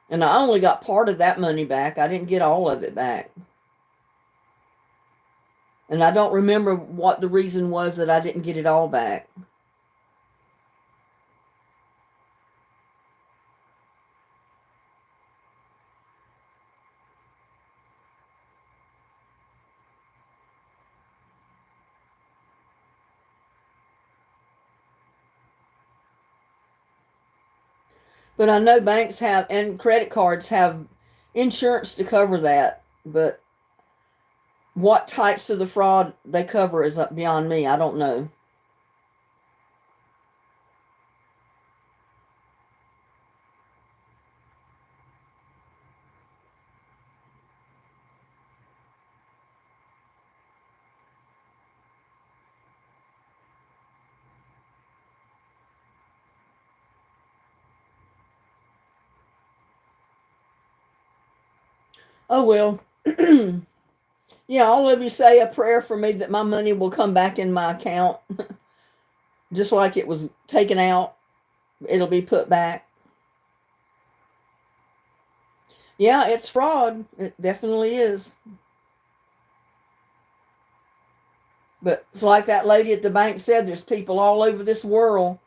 And I only got part of that money back. I didn't get all of it back. And I don't remember what the reason was that I didn't get it all back. But I know banks have, and credit cards have insurance to cover that. But what types of the fraud they cover is beyond me. I don't know. Oh, well. Yeah, all of you say a prayer for me that my money will come back in my account. Just like it was taken out, it'll be put back. Yeah, it's fraud. It definitely is. But it's like that lady at the bank said, there's people all over this world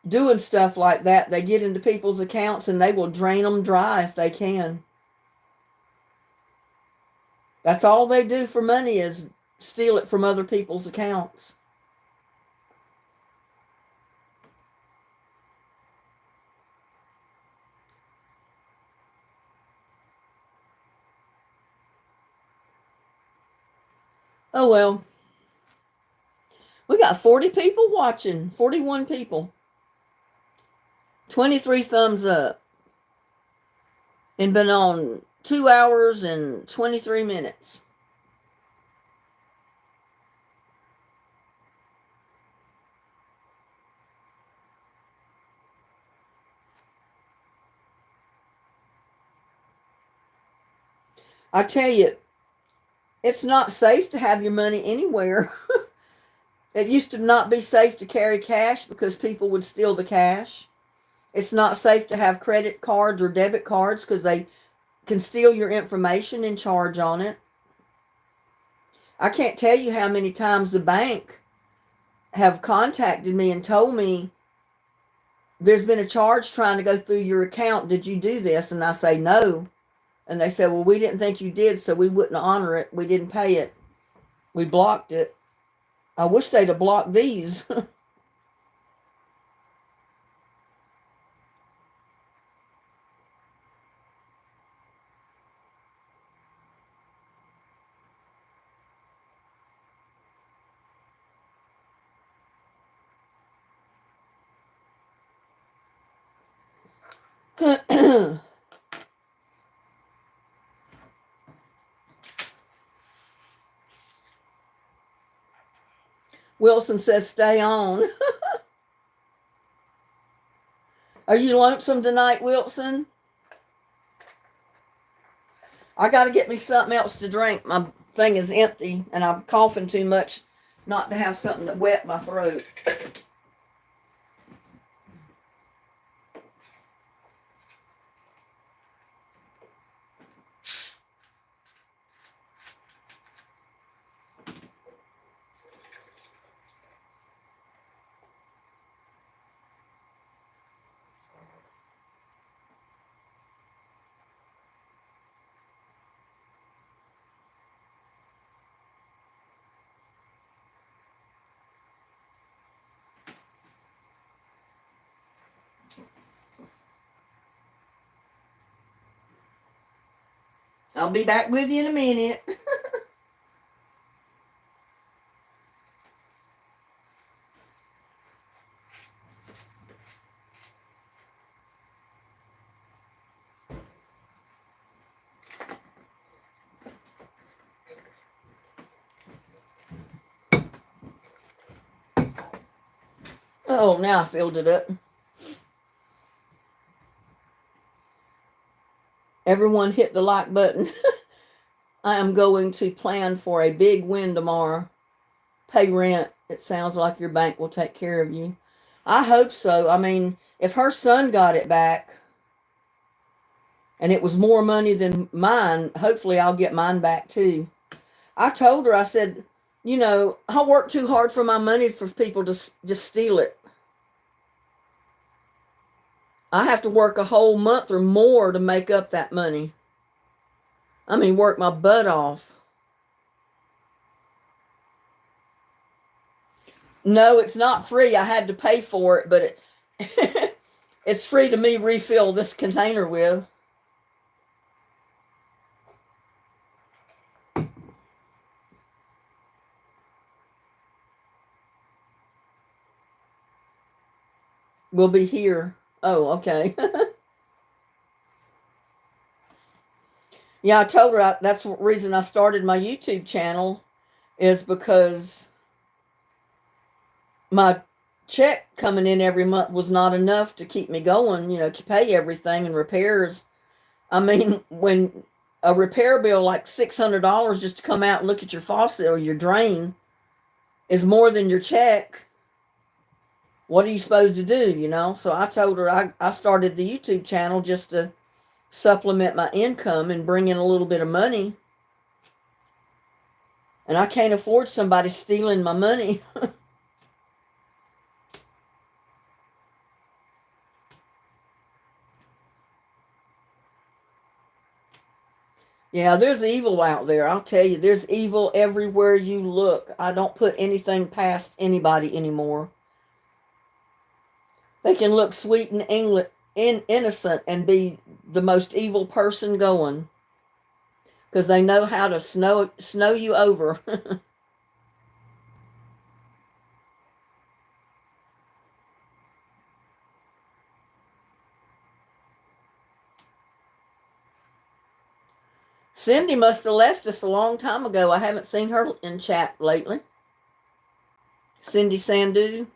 doing stuff like that. They get into people's accounts and they will drain them dry if they can. That's all they do for money is steal it from other people's accounts. Oh, well. We got 40 people watching, 41 people, 23 thumbs up, and been on 2 hours and 23 minutes. I tell you, it's not safe to have your money anywhere. It used to not be safe to carry cash because people would steal the cash. It's not safe to have credit cards or debit cards because they can steal your information and charge on it. I can't tell you how many times the bank have contacted me and told me there's been a charge trying to go through your account. Did you do this? And I say no. And they said, well, we didn't think you did, so we wouldn't honor it. We didn't pay it. We blocked it. I wish they'd have blocked these. Wilson says, stay on. Are you lonesome tonight, Wilson? I got to get me something else to drink. My thing is empty, and I'm coughing too much not to have something to wet my throat. I'll be back with you in a minute. Oh, now I filled it up. Everyone hit the like button. I am going to plan for a big win tomorrow. Pay rent. It sounds like your bank will take care of you. I hope so. I mean, if her son got it back and it was more money than mine, hopefully I'll get mine back too. I told her, I said, you know, I work too hard for my money for people to just steal it. I have to work a whole month or more to make up that money. I mean, work my butt off. No, it's not free. I had to pay for it, but it's free to me refill this container with. We'll be here. Oh, okay. Yeah, I told her that's the reason I started my YouTube channel, is because my check coming in every month was not enough to keep me going, you know, to pay everything and repairs. I mean, when a repair bill like $600 just to come out and look at your faucet or your drain is more than your check, what are you supposed to do, you know? So I told her I started the YouTube channel just to supplement my income and bring in a little bit of money. And I can't afford somebody stealing my money. Yeah, there's evil out there. I'll tell you, there's evil everywhere you look. I don't put anything past anybody anymore. They can look sweet and innocent and be the most evil person going, because they know how to snow you over. Cindy must have left us a long time ago. I haven't seen her in chat lately. Cindy Sandu.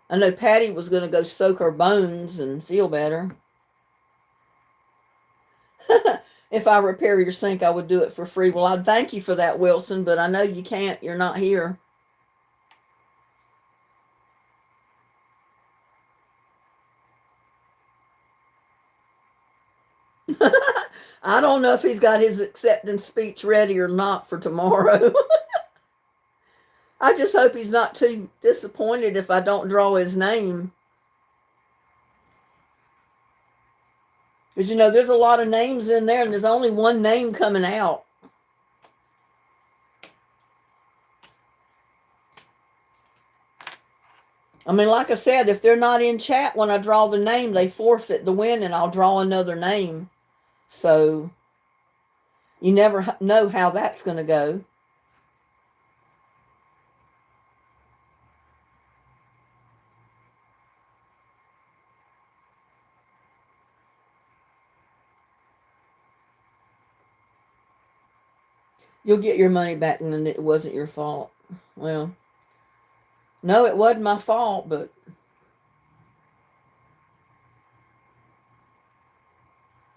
I know Patty was going to go soak her bones and feel better. If I repair your sink, I would do it for free. Well, I'd thank you for that, Wilson, but I know you can't. You're not here. I don't know if he's got his acceptance speech ready or not for tomorrow. I just hope he's not too disappointed if I don't draw his name. Because, you know, there's a lot of names in there, and there's only one name coming out. I mean, like I said, if they're not in chat when I draw the name, they forfeit the win, and I'll draw another name. So you never know how that's going to go. You'll get your money back and it wasn't your fault. Well, no, it wasn't my fault, but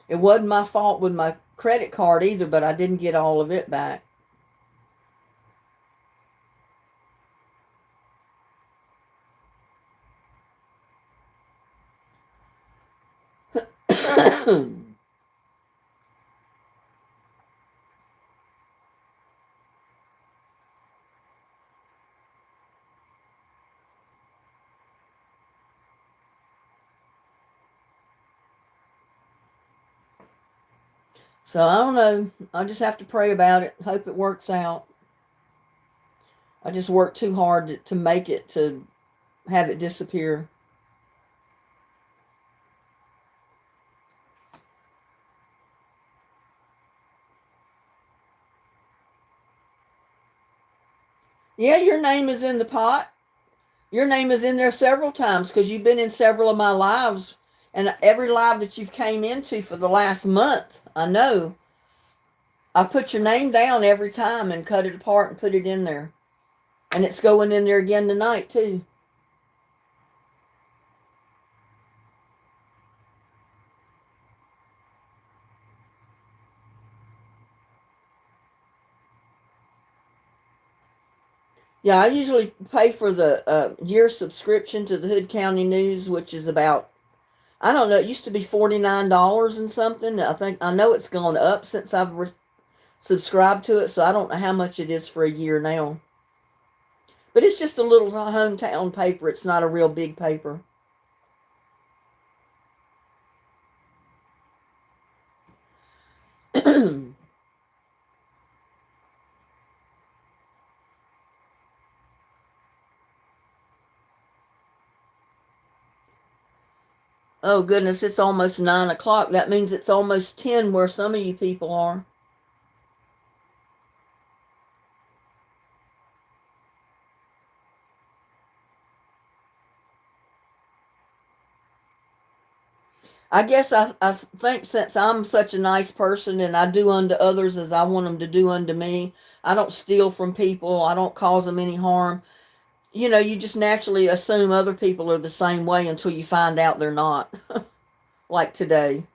it wasn't my fault with my credit card either, but I didn't get all of it back. So I don't know. I just have to pray about it. Hope it works out. I just worked too hard to make it, to have it disappear. Yeah, your name is in the pot. Your name is in there several times because you've been in several of my lives, and every live that you've came into for the last month, I know. I put your name down every time and cut it apart and put it in there. And it's going in there again tonight, too. Yeah, I usually pay for the year subscription to the Hood County News, which is about, I don't know, it used to be $49 and something. I know it's gone up since I've subscribed to it, so I don't know how much it is for a year now. But it's just a little hometown paper. It's not a real big paper. Oh goodness, it's almost 9 o'clock. That means it's almost 10 where some of you people are. I guess I think since I'm such a nice person and I do unto others as I want them to do unto me, I don't steal from people, I don't cause them any harm. You know, you just naturally assume other people are the same way until you find out they're not, like today.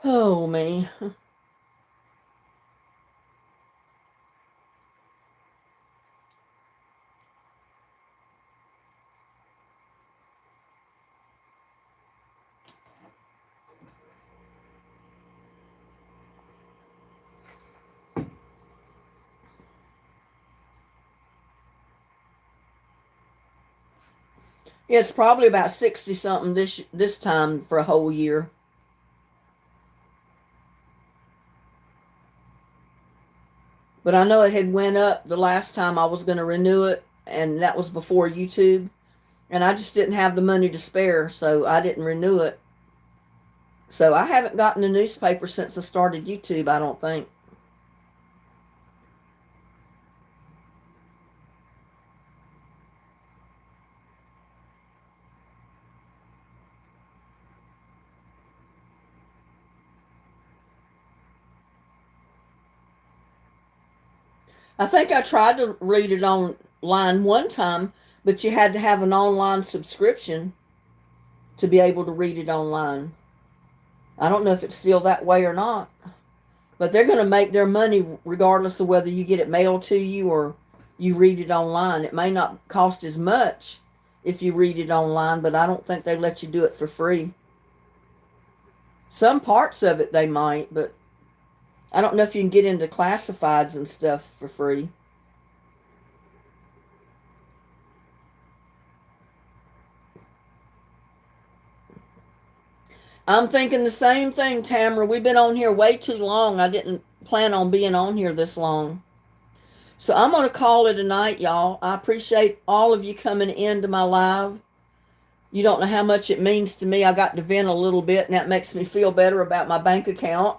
Oh, me. Yeah, it's probably about 60 something this time for a whole year. But I know it had went up the last time I was going to renew it, and that was before YouTube, and I just didn't have the money to spare, so I didn't renew it. So I haven't gotten a newspaper since I started YouTube, I don't think. I think I tried to read it online one time, but you had to have an online subscription to be able to read it online. I don't know if it's still that way or not, but they're going to make their money regardless of whether you get it mailed to you or you read it online. It may not cost as much if you read it online, but I don't think they let you do it for free. Some parts of it they might, but I don't know if you can get into classifieds and stuff for free. I'm thinking the same thing, Tamara. We've been on here way too long. I didn't plan on being on here this long. So I'm going to call it a night, y'all. I appreciate all of you coming into my live. You don't know how much it means to me. I got to vent a little bit, and that makes me feel better about my bank account.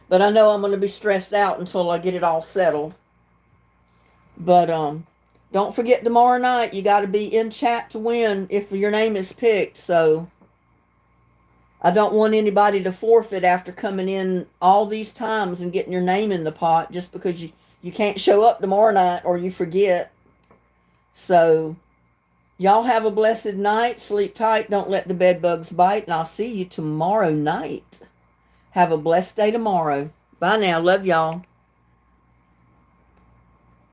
But I know I'm going to be stressed out until I get it all settled. But don't forget tomorrow night, you got to be in chat to win if your name is picked. So I don't want anybody to forfeit after coming in all these times and getting your name in the pot just because you can't show up tomorrow night or you forget. So y'all have a blessed night. Sleep tight. Don't let the bed bugs bite. And I'll see you tomorrow night. Have a blessed day tomorrow. Bye now. Love y'all.